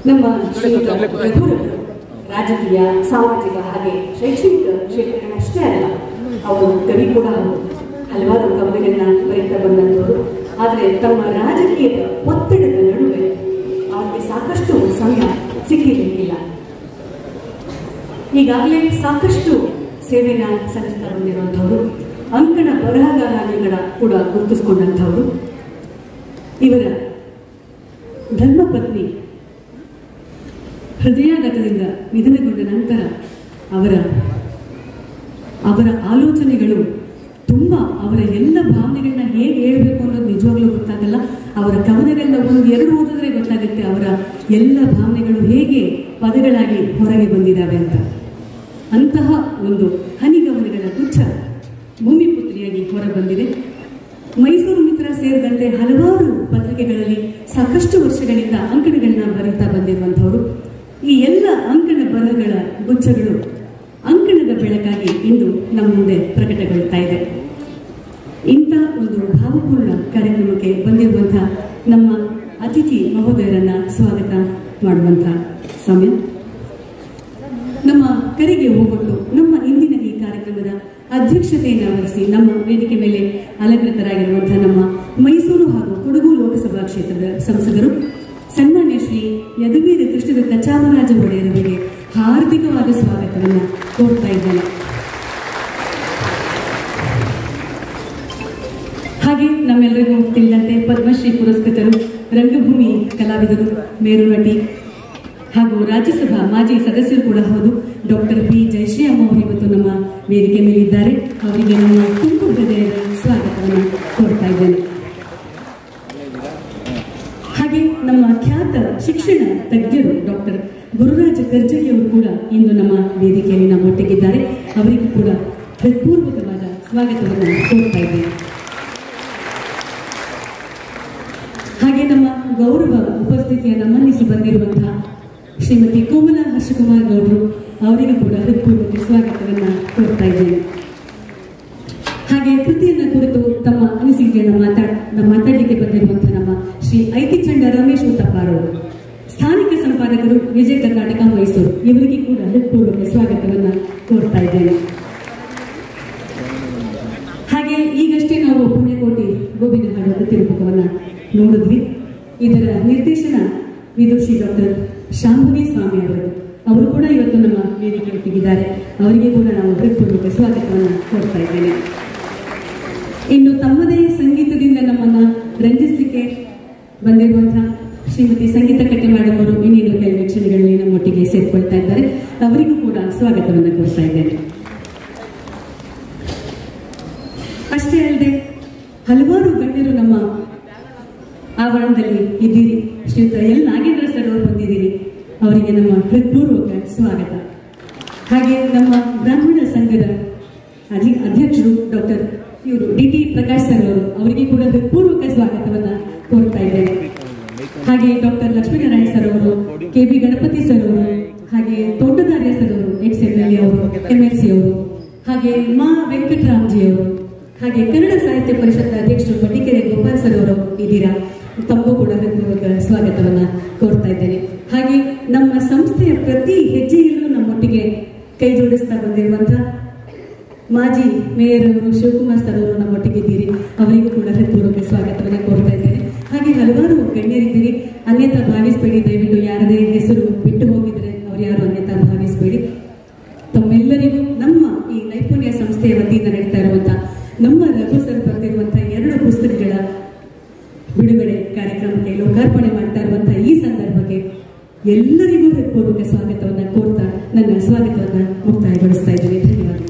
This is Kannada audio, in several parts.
ನಮ್ಮ ರಾಜಕೀಯ ಸಾಮಾಜಿಕ ಹಾಗೆ ಶೈಕ್ಷಣಿಕ ಕ್ಷೇತ್ರಗಳಷ್ಟೇ ಅಲ್ಲ, ಅವರು ಕವಿ ಕೂಡ ಹಲವಾರು ಕವನಗಳನ್ನ ಬರೀತಾ ಬಂದಂಥವರು. ಆದರೆ ತಮ್ಮ ರಾಜಕೀಯದ ಒತ್ತಡದ ನಡುವೆ ಅವರಿಗೆ ಸಾಕಷ್ಟು ಸಮಯ ಸಿಕ್ಕಿರಲಿಲ್ಲ. ಈಗಾಗಲೇ ಸಾಕಷ್ಟು ಸೇವೆನ ಸಲ್ಲಿಸ್ತಾ ಬಂದಿರುವಂಥವರು, ಅಂಕಣ ಬರಹಗಾರಗಳ ಕೂಡ ಗುರುತಿಸಿಕೊಂಡಂಥವರು. ಇವರ ಧರ್ಮಪತ್ನಿ ಹೃದಯಾಘಾತದಿಂದ ನಿಧನಗೊಂಡ ನಂತರ ಅವರ ಆಲೋಚನೆಗಳು ತುಂಬ, ಅವರ ಎಲ್ಲ ಭಾವನೆಗಳನ್ನ ಹೇಗೆ ಹೇಳಬೇಕು ಅನ್ನೋದು ನಿಜವಾಗ್ಲೂ ಗೊತ್ತಾಗಲ್ಲ. ಅವರ ಕವನಗಳನ್ನ ಎರಡು ಓದಿದ್ರೆ ಗೊತ್ತಾಗುತ್ತೆ ಅವರ ಎಲ್ಲ ಭಾವನೆಗಳು ಹೇಗೆ ಪದಗಳಾಗಿ ಹೊರಗೆ ಬಂದಿದ್ದಾವೆ ಅಂತ. ಅಂತಹ ಒಂದು ಹನಿಗವನಗಳ ಗುಚ್ಛ ಭೂಮಿಪುತ್ರಿಯಾಗಿ ಹೊರಬಂದಿದೆ. ಮೈಸೂರು ಮಿತ್ರ ಸೇರಿದಂತೆ ಹಲವಾರು ಪತ್ರಿಕೆಗಳಲ್ಲಿ ಸಾಕಷ್ಟು ವರ್ಷಗಳಿಂದ ಅಂಕಣಗಳನ್ನ ಬರೀತಾ ಬಂದಿರುವಂಥವರು. ಈ ಎಲ್ಲ ಅಂಕಣ ಬರಹಗಳ ಗುಚ್ಛಗಳು ಅಂಕಣದ ಬೆಳಕಾಗಿ ಇಂದು ನಮ್ಮ ಮುಂದೆ ಪ್ರಕಟಗೊಳ್ತಾ ಇದೆ. ಇಂಥ ಒಂದು ಭಾವಪೂರ್ಣ ಕಾರ್ಯಕ್ರಮಕ್ಕೆ ಬಂದಿರುವಂತಹ ನಮ್ಮ ಅತಿಥಿ ಮಹೋದಯರನ್ನ ಸ್ವಾಗತ ಮಾಡುವಂತಹ ಸಮಯ. ನಮ್ಮ ಕರೆಗೆ ಹೋಗ್ಬಿಟ್ಟು ನಮ್ಮ ಇಂದಿನ ಈ ಕಾರ್ಯಕ್ರಮದ ಅಧ್ಯಕ್ಷತೆಯನ್ನು ವಹಿಸಿ ನಮ್ಮ ವೇದಿಕೆ ಮೇಲೆ ಅಲಂಕೃತರಾಗಿರುವಂತಹ ನಮ್ಮ ಮೈಸೂರು ಹಾಗೂ ಕೊಡಗು ಲೋಕಸಭಾ ಕ್ಷೇತ್ರದ ಸಂಸದರು ಸನ್ಮಾನ್ಯ ಶ್ರೀ ಯದುವೀರ ಕೃಷ್ಣದತ್ತ ಚಾಮರಾಜ ಒಡೆಯರವರಿಗೆ ಹಾರ್ದಿಕವಾದ ಸ್ವಾಗತವನ್ನು ಕೋರ್ತಾ ಇದ್ದೇನೆ. ಹಾಗೆ ನಮ್ಮೆಲ್ಲರಿಗೂ ತಿಳಿದಂತೆ ಪದ್ಮಶ್ರೀ ಪುರಸ್ಕೃತರು, ರಂಗಭೂಮಿ ಕಲಾವಿದರು, ಮೇರು ನಟಿ ಹಾಗೂ ರಾಜ್ಯಸಭಾ ಮಾಜಿ ಸದಸ್ಯರು ಕೂಡ ಹೌದು ಡಾಕ್ಟರ್ ಬಿ ಜಯಶ್ರೀ ಅಮ್ಮ ಅವರು ಇವತ್ತು ನಮ್ಮ ವೇದಿಕೆ ಮೇಲಿದ್ದಾರೆ. ಅವರಿಗೆ ನಮ್ಮ ತುಂಬು ಹೃದಯದ ಸ್ವಾಗತವನ್ನು ಕೋರ್ತಾ ಇದ್ದೇನೆ. ಹಾಗೆ ನಮ್ಮ ಖ್ಯಾತ ಶಿಕ್ಷಣ ತಜ್ಞರು ಡಾಕ್ಟರ್ ಗುರುರಾಜ ಕರ್ಜಗಿ ಅವರು ಕೂಡ ಇಂದು ನಮ್ಮ ವೇದಿಕೆಯಲ್ಲಿ ನಮ್ಮೊಟ್ಟಿಗಿದ್ದಾರೆ. ಅವರಿಗೂ ಕೂಡ ಹೃತ್ಪೂರ್ವಕವಾದ ಸ್ವಾಗತವನ್ನು ಕೋರ್ತಾ ಇದ್ದೇನೆ. ಗೌರವ ಉಪಸ್ಥಿತಿಯನ್ನು ಮನ್ನಿಸಿ ಬಂದಿರುವಂತಹ ಶ್ರೀಮತಿ ಕೋಮಲಾ ಹರ್ಷಕುಮಾರ್ ಗೌಡರು ಅವರಿಗೂ ಕೂಡ ಹೃತ್ಪೂರ್ವಕ ಸ್ವಾಗತವನ್ನ ಕೋರ್ತಾ ಇದ್ದೇನೆ. ಹಾಗೆ ಕೃತಿಯನ್ನ ಕುರಿತು ತಮ್ಮ ಅನಿಸಿಕೆಯನ್ನು ಮಾತಾಡಲಿಕ್ಕೆ ಬಂದಿರುವಂತಹ ನಮ್ಮ ಶ್ರೀ ಐತಿಚಂಡ ರಮೇಶ್ ಉತ್ತಪ್ಪಾರವರು, ಸ್ಥಾನಿಕ ಸಂಪಾದಕರು, ವಿಜಯ ಕರ್ನಾಟಕ ಮೈಸೂರು, ಇವರಿಗೆ ಕೂಡ ಹೃತ್ಪೂರ್ವಕ ಸ್ವಾಗತವನ್ನ ಕೋರ್ತಾ ಇದ್ದೇನೆ. ಹಾಗೆ ಈಗಷ್ಟೇ ನಾವು ಪುಣ್ಯಕೋಟಿ ಗೋವಿನ ಹಾಡು ತಿರುಪುಕವನ್ನ ನೋಡಿದ್ವಿ. ಇದರ ನಿರ್ದೇಶನ ವಿದುಷಿ ಡಾಕ್ಟರ್ ಶಾಂಭವಿ ಸ್ವಾಮಿ ಅವರು ಕೂಡ ಇವತ್ತು ನಮ್ಮ ವೇದಿಕೆ ಒಟ್ಟಿಗಿದ್ದಾರೆ. ಅವರಿಗೆ ಕೂಡ ನಾವು ಹೃತ್ಪೂರ್ವಕ ಸ್ವಾಗತವನ್ನು ಕೋರ್ತಾ ಇದ್ದೇನೆ. ಇನ್ನು ತಮ್ಮದೇ ಸಂಗೀತದಿಂದ ನಮ್ಮನ್ನ ರಂಜಿಸಲಿಕ್ಕೆ ಬಂದಿರುವಂತಹ ಶ್ರೀಮತಿ ಸಂಗೀತ ಕಟ್ಟೆ ಮೇಡಮ್ ಅವರು ಇನ್ನೇನು ಕೆಲವು ಕ್ಷಣಗಳಲ್ಲಿ ನಮ್ಮೊಟ್ಟಿಗೆ ಸೇರ್ಕೊಳ್ತಾ ಇದ್ದಾರೆ. ಅವರಿಗೂ ಕೂಡ ಸ್ವಾಗತವನ್ನು ಕೋರ್ತಾ ಇದ್ದೇನೆ. ಅಷ್ಟೇ ಅಲ್ಲದೆ ಹಲವಾರು ಗಣ್ಯರು ನಮ್ಮ ಆವರಣದಲ್ಲಿ ಇದ್ದೀರಿ. ಶ್ರೀಯುತ ಎಲ್ ನಾಗೇಂದ್ರ ಸರ್ ಅವರು ಬಂದಿದ್ದೀರಿ, ಅವರಿಗೆ ನಮ್ಮ ಹೃತ್ಪೂರ್ವಕ ಸ್ವಾಗತ. ಹಾಗೆ ನಮ್ಮ ಬ್ರಾಹ್ಮಣ ಸಂಘದ ಅಧ್ಯಕ್ಷರು ಡಾಕ್ಟರ್ ಡಿ.ಟಿ. ಪ್ರಕಾಶ್ ಸರ್ ಅವರು, ಅವರಿಗೆ ಕೂಡ ಹೃತ್ಪೂರ್ವಕ ಸ್ವಾಗತವನ್ನ ಕೋರ್ತಾ ಇದ್ದೇನೆ. ಹಾಗೆ ಡಾಕ್ಟರ್ ಲಕ್ಷ್ಮೀನಾರಾಯಣ ಸರ್ ಅವರು, ಕೆ.ಬಿ. ಗಣಪತಿ ಸರ್ ಅವರು, ಹಾಗೆ ತೋಟದಾರ್ಯ ಸರ್ ಅವರು, ಎಕ್ಸ್-MLA ಅವರು, MLC ಅವರು, ಹಾಗೆ ಮಾ ವೆಂಕಟರಾಮ್ಜಿ ಅವರು, ಹಾಗೆ ಕನ್ನಡ ಸಾಹಿತ್ಯ ಪರಿಷತ್ ಅಧ್ಯಕ್ಷರು ಮಡಿಕೆರೆ ಗೋಪಾಲ್ ಸರ್ ಅವರು ಇದ್ದೀರಾ. ತಮಗೂ ಕೂಡ ಹೃತ್ಪೂರ್ವಕ ಸ್ವಾಗತವನ್ನ ಕೋರ್ತಾ ಇದ್ದೇನೆ. ಹಾಗೆ ನಮ್ಮ ಸಂಸ್ಥೆಯ ಪ್ರತಿ ಹೆಜ್ಜೆಯಲ್ಲೂ ನಮ್ಮೊಟ್ಟಿಗೆ ಕೈ ಜೋಡಿಸ್ತಾ ಬಂದಿರುವಂತಹ ಮಾಜಿ ಮೇಯರ್ ಅವರು ಶಿವಕುಮಾರ್ ಸರ್ ಅವರು ನಮ್ಮೊಟ್ಟಿಗೆ ಇದ್ದೀರಿ. ಅವರಿಗೂ ಕೂಡ ಹೃತ್ಪೂರ್ವಕ ಸ್ವಾಗತವನ್ನ ಕೋರ್ತಾ ಇದ್ದೇನೆ. ಹಾಗೆ ಹಲವಾರು ಗಣ್ಯರಿದ್ದೀರಿ, ಅನ್ಯತಾ ಭಾವಿಸಬೇಡಿ. ದಯವಿಟ್ಟು ಯಾರದೇ ಹೆಸರು ಬಿಟ್ಟು ಹೋಗಿದ್ರೆ ಅವ್ರು ಯಾರು ಅನ್ಯತಾ ಭಾವಿಸಬೇಡಿ. ತಮ್ಮೆಲ್ಲರಿಗೂ ನಮ್ಮ ಈ ನೈಪುಣ್ಯ ಸಂಸ್ಥೆಯ ವತಿಯಿಂದ ನಡೀತಾ ಇರುವಂತಹ ನಮ್ಮ ರಘು ಸರ್ ಬರೆದಿರುವಂತಹ 2 ಪುಸ್ತಕಗಳ ಬಿಡುಗಡೆ ಕಾರ್ಯಕ್ರಮಕ್ಕೆ ಲೋಕಾರ್ಪಣೆ ಮಾಡ್ತಾ ಇರುವಂತಹ ಈ ಸಂದರ್ಭಕ್ಕೆ ಎಲ್ಲರಿಗೂ ಹೃತ್ಪೂರ್ವಕ ಸ್ವಾಗತವನ್ನ ಕೋರ್ತಾ ನನ್ನ ಸ್ವಾಗತವನ್ನ ಮುಕ್ತಾಯಗೊಳಿಸ್ತಾ ಇದ್ದೇನೆ. ಧನ್ಯವಾದಗಳು.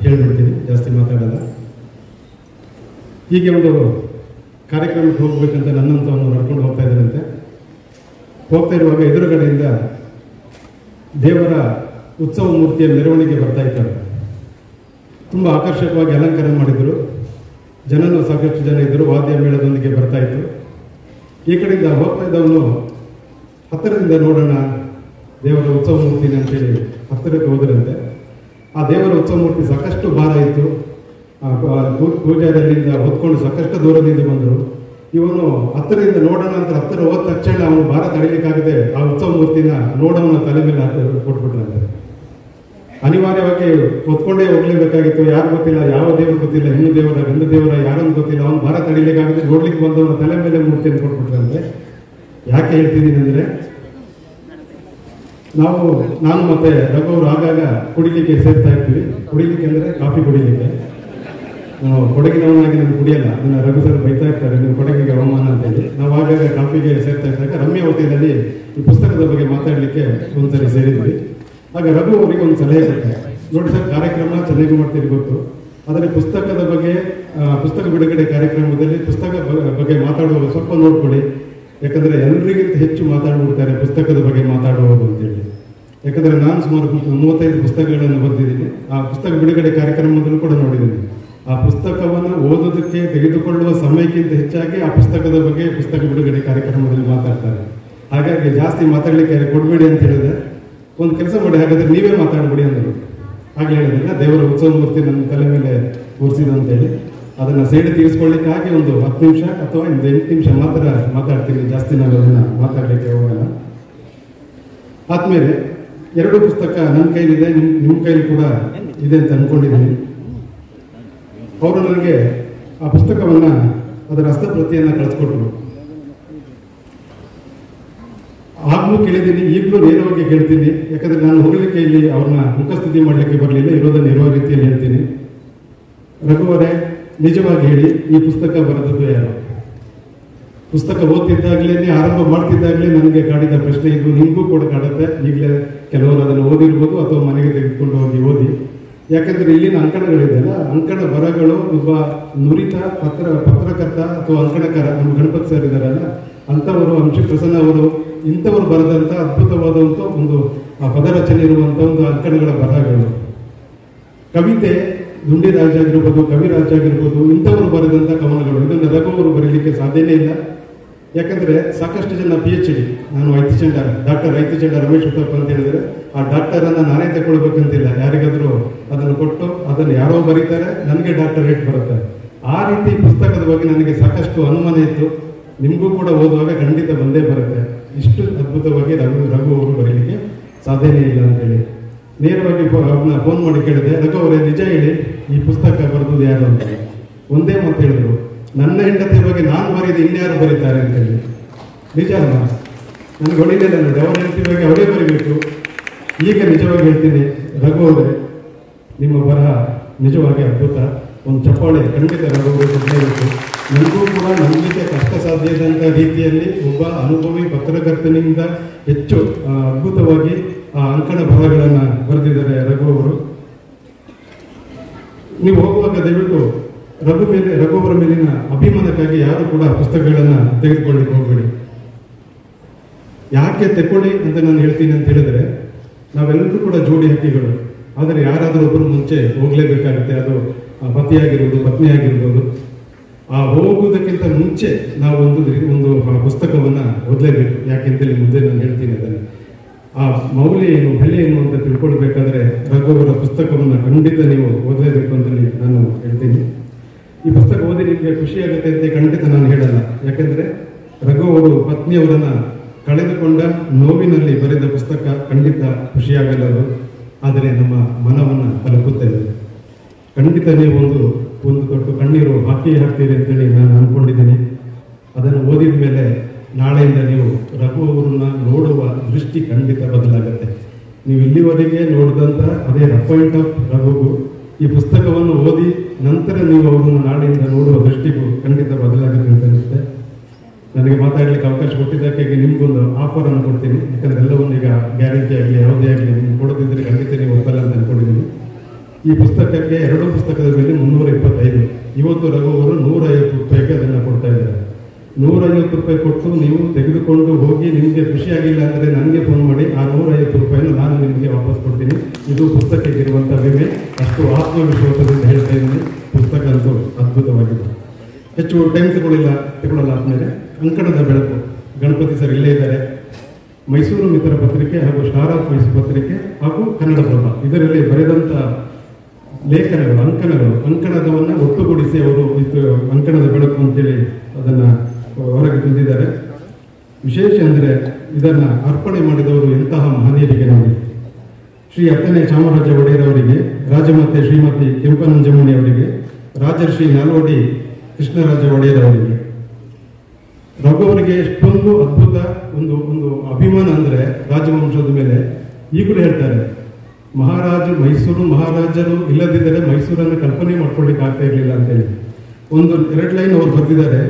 ಹೇಳ್ಬಿಡ್ತೀನಿ, ಜಾಸ್ತಿ ಮಾತಾಡಲ್ಲ. ಹೀಗೆ ಒಂದು ಕಾರ್ಯಕ್ರಮಕ್ಕೆ ಹೋಗ್ಬೇಕಂತ ನನ್ನಂತವನು ನಡ್ಕೊಂಡು ಹೋಗ್ತಾ ಇದ್ದಾರಂತೆ. ಹೋಗ್ತಾ ಇರುವಾಗ ಎದುರುಗಡೆಯಿಂದ ದೇವರ ಉತ್ಸವ ಮೂರ್ತಿಯ ಮೆರವಣಿಗೆ ಬರ್ತಾ ಇದ್ದಾರೆ. ತುಂಬ ಆಕರ್ಷಕವಾಗಿ ಅಲಂಕಾರ ಮಾಡಿದರು. ಜನನು ಸಾಕಷ್ಟು ಜನ ಇದ್ದರು. ವಾದ್ಯ ಮೇಳದೊಂದಿಗೆ ಬರ್ತಾ ಇತ್ತು. ಈ ಕಡೆಯಿಂದ ಹೋಗ್ತಾ ಇದ್ದವನು ಹತ್ತಿರದಿಂದ ನೋಡೋಣ ದೇವರ ಉತ್ಸವ ಮೂರ್ತಿನ ಅಂತೇಳಿ ಹತ್ತಿರಕ್ಕೆ ಹೋದ್ರಂತೆ. ಆ ದೇವರ ಉತ್ಸವ ಮೂರ್ತಿ ಸಾಕಷ್ಟು ಭಾರ ಇತ್ತು. ಪೂಜಾರಿಯಿಂದ ಹೊತ್ಕೊಂಡು ಸಾಕಷ್ಟು ದೂರದಿಂದ ಬಂದರು. ಇವನು ಹತ್ತಿರದಿಂದ ನೋಡೋಣ ಅಂತ ಹತ್ತಿರ ಹೋದ ತಕ್ಷಣ ಅವನು ಭಾರ ತಡಿಲಿಕ್ಕಾಗದೆ ಆ ಉತ್ಸವ ಮೂರ್ತಿನ ನೋಡೋನ ತಲೆ ಮೇಲೆ ಕೊಟ್ಬಿಟ್ರಂತೆ. ಅನಿವಾರ್ಯವಾಗಿ ಹೊತ್ಕೊಂಡೇ ಹೋಗ್ಲೇಬೇಕಾಗಿತ್ತು. ಯಾರು ಗೊತ್ತಿಲ್ಲ, ಯಾವ ದೇವರು ಗೊತ್ತಿಲ್ಲ, ಹೆಣ್ಣು ದೇವರ ಗಂಡು ದೇವರ ಯಾರನ್ನು ಗೊತ್ತಿಲ್ಲ. ಅವನು ಭಾರ ತಡಿಲಿಕ್ಕಾಗದೆ ನೋಡ್ಲಿಕ್ಕೆ ಬಂದವನ ತಲೆ ಮೇಲೆ ಮೂರ್ತಿಯನ್ನು ಕೊಟ್ಬಿಟ್ರಂತೆ. ಯಾಕೆ ಹೇಳ್ತೀನಿ ಅಂದರೆ, ನಾನು ಮತ್ತೆ ರಘು ಅವರು ಆಗಾಗ ಕುಡಿಲಿಕ್ಕೆ ಸೇರ್ತಾ ಇರ್ತೀವಿ. ಕುಡಿಲಿಕ್ಕೆ ಅಂದರೆ ಕಾಫಿ ಕುಡಿಲಿಕ್ಕೆ. ಕೊಡಗಿನವನಾಗಿ ನಾನು ಕುಡಿಯಲ್ಲ, ಅದನ್ನ ರಘು ಸರ್ ಬೈತಾ ಇರ್ತಾರೆ, ನೀವು ಕೊಡಗಿಗೆ ಅವಮಾನ ಅಂತೇಳಿ. ನಾವು ಆಗಾಗ ಕಾಫಿಗೆ ಸೇರ್ತಾ ಇದ್ದಾಗ ರಮ್ಯ ಹೋಟೆಲಲ್ಲಿ ಈ ಪುಸ್ತಕದ ಬಗ್ಗೆ ಮಾತಾಡಲಿಕ್ಕೆ ಒಂದ್ಸರಿ ಸೇರಿದ್ವಿ. ಆಗ ರಘು ಅವರಿಗೆ ಒಂದು ಸಲಹೆ ಕೊಟ್ಟೆ. ನೋಡಿ ಸರ್, ಕಾರ್ಯಕ್ರಮ ಚೆನ್ನಾಗಿ ಮಾಡ್ತೀರಿ ಗೊತ್ತು, ಆದರೆ ಪುಸ್ತಕದ ಬಗ್ಗೆ ಪುಸ್ತಕ ಬಿಡುಗಡೆ ಕಾರ್ಯಕ್ರಮದಲ್ಲಿ ಪುಸ್ತಕ ಬಗ್ಗೆ ಮಾತಾಡುವಾಗ ಸ್ವಲ್ಪ ನೋಡ್ಕೊಳ್ಳಿ. ಯಾಕಂದರೆ ಎಲ್ಲರಿಗಿಂತ ಹೆಚ್ಚು ಮಾತಾಡ್ಬಿಡ್ತಾರೆ ಪುಸ್ತಕದ ಬಗ್ಗೆ ಮಾತಾಡುವುದು ಅಂತೇಳಿ. ಯಾಕಂದರೆ ನಾನು ಸುಮಾರು 35 ಪುಸ್ತಕಗಳನ್ನು ಬರೆದಿದ್ದೀನಿ. ಆ ಪುಸ್ತಕ ಬಿಡುಗಡೆ ಕಾರ್ಯಕ್ರಮದಲ್ಲೂ ಕೂಡ ನೋಡಿದ್ದೀನಿ. ಆ ಪುಸ್ತಕವನ್ನು ಓದೋದಕ್ಕೆ ತೆಗೆದುಕೊಳ್ಳುವ ಸಮಯಕ್ಕಿಂತ ಹೆಚ್ಚಾಗಿ ಆ ಪುಸ್ತಕದ ಬಗ್ಗೆ ಪುಸ್ತಕ ಬಿಡುಗಡೆ ಕಾರ್ಯಕ್ರಮದಲ್ಲಿ ಮಾತಾಡ್ತಾರೆ. ಹಾಗಾಗಿ ಜಾಸ್ತಿ ಮಾತಾಡಲಿಕ್ಕೆ ಕೊಡಬೇಡಿ ಅಂತ ಹೇಳಿದ್ರೆ, ಒಂದು ಕೆಲಸ ಮಾಡಿ, ಹಾಗಾದ್ರೆ ನೀವೇ ಮಾತಾಡ್ಬಿಡಿ ಅಂದರು. ಹಾಗೆ ಹೇಳಿದ್ರಲ್ಲ, ದೇವರ ಉತ್ಸವ ಮೂರ್ತಿ ನನ್ನ ತಲೆ ಮೇಲೆ ಕೂರಿಸಿದ ಅಂತೇಳಿ ಅದನ್ನು ಸೇಡಿ ತೀರಿಸ್ಕೊಳ್ಳಿಕ್ಕಾಗಿ ಒಂದು 10 ನಿಮಿಷ ಅಥವಾ 8 ನಿಮಿಷ ಮಾತ್ರ ಮಾತಾಡ್ತೀನಿ. ಜಾಸ್ತಿ ನಾನು ಅದನ್ನು ಮಾತಾಡಲಿಕ್ಕೆ ಹೋಗಲ್ಲ. ಆದ್ಮೇಲೆ 2 ಪುಸ್ತಕ ನನ್ನ ಕೈಲಿದೆ, ನಿಮ್ಮ ಕೈಲಿ ಕೂಡ ಇದೆ ಅಂತ ಅಂದ್ಕೊಂಡಿದ್ದೀನಿ. ಅವರು ನನಗೆ ಆ ಪುಸ್ತಕವನ್ನು ಅದರ ಹಸ್ತಪ್ರತಿಯನ್ನು ಕಳಿಸ್ಕೊಟ್ರು. ಆಗ್ಲೂ ಕೇಳಿದ್ದೀನಿ, ಈಗಲೂ ನೇರವಾಗಿ ಕೇಳ್ತೀನಿ. ಯಾಕಂದ್ರೆ ನಾನು ಹೋಗಲಿಕ್ಕೆ ಇಲ್ಲಿ ಅವ್ರನ್ನ ಮುಖಸ್ತುತಿ ಮಾಡಲಿಕ್ಕೆ ಬರಲಿಲ್ಲ, ಇರೋದನ್ನು ಇರುವ ರೀತಿಯಲ್ಲಿ ಹೇಳ್ತೀನಿ. ರಘುವರೇ, ನಿಜವಾಗಿ ಹೇಳಿ, ಈ ಪುಸ್ತಕ ಬರೆದದ್ದು ಯಾರು? ಪುಸ್ತಕ ಓದ್ತಿದ್ದಾಗಲೇ, ಆರಂಭ ಮಾಡ್ತಿದ್ದಾಗಲೇ ನನಗೆ ಕಾಡಿದ ಪ್ರಶ್ನೆ ಇದು. ನಿಮಗೂ ಕೂಡ ಕಾಡುತ್ತೆ. ಈಗಲೇ ಕೆಲವರು ಅದನ್ನು ಓದಿರ್ಬೋದು ಅಥವಾ ಮನೆಗೆ ತೆಗೆದುಕೊಂಡು ಹೋಗಿ ಓದಿ. ಯಾಕಂದ್ರೆ ಇಲ್ಲಿನ ಅಂಕಣಗಳಿದೆಯಲ್ಲ, ಅಂಕಣ ಬರಹಗಳು ಒಬ್ಬ ನುರಿತ ಪತ್ರಕರ್ತ ಅಥವಾ ಅಂಕಣಕಾರ, ನಮ್ಮ ಗಣಪತಿ ಸರ್ ಇದ್ದಾರಲ್ಲ ಅಂಥವರು, ಅಂಶಿ ಪ್ರಸನ್ನ ಅವರು, ಇಂಥವರು ಬರೆದಂಥ ಅದ್ಭುತವಾದಂಥ ಒಂದು ಪದರಚನೆ ಇರುವಂಥ ಒಂದು ಅಂಕಣಗಳ ಬರಹಗಳು. ಕವಿತೆ ದುಂಡಿರಾಜ ಆಗಿರ್ಬೋದು, ಕವಿರಾಜ ಆಗಿರ್ಬೋದು, ಇಂಥವರು ಬರೆದಂಥ ಕವನಗಳು. ಇದನ್ನು ರಘು ಅವರು ಬರೀಲಿಕ್ಕೆ ಸಾಧ್ಯನೇ ಇಲ್ಲ. ಯಾಕಂದ್ರೆ ಸಾಕಷ್ಟು ಜನ PhD, ನಾನು ಡಾಕ್ಟರ್ ಐತಿಚಂಡ ರಮೇಶ್ ಉತ್ತಪ್ಪ ಅಂತ ಹೇಳಿದ್ರೆ, ಆ ಡಾಕ್ಟರನ್ನು ನಾನೇ ತಗೊಳ್ಬೇಕಂತಿಲ್ಲ. ಯಾರಿಗಾದ್ರೂ ಅದನ್ನು ಕೊಟ್ಟು ಅದನ್ನು ಯಾರೋ ಬರೀತಾರೆ, ನನಗೆ ಡಾಕ್ಟರೇಟ್ ಬರುತ್ತೆ. ಆ ರೀತಿ ಪುಸ್ತಕದ ಬಗ್ಗೆ ನನಗೆ ಸಾಕಷ್ಟು ಅನುಮಾನ ಇತ್ತು. ನಿಮಗೂ ಕೂಡ ಓದುವಾಗ ಖಂಡಿತ ಬಂದೇ ಬರುತ್ತೆ. ಇಷ್ಟು ಅದ್ಭುತವಾಗಿ ರಘು ಅವರು ಬರೀಲಿಕ್ಕೆ ಸಾಧ್ಯನೇ ಇಲ್ಲ ಅಂತೇಳಿ ನೇರವಾಗಿ ಅವ್ರನ್ನ ಫೋನ್ ಮಾಡಿ ಕೇಳಿದೆ, ರಘು ಅವರೇ ನಿಜ ಹೇಳಿ, ಈ ಪುಸ್ತಕ ಬರೆದು ಯಾರು ಅಂತ. ಒಂದೇ ಮಾತು ಹೇಳಿದ್ರು, ನನ್ನ ಹೆಂಡತಿ ಬಗ್ಗೆ ನಾನು ಬರೀದು ಇನ್ಯಾರು ಬರೀತಾರೆ ಅಂತೇಳಿ. ನಿಜ ಅಲ್ಲ, ನನಗೆ ಹೊಡಿಲಿಲ್ಲ ನೋಡಿ, ಅವ್ರ ಹೆಂಡತಿ ಬಗ್ಗೆ ಅವರೇ ಬರೀಬೇಕು. ಈಗ ನಿಜವಾಗಿ ಹೇಳ್ತೀನಿ, ರಘು ಅವರೇ, ನಿಮ್ಮ ಬರಹ ನಿಜವಾಗಿ ಅದ್ಭುತ. ಒಂದು ಚಪ್ಪಾಳೆ ಖಂಡಿತ ರಘು ಅವರು ಕೊಡಲೇಬೇಕು. ನನಗೂ ಕೂಡ ನಂಬಿಕೆ ಕಷ್ಟ ಸಾಧ್ಯ ಇದ್ದಂಥ ರೀತಿಯಲ್ಲಿ ಒಬ್ಬ ಅನುಭವಿ ಪತ್ರಕರ್ತನಿಂದ ಹೆಚ್ಚು ಅದ್ಭುತವಾಗಿ ಆ ಅಂಕಣ ಬರಹಗಳನ್ನು ಬರೆದಿದ್ದಾರೆ ರಘು ಅವರು. ನೀವು ಹೋಗುವಾಗ ದಯವಿಟ್ಟು ರಘು ಅವರ ಮೇಲಿನ ಅಭಿಮಾನಕ್ಕಾಗಿ ಯಾರು ಕೂಡ ಪುಸ್ತಕಗಳನ್ನು ತೆಗೆದುಕೊಳ್ಳಿಕ್ಕೆ ಹೋಗಬೇಡಿ. ಯಾಕೆ ತೆಕ್ಕೊಳ್ಳಿ ಅಂತ ನಾನು ಹೇಳ್ತೀನಿ ಅಂತ ಹೇಳಿದ್ರೆ, ನಾವೆಲ್ಲರೂ ಕೂಡ ಜೋಡಿ ಹಕ್ಕಿಗಳು. ಆದರೆ ಯಾರಾದರೂ ಒಬ್ಬರು ಮುಂಚೆ ಹೋಗಲೇಬೇಕಾಗುತ್ತೆ. ಅದು ಪತಿಯಾಗಿರ್ಬೋದು, ಪತ್ನಿ ಆಗಿರ್ಬೋದು. ಆ ಹೋಗುವುದಕ್ಕಿಂತ ಮುಂಚೆ ನಾವು ಒಂದು ಪುಸ್ತಕವನ್ನು ಓದಲೇಬೇಕು. ಯಾಕೆಂತೇಳಿ ಮುಂದೆ ನಾನು ಹೇಳ್ತೀನಿ. ಅದನ್ನು ಆ ಮೌಲ್ಯ ಏನು, ಬೆಲೆ ಏನು ಅಂತ ತಿಳ್ಕೊಳ್ಬೇಕಾದ್ರೆ ರಘು ಅವರ ಪುಸ್ತಕವನ್ನು ಖಂಡಿತ ನೀವು ಓದಲೇಬೇಕು ಅಂತೇಳಿ ನಾನು ಹೇಳ್ತೀನಿ. ಈ ಪುಸ್ತಕ ಓದಿ ನಿಮಗೆ ಖುಷಿಯಾಗುತ್ತೆ ಅಂತ ಖಂಡಿತ ನಾನು ಹೇಳಲ್ಲ. ಯಾಕೆಂದ್ರೆ ರಘು ಅವರು ಪತ್ನಿಯವರನ್ನ ಕಳೆದುಕೊಂಡ ನೋವಿನಲ್ಲಿ ಬರೆದ ಪುಸ್ತಕ. ಖಂಡಿತ ಖುಷಿಯಾಗಲ್ಲ ಅದು, ಆದರೆ ನಮ್ಮ ಮನವನ್ನು ತಲುಪುತ್ತದೆ. ಖಂಡಿತ ನೀವು ಒಂದು ದೊಡ್ಡ ಕಣ್ಣೀರು ಹಾಕ್ತೀರಿ ಅಂತೇಳಿ ನಾನು ಅಂದ್ಕೊಂಡಿದ್ದೀನಿ. ಅದನ್ನು ಓದಿದ ಮೇಲೆ ನಾಳೆಯಿಂದ ನೀವು ರಘು ಅವರನ್ನ ನೋಡುವ ದೃಷ್ಟಿ ಖಂಡಿತ ಬದಲಾಗುತ್ತೆ. ನೀವು ಇಲ್ಲಿವರೆಗೆ ನೋಡಿದಂಥ ಅದೇ ಪಾಯಿಂಟ್ ಆಫ್ ರಘುಗೂ ಈ ಪುಸ್ತಕವನ್ನು ಓದಿ ನಂತರ ನೀವು ಅವರನ್ನು ನಾಳೆಯಿಂದ ನೋಡುವ ದೃಷ್ಟಿಗೂ ಖಂಡಿತ ಬದಲಾಗುತ್ತೆ ಅಂತ ಅನಿಸುತ್ತೆ. ನನಗೆ ಮಾತಾಡಲಿಕ್ಕೆ ಅವಕಾಶ ಕೊಟ್ಟಿದ್ದಕ್ಕೆ ನಿಮ್ಗೊಂದು ಆಫರ್ ಅನ್ನು ಕೊಡ್ತೀನಿ. ಯಾಕಂದ್ರೆ ಎಲ್ಲವನ್ನು ಈಗ ಗ್ಯಾರಂಟಿ ಆಗಲಿ ಯಾವುದೇ ಆಗಲಿ ನಿಮ್ಗೆ ಕೊಡೋದಿದ್ರೆ ಖಂಡಿತ ನೀವು ಒಪ್ಪಲ್ಲ ಅಂತ ಅನ್ಕೊಂಡಿದ್ದೀನಿ. ಈ ಪುಸ್ತಕಕ್ಕೆ ಎರಡೂ ಪುಸ್ತಕದ ಮೇಲೆ 325. ಇವತ್ತು ರಘು ಅವರು 150 ರೂಪಾಯಿಗೆ ಅದನ್ನು ಕೊಡ್ತಾ ಇದ್ದಾರೆ. 150 ರೂಪಾಯಿ ಕೊಟ್ಟು ನೀವು ತೆಗೆದುಕೊಂಡು ಹೋಗಿ ನಿಮಗೆ ಖುಷಿಯಾಗಿಲ್ಲ ಅಂದರೆ ನನಗೆ ಫೋನ್ ಮಾಡಿ, ಆ 150 ರೂಪಾಯಿನ ನಾನು ನಿಮಗೆ ವಾಪಸ್ ಕೊಡ್ತೀನಿ. ಇದು ಪುಸ್ತಕಕ್ಕೆ ಇರುವಂಥ ವಿಮೆ. ಅಷ್ಟು ಆತ್ಮವಿಶ್ವಾಸದಿಂದ ಹೇಳ್ತಾ ಇದ್ದೀನಿ. ಪುಸ್ತಕ ಅಂತೂ ಅದ್ಭುತವಾಗಿದೆ. ಹೆಚ್ಚು ಟೈಮ್ ತಗೊಳ್ಳಲ್ಲ ಆದ್ಮೇಲೆ ಅಂಕಣದ ಬೆಳಕು ಗಣಪತಿ ಸರ್ ಇಲ್ಲೇ ಇದ್ದಾರೆ. ಮೈಸೂರು ಮಿತ್ರ ಪತ್ರಿಕೆ ಹಾಗೂ ಸ್ಟಾರ್ ಆಫ್ ಮೈಸೂರು ಪತ್ರಿಕೆ ಹಾಗೂ ಕನ್ನಡಪ್ರಭ ಇದರಲ್ಲಿ ಬರೆದಂಥ ಲೇಖನಗಳು, ಅಂಕಣದವನ್ನು ಒಟ್ಟುಗೂಡಿಸಿ ಅವರು ಅಂಕಣದ ಬೆಳಕು ಅಂತೇಳಿ ಅದನ್ನು ಹೊರಗೆ ತಂದಿದ್ದಾರೆ. ವಿಶೇಷ ಅಂದರೆ ಇದನ್ನು ಅರ್ಪಣೆ ಮಾಡಿದವರು ಎಂತಹ ಮಹನೀಯರಿಗೆ ನೋಡಿ. ಶ್ರೀ 10ನೇ ಚಾಮರಾಜ ಒಡೆಯರ್ ಅವರಿಗೆ, ರಾಜಮಾತೆ ಶ್ರೀಮತಿ ಕೆಂಪನಂಜಮ್ಮಣಿ ಅವರಿಗೆ, ರಾಜರ್ಷಿ ನಾಲ್ವಡಿ ಕೃಷ್ಣರಾಜ ಒಡೆಯರ್ ಅವರಿಗೆ. ರಘು ಅವರಿಗೆ ಎಷ್ಟೊಂದು ಅದ್ಭುತ ಒಂದು ಅಭಿಮಾನ ಅಂದರೆ ರಾಜವಂಶದ ಮೇಲೆ. ಈಗಲೂ ಹೇಳ್ತಾರೆ, ಮೈಸೂರು ಮಹಾರಾಜರು ಇಲ್ಲದಿದ್ದರೆ ಮೈಸೂರನ್ನು ಕಲ್ಪನೆ ಮಾಡ್ಕೊಳ್ಳಿಕ್ಕೆ ಆಗ್ತಾ ಇರಲಿಲ್ಲ ಅಂತೇಳಿ. 2 ಲೈನ್ ಅವರು ಬರೆದಿದ್ದಾರೆ.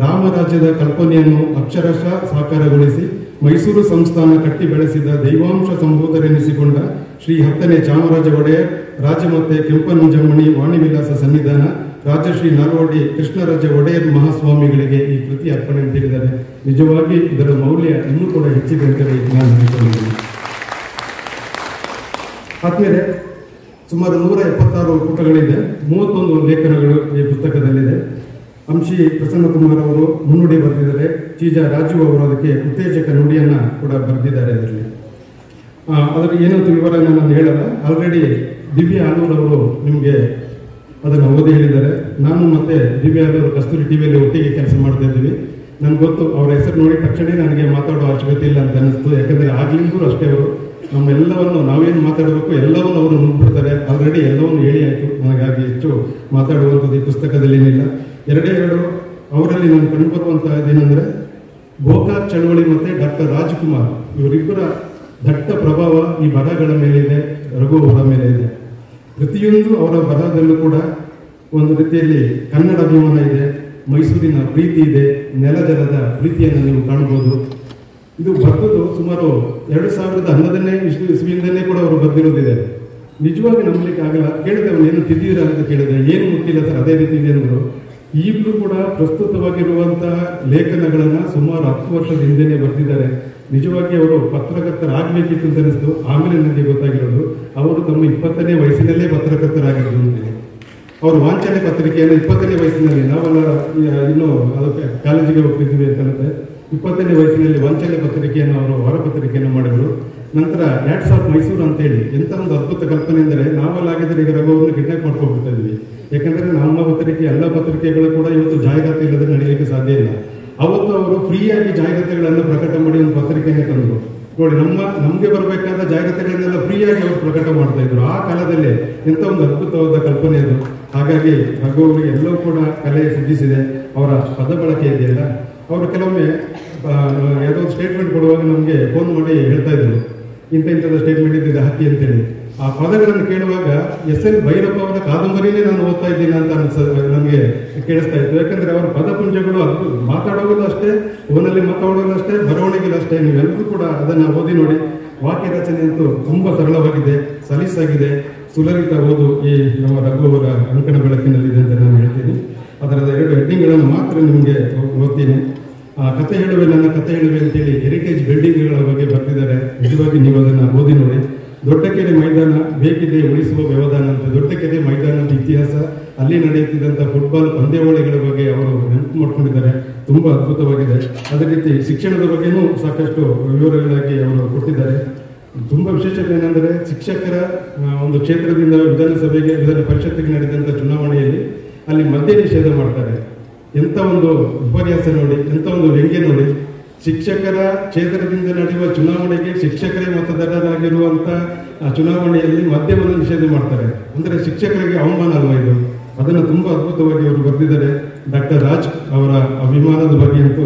ರಾಮರಾಜ್ಯದ ಕಲ್ಪನೆಯನ್ನು ಅಕ್ಷರಶಃ ಸಾಕಾರಗೊಳಿಸಿ ಮೈಸೂರು ಸಂಸ್ಥಾನ ಕಟ್ಟಿ ಬೆಳೆಸಿದ ದೈವಾಂಶ ಸಂಭೂತರೆನಿಸಿಕೊಂಡ ಶ್ರೀ 10ನೇ ಚಾಮರಾಜ ಒಡೆಯರ್, ರಾಜಮಾತೆ ಕೆಂಪನಂಜಮ್ಮಣಿ ವಾಣಿವಿಲಾಸ ಸನ್ನಿಧಾನ, ರಾಜಶ್ರೀ ನಾಲ್ವಡಿ ಕೃಷ್ಣರಾಜ ಒಡೆಯರ್ ಮಹಾಸ್ವಾಮಿಗಳಿಗೆ ಈ ಕೃತಿ ಅರ್ಪಣೆ ಅಂತ ಹೇಳಿದ್ದಾರೆ. ನಿಜವಾಗಿ ಇದರ ಮೌಲ್ಯ ಇನ್ನೂ ಕೂಡ ಹೆಚ್ಚಿದೆ ಅಂತೇಳಿ ನಾನು ಹೇಳಿಕೊಂಡಿದ್ದೀನಿ. ಆದ್ಮೇಲೆ ಸುಮಾರು 176 ಪುಟಗಳಿದೆ, 31 ಲೇಖನಗಳು ಈ ಪುಸ್ತಕದಲ್ಲಿದೆ. ಅಂಶಿ ಪ್ರಸನ್ನಕುಮಾರ್ ಅವರು ಮುನ್ನುಡಿ ಬರೆದಿದ್ದಾರೆ. ಚೀಜ ರಾಜು ಅವರು ಅದಕ್ಕೆ ಉತ್ತೇಜಕ ನುಡಿಯನ್ನ ಕೂಡ ಬರೆದಿದ್ದಾರೆ. ಅದರ ಏನಂತ ವಿವರ ನಾನು ಹೇಳಲ್ಲ. ಆಲ್ರೆಡಿ ದಿವ್ಯಾ ಆಲೂರ್ ಅವರು ನಿಮಗೆ ಅದನ್ನು ಓದಿ ಹೇಳಿದ್ದಾರೆ. ನಾನು ಮತ್ತೆ ದಿವ್ಯಾ ಆಲೂರ್ ಕಸ್ತೂರಿ ಟಿವಿಯಲ್ಲಿ ಒಟ್ಟಿಗೆ ಕೆಲಸ ಮಾಡ್ತಾ ಇದ್ದೀವಿ. ನನ್ಗೆ ಗೊತ್ತು, ಅವರ ಹೆಸರು ನೋಡಿ ತಕ್ಷಣ ನನಗೆ ಮಾತಾಡೋ ಅವಶ್ಯಕತೆ ಇಲ್ಲ ಅಂತ ಅನಿಸ್ತು. ಯಾಕಂದ್ರೆ ಆಗ್ಲಿಂದೂ ಅಷ್ಟೇ ಅವರು ನಮ್ಮೆಲ್ಲವನ್ನು ನಾವೇನು ಮಾತಾಡಬೇಕು ಎಲ್ಲವನ್ನು ಅವರು ನುಗ್ಬಿಡ್ತಾರೆ. ಆಲ್ರೆಡಿ ಎಲ್ಲವನ್ನು ಹೇಳಿ ಆಯಿತು. ನನಗಾಗಿ ಹೆಚ್ಚು ಮಾತಾಡುವಂಥದ್ದು ಈ ಪುಸ್ತಕದಲ್ಲಿ ಏನಿಲ್ಲ. 2 ಅವರಲ್ಲಿ ನಾನು ಕಂಡುಬರುವಂತಹದ್ದೇನೆಂದರೆ ಗೋಕಾಕ್ ಚಳವಳಿ ಮತ್ತೆ ಡಾಕ್ಟರ್ ರಾಜ್ಕುಮಾರ್ ಇವರಿಬ್ಬರ ದಟ್ಟ ಪ್ರಭಾವ ಈ ಬರಹಗಳ ಮೇಲಿದೆ, ರಘು ಅವರ ಮೇಲೆ ಇದೆ. ಪ್ರತಿಯೊಂದು ಅವರ ಬರಹದಲ್ಲೂ ಕೂಡ ಒಂದು ರೀತಿಯಲ್ಲಿ ಕನ್ನಡ ಅಭಿಮಾನ ಇದೆ, ಮೈಸೂರಿನ ಪ್ರೀತಿ ಇದೆ, ನೆಲಜಲದ ಪ್ರೀತಿಯನ್ನು ನೀವು ಕಾಣಬಹುದು. ಇದು ಬರೆದು ಸುಮಾರು 2011ನೇ ಇಸ್ವಿಯಿಂದಲೇ ಕೂಡ ಅವರು ಬರೆದಿರೋದಿದೆ. ನಿಜವಾಗಿ ನಂಬಲಿಕ್ಕೆ ಆಗಲ್ಲ. ಕೇಳಿದೆ ಅವನು ಏನು ತಿದ್ದೀರಾ ಅಂತ ಕೇಳಿದೆ, ಏನು ಗೊತ್ತಿಲ್ಲ ಸರ್, ಅದೇ ರೀತಿ ಇದೆ ಅಂದರು. ಈಗಲೂ ಕೂಡ ಪ್ರಸ್ತುತವಾಗಿರುವಂತಹ ಲೇಖನಗಳನ್ನು ಸುಮಾರು 10 ವರ್ಷದ ಹಿಂದೆನೇ ಬರೆದಿದ್ದಾರೆ. ನಿಜವಾಗಿ ಅವರು ಪತ್ರಕರ್ತರಾಗಬೇಕಿತ್ತು ಅಂತ ಅನಿಸ್ತು. ಆಮೇಲೆ ನನಗೆ ಗೊತ್ತಾಗಿರೋದು ಅವರು ತಮ್ಮ 20ನೇ ವಯಸ್ಸಿನಲ್ಲೇ ಪತ್ರಕರ್ತರಾಗಿರೋದು ಅಂತೇಳಿ. ಅವರು ವಾಂಚನೆ ಪತ್ರಿಕೆಯನ್ನು 20ನೇ ವಯಸ್ಸಿನಲ್ಲಿ, ನಾವೆಲ್ಲ ಇನ್ನೂ ಅದಕ್ಕೆ ಕಾಲೇಜಿಗೆ ಹೋಗ್ತಿದ್ವಿ ಅಂತಂದ್ರೆ 20ನೇ ವಯಸ್ಸಿನಲ್ಲಿ ವಾಂಚನೆ ಪತ್ರಿಕೆಯನ್ನು ಅವರು ಹೊರ ಪತ್ರಿಕೆಯನ್ನು ಮಾಡಿದ್ರು. ನಂತರ ಯಾಟ್ಸ್ ಆಫ್ ಮೈಸೂರು ಅಂತೇಳಿ ಎಂಥ ಒಂದು ಅದ್ಭುತ ಕಲ್ಪನೆ ಅಂದರೆ, ನಾವಲ್ಲಾಗಿದ್ರೆ ಈಗ ರಘುವನ್ನು ಕಿಡ್ನಾಪ್ ಮಾಡ್ಕೊಂಡ್ಬಿಡ್ತಾ ಇದ್ವಿ. ಯಾಕಂದ್ರೆ ನಮ್ಮ ಪತ್ರಿಕೆ ಎಲ್ಲ ಪತ್ರಿಕೆಗಳು ಕೂಡ ಇವತ್ತು ಜಾಹೀರಾತು ಇಲ್ಲದೆ ನಡೆಯಲಿಕ್ಕೆ ಸಾಧ್ಯ ಇಲ್ಲ. ಅವತ್ತು ಅವರು ಫ್ರೀಯಾಗಿ ಜಾಹೀರಾತುಗಳನ್ನು ಪ್ರಕಟ ಮಾಡಿ ಒಂದು ಪತ್ರಿಕೆಯನ್ನು ತಂದರು. ನೋಡಿ, ನಮಗೆ ಬರಬೇಕಾದ ಜಾಹೀರಾತುಗಳನ್ನೆಲ್ಲ ಫ್ರೀಯಾಗಿ ಅವರು ಪ್ರಕಟ ಮಾಡ್ತಾ ಇದ್ರು. ಆ ಕಾಲದಲ್ಲಿ ಎಂಥ ಒಂದು ಅದ್ಭುತವಾದ ಕಲ್ಪನೆ ಅದು. ಹಾಗಾಗಿ ರಘು ಅವರಿಗೆ ಎಲ್ಲವೂ ಕೂಡ ಕಲೆ ಸಿದ್ಧಿಸಿದೆ. ಅವರ ಪದ ಬಳಕೆ ಇದೆಯಲ್ಲ, ಅವರು ಕೆಲವೊಮ್ಮೆ ಯಾವುದೋ ಒಂದು ಸ್ಟೇಟ್ಮೆಂಟ್ ಕೊಡುವಾಗ ನಮಗೆ ಫೋನ್ ಮಾಡಿ ಹೇಳ್ತಾ ಇದ್ರು, ಇಂಥದ ಸ್ಟೇಟ್ಮೆಂಟ್ ಇದ್ದಿದೆ ಹಾಕಿ ಅಂತೇಳಿ. ಆ ಪದಗಳನ್ನು ಕೇಳುವಾಗ SL ಭೈರಪ್ಪ ಅವರ ಕಾದಂಬರಿನೇ ನಾನು ಓದ್ತಾ ಇದ್ದೀನಿ ಅಂತ ನಮಗೆ ಕೇಳಿಸ್ತಾ ಇತ್ತು. ಯಾಕಂದ್ರೆ ಅವರ ಪದಪುಂಜಗಳು ಅದ್ಭುತ, ಮಾತಾಡೋದು ಅಷ್ಟೇ, ಫೋನಲ್ಲಿ ಮಾತಾಡೋದು ಅಷ್ಟೇ, ಬರವಣಿಗೆಲು ಅಷ್ಟೇ. ನೀವೆಲ್ಲರೂ ಕೂಡ ಅದನ್ನು ಓದಿ ನೋಡಿ. ವಾಕ್ಯ ರಚನೆ ಅಂತೂ ತುಂಬಾ ಸರಳವಾಗಿದೆ, ಸಲೀಸಾಗಿದೆ, ಸುಲಲಿತ ಓದು ಈ ನಮ್ಮ ರಘು ಅವರ ಅಂಕಣ ಬೆಳಕಿನಲ್ಲಿದೆ ಅಂತ ನಾನು ಹೇಳ್ತೀನಿ. ಅದರ 2 ಹೆಡ್ಡಿಂಗ್ಗಳನ್ನು ಮಾತ್ರ ನಿಮಗೆ ಓದ್ತೀನಿ. ಕತೆ ಹೇಳುವೆ, ನನ್ನ ಕತೆ ಹೇಳುವೆ ಅಂತೇಳಿ ಹೆರಿಟೇಜ್ ಬಿಲ್ಡಿಂಗ್ಗಳ ಬಗ್ಗೆ ಬರ್ತಿದ್ದಾರೆ. ನಿಜವಾಗಿ ನೀವು ಅದನ್ನು ಓದಿ ನೋಡಿ. ದೊಡ್ಡಕೆರೆ ಮೈದಾನ ಬೇಕಿದೆ ಉಳಿಸುವ ವ್ಯವಧಾನ ಅಂತ. ದೊಡ್ಡಕೆರೆ ಮೈದಾನದ ಇತಿಹಾಸ, ಅಲ್ಲಿ ನಡೆಯುತ್ತಿದ್ದಂಥ ಫುಟ್ಬಾಲ್ ಪಂದ್ಯಾವಳಿಗಳ ಬಗ್ಗೆ ಅವರು ನೆನಪು ಮಾಡ್ಕೊಂಡಿದ್ದಾರೆ. ತುಂಬಾ ಅದ್ಭುತವಾಗಿದೆ. ಅದೇ ರೀತಿ ಶಿಕ್ಷಣದ ಬಗ್ಗೆನೂ ಸಾಕಷ್ಟು ವಿವರಗಳಾಗಿ ಅವರು ಕೊಟ್ಟಿದ್ದಾರೆ. ತುಂಬಾ ವಿಶೇಷತೆ ಏನೆಂದರೆ, ಶಿಕ್ಷಕರ ಒಂದು ಕ್ಷೇತ್ರದಿಂದ ವಿಧಾನಸಭೆಗೆ, ವಿಧಾನ ಪರಿಷತ್ತಿಗೆ ನಡೆದಂಥ ಚುನಾವಣೆಯಲ್ಲಿ ಅಲ್ಲಿ ಮದ್ಯ ನಿಷೇಧ ಮಾಡ್ತಾರೆ. ಎಂಥ ಒಂದು ವಿಪರ್ಯಾಸ ನೋಡಿ, ಎಂಥ ಒಂದು ವ್ಯಂಗ್ಯ ನೋಡಿ. ಶಿಕ್ಷಕರ ಕ್ಷೇತ್ರದಿಂದ ನಡೆಯುವ ಚುನಾವಣೆಗೆ ಶಿಕ್ಷಕರೇ ಮತದಾರರಾಗಿರುವಂತ ಚುನಾವಣೆಯಲ್ಲಿ ಮದ್ಯವನ್ನು ನಿಷೇಧ ಮಾಡ್ತಾರೆ. ಅಂದ್ರೆ ಶಿಕ್ಷಕರಿಗೆ ಅವಮಾನ ಅಲ್ವಾ ಇದು? ಅದನ್ನು ತುಂಬಾ ಅದ್ಭುತವಾಗಿ ಅವರು ಬರೆದಿದ್ದಾರೆ. ಡಾಕ್ಟರ್ ರಾಜ್ ಅವರ ಅಭಿಮಾನದ ಬಗ್ಗೆ ಅಂತೂ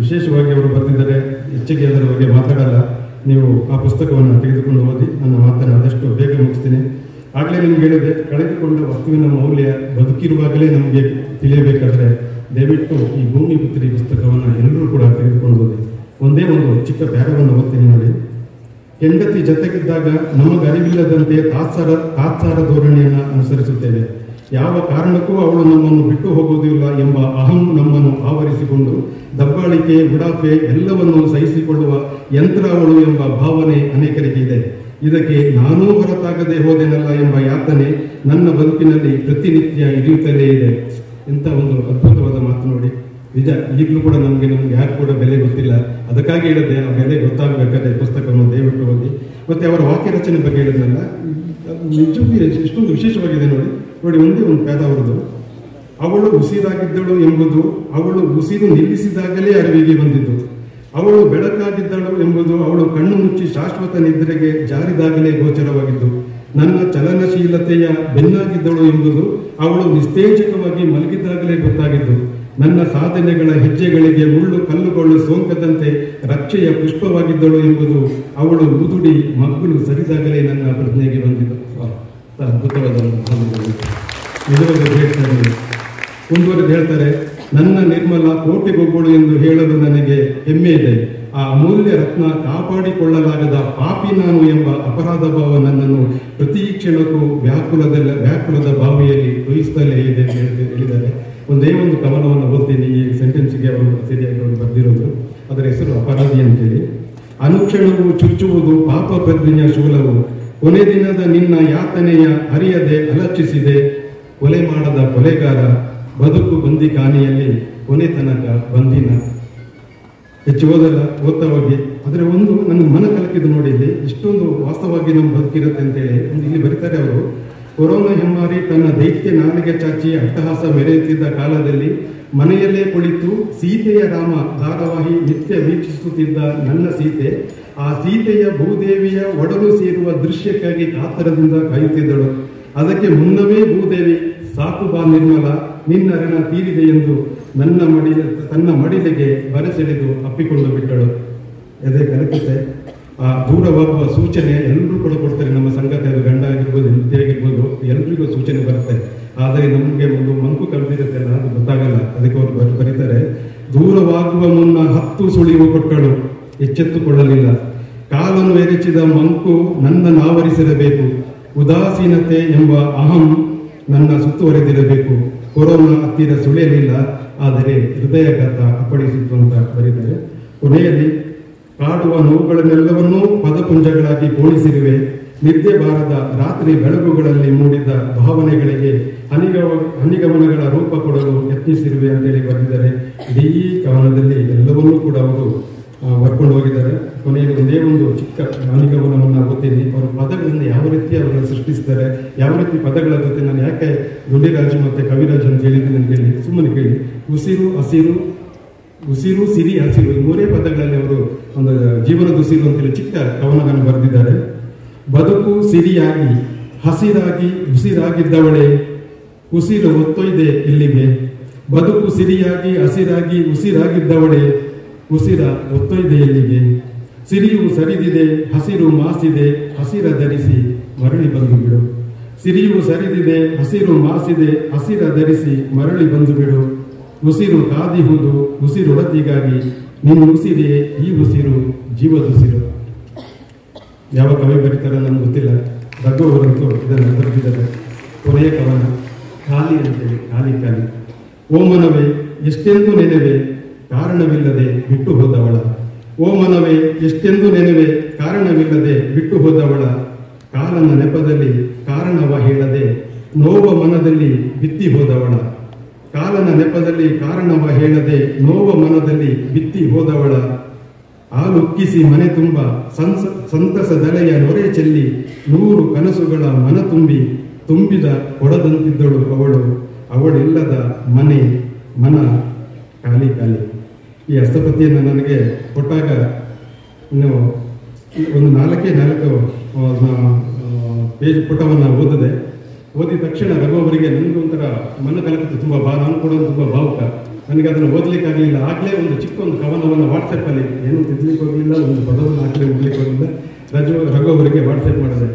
ವಿಶೇಷವಾಗಿ ಅವರು ಬರೆದಿದ್ದಾರೆ. ಹೆಚ್ಚಿಗೆ ಅದರ ಬಗ್ಗೆ ಮಾತಾಡಲ್ಲ. ನೀವು ಆ ಪುಸ್ತಕವನ್ನು ತೆಗೆದುಕೊಂಡು ಓದಿ. ನನ್ನ ಮಾತನ್ನು ಆದಷ್ಟು ಬೇಗ ಮುಗಿಸ್ತೀನಿ. ಆಗಲೇ ನಿಮ್ಗೆ ಹೇಳಿದೆ, ಕಳೆದುಕೊಂಡ ವಸ್ತುವಿನ ಮೌಲ್ಯ ಬದುಕಿರುವಾಗಲೇ ನಮಗೆ ತಿಳಿಯಬೇಕಾದ್ರೆ ದಯವಿಟ್ಟು ಈ ಭೂಮಿ ಪುತ್ರಿ ಪುಸ್ತಕವನ್ನು ಎಲ್ಲರೂ ಕೂಡ ತೆಗೆದುಕೊಂಡು ಓದಿ. ಒಂದೇ ಒಂದು ಚಿಕ್ಕ ಪ್ಯಾರವನ್ನು ಓದ್ತೀನಿ ನೋಡಿ. ಹೆಂಡತಿ ಜೊತೆಗಿದ್ದಾಗ ನಮಗರಿವಿಲ್ಲದಂತೆ ತಾತ್ಸಾರ ಧೋರಣೆಯನ್ನು ಅನುಸರಿಸುತ್ತೇವೆ. ಯಾವ ಕಾರಣಕ್ಕೂ ಅವಳು ನಮ್ಮನ್ನು ಬಿಟ್ಟು ಹೋಗುವುದಿಲ್ಲ ಎಂಬ ಅಹಂ ನಮ್ಮನ್ನು ಆವರಿಸಿಕೊಂಡು ದಬ್ಬಾಳಿಕೆ, ಉಡಾಫೆ ಎಲ್ಲವನ್ನೂ ಸಹಿಸಿಕೊಳ್ಳುವ ಯಂತ್ರ ಅವಳು ಎಂಬ ಭಾವನೆ ಅನೇಕರಿಗೆ ಇದೆ. ಇದಕ್ಕೆ ನಾನೂ ಹೊರತಾಗದೆ ಹೋದೆನಲ್ಲ ಎಂಬ ಯಾತನೆ ನನ್ನ ಬದುಕಿನಲ್ಲಿ ಪ್ರತಿನಿತ್ಯ ಇರಿಯುತ್ತಲೇ ಇದೆ. ಇಂಥ ಒಂದು ಅದ್ಭುತವಾದ ಮಾತು ನೋಡಿ. ನಿಜ, ಈಗಲೂ ಕೂಡ ನಮ್ಗೆ ಯಾರು ಕೂಡ ಬೆಲೆ ಗೊತ್ತಿಲ್ಲ. ಅದಕ್ಕಾಗಿ ಹೇಳಿದೆ, ಆ ಬೆಲೆ ಗೊತ್ತಾಗಬೇಕಾದ್ರೆ ಪುಸ್ತಕವನ್ನು ದಯವಿಟ್ಟು ಓದಿ. ಮತ್ತೆ ಅವರ ವಾಕ್ಯ ರಚನೆ ಬಗ್ಗೆ ಹೇಳಿದ್ನಲ್ಲ, ನಿಜಕ್ಕೂ ಎಷ್ಟೊಂದು ವಿಶೇಷವಾಗಿದೆ ನೋಡಿ. ಒಂದೇ ಒಂದು ಪೇದ ಅವರದು. ಅವಳು ಉಸಿರಾಗಿದ್ದಳು ಎಂಬುದು ಅವಳು ಉಸಿರು ನಿಲ್ಲಿಸಿದಾಗಲೇ ಅರಿವಿಗೆ ಬಂದಿದ್ದು. ಅವಳು ಬೆಳಕಾಗಿದ್ದಳು ಎಂಬುದು ಅವಳು ಕಣ್ಣು ಮುಚ್ಚಿ ಶಾಶ್ವತ ನಿದ್ರೆಗೆ ಜಾರಿದಾಗಲೇ ಗೋಚರವಾಗಿದ್ದು. ನನ್ನ ಚಲನಶೀಲತೆಯ ಬೆನ್ನಾಗಿದ್ದಳು ಎಂಬುದು ಅವಳು ನಿಸ್ತೇಜಕವಾಗಿ ಮಲಗಿದ್ದಾಗಲೇ ಗೊತ್ತಾಗಿದ್ದು. ನನ್ನ ಸಾಧನೆಗಳ ಹೆಜ್ಜೆಗಳಿಗೆ ಮುಳ್ಳು ಕಲ್ಲುಗಳು ಸೋಂಕದಂತೆ ರಕ್ಷೆಯ ಪುಷ್ಪವಾಗಿದ್ದಳು ಎಂಬುದು ಅವಳು ಮುದುಡಿ ಮಗ್ಗುಲು ಸರಿದಾಗಲೇ ನನ್ನ ಪ್ರಜ್ಞೆಗೆ ಬಂದಿದ್ದು. ಅದ್ಭುತವಾದ ಮುಂದುವರೆದು ಹೇಳ್ತಾರೆ, ನನ್ನ ನಿರ್ಮಲ ಕೋಟಿಗೊಬ್ಬಳು ಎಂದು ಹೇಳಲು ನನಗೆ ಹೆಮ್ಮೆ ಇದೆ. ಆ ಅಮೂಲ್ಯ ರತ್ನ ಕಾಪಾಡಿಕೊಳ್ಳಲಾಗದ ಪಾಪಿ ನಾನು ಎಂಬ ಅಪರಾಧ ಭಾವ ನನ್ನನ್ನು ಪ್ರತಿ ಕ್ಷಣಕ್ಕೂ ವ್ಯಾಕುಲದ ಬಾವಿಯಲ್ಲಿ ತೊಯಿಸ್ತಲೇ ಇದೆ ಅಂತ ಹೇಳಿದ್ದಾರೆ. ಒಂದೇ ಒಂದು ಕವನವನ್ನು ಓದ್ತೀನಿ. ಈ ಸೆಂಟೆನ್ಸ್ಗೆ ಅವರು ಸರಿಯಾಗಿ ಅವರು ಬರೆದಿರೋದು. ಅದರ ಹೆಸರು ಅಪರಾಧಿ ಅಂತೇಳಿ. ಅನುಕ್ಷಣವು ಚುಚ್ಚುವುದು ಪಾಪ ಪ್ರಜ್ಞೆಯ ಶೂಲವು, ಕೊನೆ ದಿನದ ನಿನ್ನ ಯಾತನೆಯ ಅರಿಯದೆ ಅಲಕ್ಷಿಸಿದೆ. ಕೊಲೆ ಮಾಡದ ಕೊಲೆಗಾರ, ಬದುಕು ಬಂದಿ ಕಾನೆಯಲ್ಲಿ ಕೊನೆ ತನಕ ಬಂದಿನ. ಹೆಚ್ಚು ಓದ್ತಾ ಹೋಗಿ. ಆದರೆ ಒಂದು ನನ್ನ ಮನ ಕಲಕಿದ್ದು ನೋಡಿದ್ದೆ, ಇಷ್ಟೊಂದು ವಾಸ್ತವವಾಗಿ ನಮ್ಮ ಬದುಕಿರುತ್ತೆ ಅಂತೇಳಿ ಇಲ್ಲಿ ಬರೀತಾರೆ ಅವರು. ಕೊರೋನಾ ಹೆಮ್ಮಾರಿ ತನ್ನ ದೈತ್ಯ ನಾಲಿಗೆ ಚಾಚಿ ಅಟ್ಟಹಾಸ ಮೆರೆಯುತ್ತಿದ್ದ ಕಾಲದಲ್ಲಿ ಮನೆಯಲ್ಲೇ ಕುಳಿತು ಸೀತೆಯ ರಾಮ ಧಾರಾವಾಹಿ ನಿತ್ಯ ವೀಕ್ಷಿಸುತ್ತಿದ್ದ ನನ್ನ ಸೀತೆ ಆ ಸೀತೆಯ ಭೂದೇವಿಯ ಒಡಲು ಸೇರುವ ದೃಶ್ಯಕ್ಕಾಗಿ ಕಾತರದಿಂದ ಕಾಯುತ್ತಿದ್ದಳು. ಅದಕ್ಕೆ ಮುನ್ನವೇ ಭೂದೇವಿ ಸಾಕು ಬಾ ನಿರ್ಮಲ, ನಿನ್ನ ಋಣ ತೀರಿದೆ ಎಂದು ತನ್ನ ಮಡಿಲಿಗೆ ಬರೆಸೆಳೆದು ಅಪ್ಪಿಕೊಂಡು ಬಿಟ್ಟಳು. ಎದೆ ಕಲಕುತ್ತೆ. ಆ ದೂರವಾಗುವ ಸೂಚನೆ ಎಲ್ಲರೂ ಕೂಡ ಕೊಡ್ತಾರೆ. ನಮ್ಮ ಸಂಗತಿ, ಅದು ಗಂಡ ಆಗಿರ್ಬೋದು, ಹೆಂಡತಿ ಆಗಿರ್ಬೋದು, ಎಲ್ರಿಗೂ ಸೂಚನೆ ಬರುತ್ತೆ. ಆದರೆ ನಮಗೆ ಒಂದು ಮಂಕು ಕಳೆದಿರುತ್ತೆ ಅಲ್ಲ, ಅದು ಗೊತ್ತಾಗಲ್ಲ. ಅದಕ್ಕೆ ಅವರು ಬರೀತಾರೆ, ದೂರವಾಗುವ ಮುನ್ನ 10 ಸುಳಿವು ಕೊಟ್ಟಳು, ಎಚ್ಚೆತ್ತುಕೊಳ್ಳಲಿಲ್ಲ. ಕಾಲನ್ನು ಎರಚಿದ ಮಂಕು ನನ್ನನ್ನು ಆವರಿಸಿರಬೇಕು. ಉದಾಸೀನತೆ ಎಂಬ ಅಹಂ ನನ್ನ ಸುತ್ತುವರೆದಿರಬೇಕು. ಕೊರೋನಾ ಹತ್ತಿರ ಸುಳಿಯಲಿಲ್ಲ, ಆದರೆ ಹೃದಯಘಾತ ಅಪ್ಪಳಿಸಿತು ಅಂತ ಬರೀತಾರೆ. ಕೊನೆಯಲ್ಲಿ ಕಾಡುವ ನೋವುಗಳನ್ನೆಲ್ಲವನ್ನೂ ಪದಪುಂಜಗಳಾಗಿ ಪೋಣಿಸಿರುವೆ. ನಿದ್ದೆ ಬಾರದ ರಾತ್ರಿ ಬೆಳಗುಗಳಲ್ಲಿ ಮೂಡಿದ ಭಾವನೆಗಳಿಗೆ ಹನಿಗಮನಗಳ ರೂಪ ಕೊಡಲು ಯತ್ನಿಸಿರುವೆ ಅಂತೇಳಿ ಬರೆದಿದ್ದಾರೆ. ಇಡೀ ಕವನದಲ್ಲಿ ಎಲ್ಲವನ್ನೂ ಕೂಡ ಅವರು ಬರ್ಕೊಂಡು ಹೋಗಿದ್ದಾರೆ. ಕೊನೆಯಲ್ಲಿ ಒಂದೇ ಒಂದು ಚಿಕ್ಕ ಹನಿಗಮನವನ್ನು ಓದ್ತೀನಿ. ಅವರು ಪದಗಳನ್ನು ಯಾವ ರೀತಿ ಅವರನ್ನು ಸೃಷ್ಟಿಸ್ತಾರೆ, ಯಾವ ರೀತಿ ಪದಗಳ ಜೊತೆ ನಾನು ಯಾಕೆ ದುಂಡಿರಾಜು ಮತ್ತೆ ಕವಿರಾಜು ಅಂತ ಹೇಳಿದ್ದೀನಿ ಅಂತ ಹೇಳಿ ಸುಮ್ಮನೆ ಕೇಳಿ. ಉಸಿರು, ಹಸಿರು, ಉಸಿರು, ಸಿರಿ, ಹಸಿರು, ಈ 3 ಪದಗಳಲ್ಲಿ ಅವರು ಒಂದು ಜೀವನದ ಉಸಿರು ಅಂತೇಳಿ ಚಿಕ್ಕ ಕವನವನ್ನು ಬರೆದಿದ್ದಾರೆ. ಬದುಕು ಸಿರಿಯಾಗಿ ಹಸಿರಾಗಿ ಉಸಿರಾಗಿದ್ದವಳೆ, ಉಸಿರು ಒತ್ತೊಯ್ದೆ ಇಲ್ಲಿಗೆ. ಬದುಕು ಸಿರಿಯಾಗಿ ಹಸಿರಾಗಿ ಉಸಿರಾಗಿದ್ದವಳೆ, ಉಸಿರ ಒತ್ತೊಯ್ದೆ ಇಲ್ಲಿಗೆ. ಸಿರಿಯು ಸರಿದಿದೆ, ಹಸಿರು ಮಾಸಿದೆ, ಹಸಿರ ಧರಿಸಿ ಮರಳಿ ಬಂದು ಬಿಡು. ಸಿರಿಯು ಸರಿದಿದೆ, ಹಸಿರು ಮಾಸಿದೆ, ಹಸಿರ ಧರಿಸಿ ಮರಳಿ ಬಂದು ಬಿಡು. ಉಸಿರು ಕಾದಿಹುದು ಉಸಿರೊಡತಿಗಾಗಿ, ನಿನ್ನ ಉಸಿರೇ ಈ ಉಸಿರು ಜೀವದುಸಿರು. ಯಾವ ಕವಿ ಬರೀತಾರೆ ನನಗೆ ಗೊತ್ತಿಲ್ಲ. ರಘು ಅವರಂತೂ ಇದನ್ನು ಬರೆದಿದ್ದಾರೆ. ಕೊನೆಯ ಕವನ ಖಾಲಿ ಅಂತೇಳಿ. ಖಾಲಿ ಖಾಲಿ. ಓ ಮನವೇ ಎಷ್ಟೆಂದು ನೆನೆವೆ ಕಾರಣವಿಲ್ಲದೆ ಬಿಟ್ಟು ಹೋದವಳ. ಓ ಮನವೇ ಎಷ್ಟೆಂದು ನೆನೆವೆ ಕಾರಣವಿಲ್ಲದೆ ಬಿಟ್ಟು ಹೋದವಳ. ಕಾಲನ ನೆಪದಲ್ಲಿ ಕಾರಣವ ಹೇಳದೆ ನೋವ ಮನದಲ್ಲಿ ಬಿತ್ತಿ ಹೋದವಳ. ಕಾಲನ ನೆಪದಲ್ಲಿ ಕಾರಣವ ಹೇಳದೆ ನೋವ ಮನದಲ್ಲಿ ಬಿತ್ತಿ ಹೋದವಳ. ಹಾಲುಕ್ಕಿಸಿ ಮನೆ ತುಂಬ ಸಂತಸದಲೆಯ ನೊರೆ ಚೆಲ್ಲಿ 100 ಕನಸುಗಳ ಮನ ತುಂಬಿದ ಕೊಡದಂತಿದ್ದಳು ಅವಳು. ಅವಳಿಲ್ಲದ ಮನ ಖಾಲಿ ಖಾಲಿ. ಈ ಹಸ್ತಪತಿಯನ್ನು ನನಗೆ ಕೊಟ್ಟಾಗ ಇನ್ನು ಒಂದು 4 ಪೇಜ್ ಪುಟವನ್ನು ಓದಿದ ತಕ್ಷಣ ರಘು ಅವರಿಗೆ ನನಗೆ ಒಂಥರ ಮನ ಕಲಕಿತು. ನಾನು ಕೂಡ ತುಂಬ ಭಾವುಕ. ನನಗೆ ಅದನ್ನು ಓದಲಿಕ್ಕಾಗಲಿಲ್ಲ. ಆಗಲೇ ಒಂದು ಚಿಕ್ಕ ಒಂದು ಕವನವನ್ನು ವಾಟ್ಸಪ್ಪಲ್ಲಿ ಏನೂ ತಿದ್ದಲಿಕ್ಕೆ ಹೋಗಲಿಲ್ಲ, ಒಂದು ಪದವನ್ನು ಆಗಲೇ ಓದಲಿಕ್ಕೆ ಹೋಗಲಿಲ್ಲ. ರಘು ಅವರಿಗೆ ವಾಟ್ಸಪ್ ಮಾಡಿದೆ.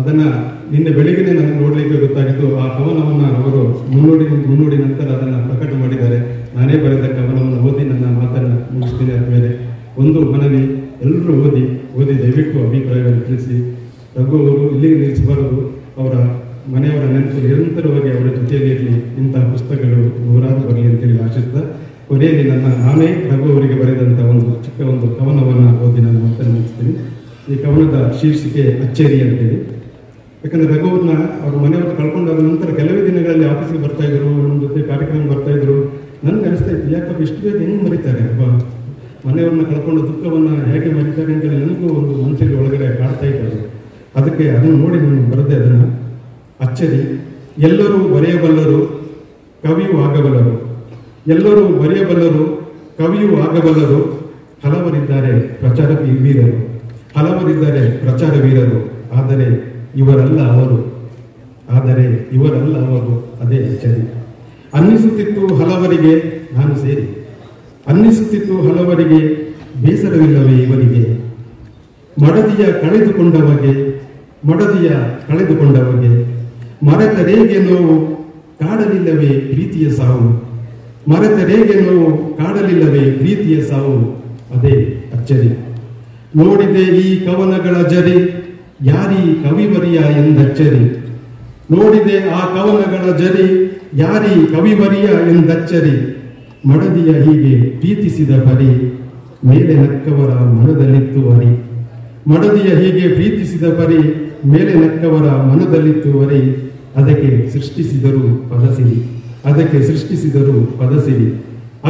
ಅದನ್ನು ನಿನ್ನೆ ಬೆಳಿಗ್ಗೆ ನನಗೆ ನೋಡಲಿಕ್ಕೆ ಗೊತ್ತಾಗಿತ್ತು. ಆ ಕವನವನ್ನು ಅವರು ಮುನ್ನೋಡಿ ನಂತರ ಅದನ್ನು ಪ್ರಕಟ ಮಾಡಿದ್ದಾರೆ. ನಾನೇ ಬರೆದ ಕವನವನ್ನು ಓದಿ ನನ್ನ ಮಾತನ್ನು ಮುಗಿಸ್ತೀನಿ. ಆದಮೇಲೆ ಒಂದು ಮನವಿ, ಎಲ್ಲರೂ ಓದಿ ದಯವಿಟ್ಟು ಅಭಿಪ್ರಾಯವನ್ನು ತಿಳಿಸಿ. ರಘು ಅವರು ಇಲ್ಲಿಗೆ ನಿಲ್ಲಿಸಬಾರದು, ಅವರ ಮನೆಯವರ ನೆನಪು ನಿರಂತರವಾಗಿ ಅವರ ಜೊತೆಯಲ್ಲಿ ಇರಲಿ, ಇಂತಹ ಪುಸ್ತಕಗಳು ನೂರಾರು ಬರಲಿ ಅಂತೇಳಿ ಆಶಿಸ್ತಾ ಕೊನೆಯಲ್ಲಿ ನಾನೇ ರಘು ಅವರಿಗೆ ಬರೆದಂಥ ಚಿಕ್ಕ ಕವನವನ್ನು ಓದಿ ನಾನು ಮಾತನ್ನು ಮುಗಿಸ್ತೀನಿ. ಈ ಕವನದ ಶೀರ್ಷಿಕೆ ಅಚ್ಚೇರಿ ಅಂತೇಳಿ. ಯಾಕಂದರೆ ರಘುವನ್ನ ಅವ್ರ ಮನೆಯವರು ಕಳ್ಕೊಂಡಾದ ನಂತರ ಕೆಲವೇ ದಿನಗಳಲ್ಲಿ ಆಫೀಸಿಗೆ ಬರ್ತಾ ಇದ್ರು, ನಮ್ಮ ಜೊತೆ ಕಾರ್ಯಕ್ರಮ ಬರ್ತಾ ಇದ್ರು. ನನಗೆ ಅನಿಸ್ತಾ ಇತ್ತು, ಯಾಕಪ್ಪ ಇಷ್ಟು ಬೇಗ ಹೆಂಗೆ ಮರೀತಾರೆ ಅಪ್ಪ, ಮನೆಯವ್ರನ್ನ ಕಳ್ಕೊಂಡ ದುಃಖವನ್ನು ಹೇಗೆ ಮರೀತಾರೆ ಅಂತೇಳಿ ನನಗೂ ಒಂದು ಮನಸ್ಸಲ್ಲಿ ಒಳಗಡೆ ಕಾಡ್ತಾ ಇದ್ದಾರೆ. ಅದಕ್ಕೆ ಅದನ್ನು ನೋಡಿ ನಾನು ಬರೆದೆ ಅದನ್ನು. ಅಚ್ಚರಿ. ಎಲ್ಲರೂ ಬರೆಯಬಲ್ಲರು, ಕವಿಯೂ ಆಗಬಲ್ಲರು. ಎಲ್ಲರೂ ಬರೆಯಬಲ್ಲರು, ಕವಿಯೂ ಆಗಬಲ್ಲರು. ಹಲವರಿದ್ದಾರೆ ಪ್ರಚಾರ ವೀರರು, ಹಲವರಿದ್ದಾರೆ ಪ್ರಚಾರ ವೀರರು. ಆದರೆ ಇವರಲ್ಲ ಅವರು, ಅದೇ ಅಚ್ಚರಿ. ಅನ್ನಿಸುತ್ತಿತ್ತು ಹಲವರಿಗೆ ನಾನು ಸೇರಿ, ಅನ್ನಿಸುತ್ತಿತ್ತು ಹಲವರಿಗೆ ಬೇಸರವಿಲ್ಲವೇ ಇವರಿಗೆ. ಮಡದಿಯ ಕಳೆದುಕೊಂಡವಗೆ ಮರೆತರೇಗೆ ನೋವು ಕಾಡಲಿಲ್ಲವೇ ಪ್ರೀತಿಯ ಸಾವು. ಮರೆತರೇಗೆ ನೋವು ಕಾಡಲಿಲ್ಲವೇ ಪ್ರೀತಿಯ ಸಾವು. ಅದೇ ಅಚ್ಚರಿ. ನೋಡಿದೆ ಈ ಕವನಗಳ ಜರಿ, ಯಾರೀ ಕವಿವರಿಯ ಎಂದಚ್ಚರಿ. ನೋಡಿದೆ ಆ ಕವನಗಳ ಜರಿ, ಯಾರೀ ಕವಿವರಿಯ ಎಂದಚ್ಚರಿ. ಮಡದಿಯ ಹೀಗೆ ಪ್ರೀತಿಸಿದ ಪರಿ, ಮೇಲೆ ನಕ್ಕವರ ಮನದಲ್ಲಿತ್ತು ವರಿ. ಮಡದಿಯ ಹೀಗೆ ಪ್ರೀತಿಸಿದ ಪರಿ, ಮೇಲೆ ನಕ್ಕವರ ಮನದಲ್ಲಿತ್ತು ವರಿ. ಅದಕ್ಕೆ ಸೃಷ್ಟಿಸಿದರು ಪದಸಿರಿ.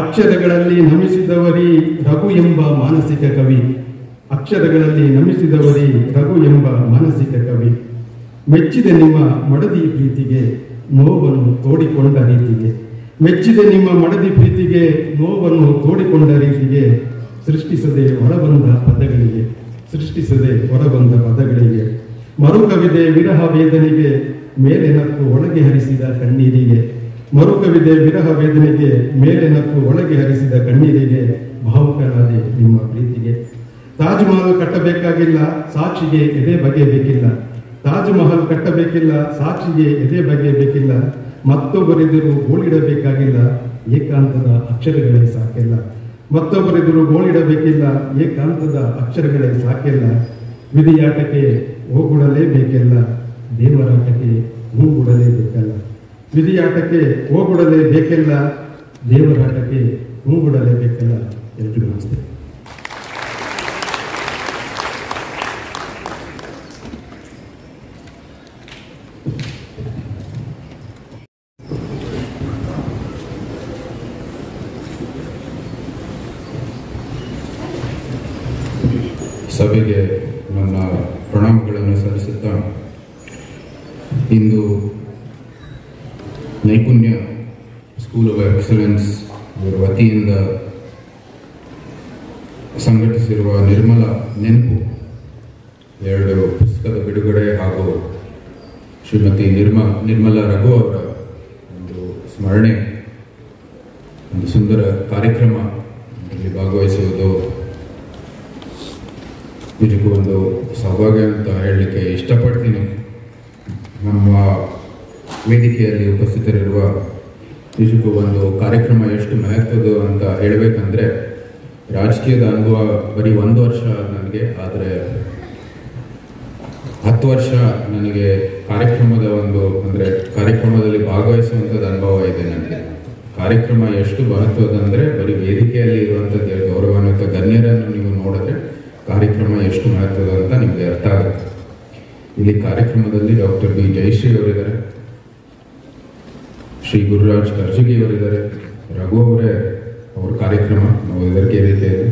ಅಕ್ಷರಗಳಲ್ಲಿ ನಮಿಸಿದವರಿ ರಘು ಎಂಬ ಮಾನಸಿಕ ಕವಿ. ಅಕ್ಷರಗಳಲ್ಲಿ ನಮಿಸಿದವರಿ ರಘು ಎಂಬ ಮಾನಸಿಕ ಕವಿ. ಮೆಚ್ಚಿದೆ ನಿಮ್ಮ ಮಡದಿ ಪ್ರೀತಿಗೆ ನೋವನ್ನು ತೋಡಿಕೊಂಡ ರೀತಿಗೆ. ಮೆಚ್ಚಿದೆ ನಿಮ್ಮ ಮಡದಿ ಪ್ರೀತಿಗೆ ನೋವನ್ನು ತೋಡಿಕೊಂಡ ರೀತಿಗೆ. ಸೃಷ್ಟಿಸದೆ ಹೊರಬಂದ ಪದಗಳಿಗೆ. ಮರುಕವಿದೆ ವಿರಹ ವೇದನೆಗೆ, ಮೇಲೆ ನಕ್ಕು ಒಳಗೆ ಹರಿಸಿದ ಕಣ್ಣೀರಿಗೆ. ಮರುಕವಿದೆ ವಿರಹ ವೇದನೆಗೆ, ಮೇಲೆ ನಕ್ಕು ಒಳಗೆ ಹರಿಸಿದ ಕಣ್ಣೀರಿಗೆ. ಭಾವುಕನಾದೆ ನಿಮ್ಮ ಪ್ರೀತಿಗೆ. ತಾಜ್ ಮಹಲ್ ಕಟ್ಟಬೇಕಾಗಿಲ್ಲ, ಸಾಕ್ಷಿಗೆ ಎದೆ ಬಗೆಯಬೇಕಿಲ್ಲ. ತಾಜ್ ಮಹಲ್ ಕಟ್ಟಬೇಕಿಲ್ಲ, ಸಾಕ್ಷಿಗೆ ಎದೆ ಬಗೆಯಬೇಕಿಲ್ಲ. ಮತ್ತೊಬ್ಬರೆದುರು ಗೋಳಿಡಬೇಕಾಗಿಲ್ಲ, ಏಕಾಂತದ ಅಕ್ಷರಗಳೇ ಸಾಕೆಲ್ಲ. ಮತ್ತೊಬ್ಬರೆದುರು ಗೋಳಿಡಬೇಕಿಲ್ಲ, ಏಕಾಂತದ ಅಕ್ಷರಗಳೇ ಸಾಕೆಲ್ಲ. ವಿಧಿಯಾಟಕ್ಕೆ ಹೋಗುಡಲೇಬೇಕೆಲ್ಲ, ದೇವರಾಟಕ್ಕೆ ಹೂಗುಡಲೇಬೇಕಲ್ಲ. ವಿಧಿಯಾಟಕ್ಕೆ ಹೋಗುಡಲೇಬೇಕೆಲ್ಲ, ದೇವರಾಟಕ್ಕೆ ಹೂಗುಡಲೇಬೇಕಲ್ಲ. ಎಲ್ರಿಗೂ ನಮಸ್ತೆ. ಸಭೆಗೆ ನನ್ನ ಪ್ರಣಾಮಗಳನ್ನು ಸಲ್ಲಿಸುತ್ತಾ, ಇಂದು ನೈಪುಣ್ಯ ಸ್ಕೂಲ್ ಆಫ್ ಎಕ್ಸಲೆನ್ಸ್ ಇವರ ವತಿಯಿಂದ ಸಂಘಟಿಸಿರುವ ನಿರ್ಮಲ ನೆನಪು 2 ಪುಸ್ತಕದ ಬಿಡುಗಡೆ ಹಾಗೂ ಶ್ರೀಮತಿ ನಿರ್ಮಲಾ ರಘು ಅವರ ಒಂದು ಸ್ಮರಣೆ, ಒಂದು ಸುಂದರ ಕಾರ್ಯಕ್ರಮ ಇಲ್ಲಿ ಭಾಗವಹಿಸುವುದು ನಿಜಕ್ಕೂ ಒಂದು ಸೌಭಾಗ್ಯ ಅಂತ ಹೇಳಲಿಕ್ಕೆ ಇಷ್ಟಪಡ್ತೀನಿ. ನಮ್ಮ ವೇದಿಕೆಯಲ್ಲಿ ಉಪಸ್ಥಿತರಿರುವ ನಿಜಕ್ಕೂ ಒಂದು ಕಾರ್ಯಕ್ರಮ ಎಷ್ಟು ಮಹತ್ವದ ಅಂತ ಹೇಳಬೇಕಂದ್ರೆ, ರಾಜಕೀಯದ ಅನುಭವ ಬರೀ 1 ವರ್ಷ ನನಗೆ, ಆದರೆ 10 ವರ್ಷ ನನಗೆ ಕಾರ್ಯಕ್ರಮದಲ್ಲಿ ಭಾಗವಹಿಸುವಂಥದ್ದು ಅನುಭವ ಇದೆ ನನಗೆ. ಕಾರ್ಯಕ್ರಮ ಎಷ್ಟು ಮಹತ್ವದಂದರೆ, ಬರೀ ವೇದಿಕೆಯಲ್ಲಿ ಇರುವಂಥದ್ದು ಗೌರವಾನ್ವಿತ ಗಣ್ಯರನ್ನು ನೀವು ನೋಡಿದ್ರೆ ಕಾರ್ಯಕ್ರಮ ಎಷ್ಟು ಮಹತ್ವದ ಅಂತ ನಿಮಗೆ ಅರ್ಥ ಆಗುತ್ತೆ. ಇಲ್ಲಿ ಕಾರ್ಯಕ್ರಮದಲ್ಲಿ ಡಾಕ್ಟರ್ ಬಿ ಜಯಶ್ರೀ ಅವರಿದ್ದಾರೆ, ಶ್ರೀ ಗುರುರಾಜ್ ಕರ್ಜಗಿ ಅವರಿದ್ದಾರೆ, ರಘು ಅವರೇ ಅವ್ರ ಕಾರ್ಯಕ್ರಮ ನಾವು ಇದಕ್ಕೆ ವೇದಿಕೆಯಲ್ಲಿ,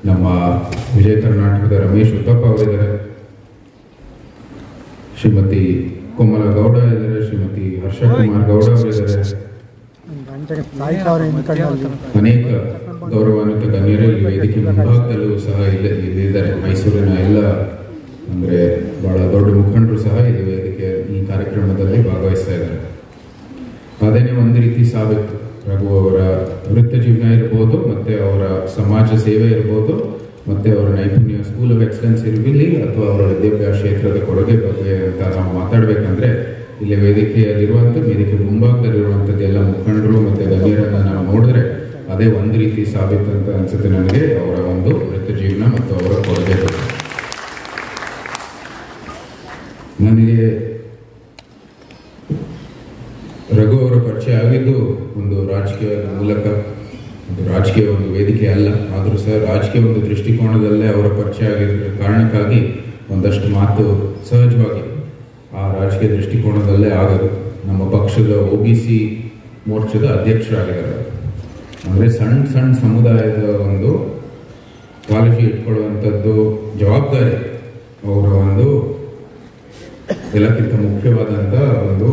ನಮ್ಮ ವಿಜಯ ಕರ್ನಾಟಕದ ರಮೇಶ್ ಉತ್ತಪ್ಪ ಅವರಿದ್ದಾರೆ, ಶ್ರೀಮತಿ ಕೋಮಲ ಗೌಡ ಇದ್ದಾರೆ, ಶ್ರೀಮತಿ ಹರ್ಷಕುಮಾರ್ ಗೌಡ ಅವರಿದ್ದಾರೆ, ಅನೇಕ ಗೌರವಾನ್ವಿತ ಗಣ್ಯರು ಈ ವೇದಿಕೆ ಮುಂಭಾಗದಲ್ಲೂ ಸಹ ಇಲ್ಲಿದ್ದಾರೆ. ಮೈಸೂರಿನ ಎಲ್ಲ ಅಂದರೆ ಬಹಳ ದೊಡ್ಡ ಮುಖಂಡರು ಸಹ ಇಲ್ಲಿ ವೇದಿಕೆ ಈ ಕಾರ್ಯಕ್ರಮದಲ್ಲಿ ಭಾಗವಹಿಸ್ತಾ ಇದ್ದಾರೆ. ಅದೇನೇ ಒಂದು ರೀತಿ ಸಾಬೀತು, ರಘು ಅವರ ವೃತ್ತಿ ಜೀವನ ಇರ್ಬೋದು, ಮತ್ತೆ ಅವರ ಸಮಾಜ ಸೇವೆ ಇರ್ಬೋದು, ಮತ್ತೆ ಅವರ ನೈಪುಣ್ಯ ಸ್ಕೂಲ್ ಆಫ್ ಎಕ್ಸಲೆನ್ಸ್ ಇರಲಿ, ಅಥವಾ ಅವರ ವಿದ್ಯಾಭ್ಯಾಸ ಕ್ಷೇತ್ರದ ಕೊಡುಗೆ ಬಗ್ಗೆ ಅಂತ ನಾವು ಮಾತಾಡಬೇಕಂದ್ರೆ, ಇಲ್ಲಿ ವೇದಿಕೆ ಮುಂಭಾಗದಲ್ಲಿರುವಂಥದ್ದು ಎಲ್ಲ ಮುಖಂಡರು ಮತ್ತು ಗಣ್ಯರನ್ನು ನಾವು ನೋಡಿದ್ರೆ ಅದೇ ಒಂದು ರೀತಿ ಸಾಬೀತು ಅಂತ ಅನ್ಸುತ್ತೆ ನನಗೆ ಅವರ ಒಂದು ವೃತ್ತಿ ಜೀವನ ಮತ್ತು ಅವರ ಕೊಡುಗೆ. ನನಗೆ ರಘು ಅವರ ಪರಿಚಯ ಆಗಿದ್ದು ಒಂದು ರಾಜಕೀಯದ ಮೂಲಕ, ಒಂದು ರಾಜಕೀಯ ಒಂದು ವೇದಿಕೆ ಅಲ್ಲ, ಆದರೂ ಸಹ ರಾಜಕೀಯ ಒಂದು ದೃಷ್ಟಿಕೋನದಲ್ಲೇ ಅವರ ಪರಿಚಯ ಆಗಿರೋ ಕಾರಣಕ್ಕಾಗಿ ಒಂದಷ್ಟು ಮಾತು ಸಹಜವಾಗಿ ಆ ರಾಜಕೀಯ ದೃಷ್ಟಿಕೋನದಲ್ಲೇ ಆಗೋದು. ನಮ್ಮ ಪಕ್ಷದ OBC ಮೋರ್ಚಾದ ಅಧ್ಯಕ್ಷರಾಗಿದ್ದಾರೆ. ಅಂದರೆ ಸಣ್ಣ ಸಣ್ಣ ಸಮುದಾಯದ ಒಂದು ಕಾಳಜಿ ಇಟ್ಕೊಳ್ಳುವಂಥದ್ದು ಜವಾಬ್ದಾರಿ ಅವರ ಒಂದು ಎಲ್ಲಕ್ಕಿಂತ ಮುಖ್ಯವಾದಂಥ ಒಂದು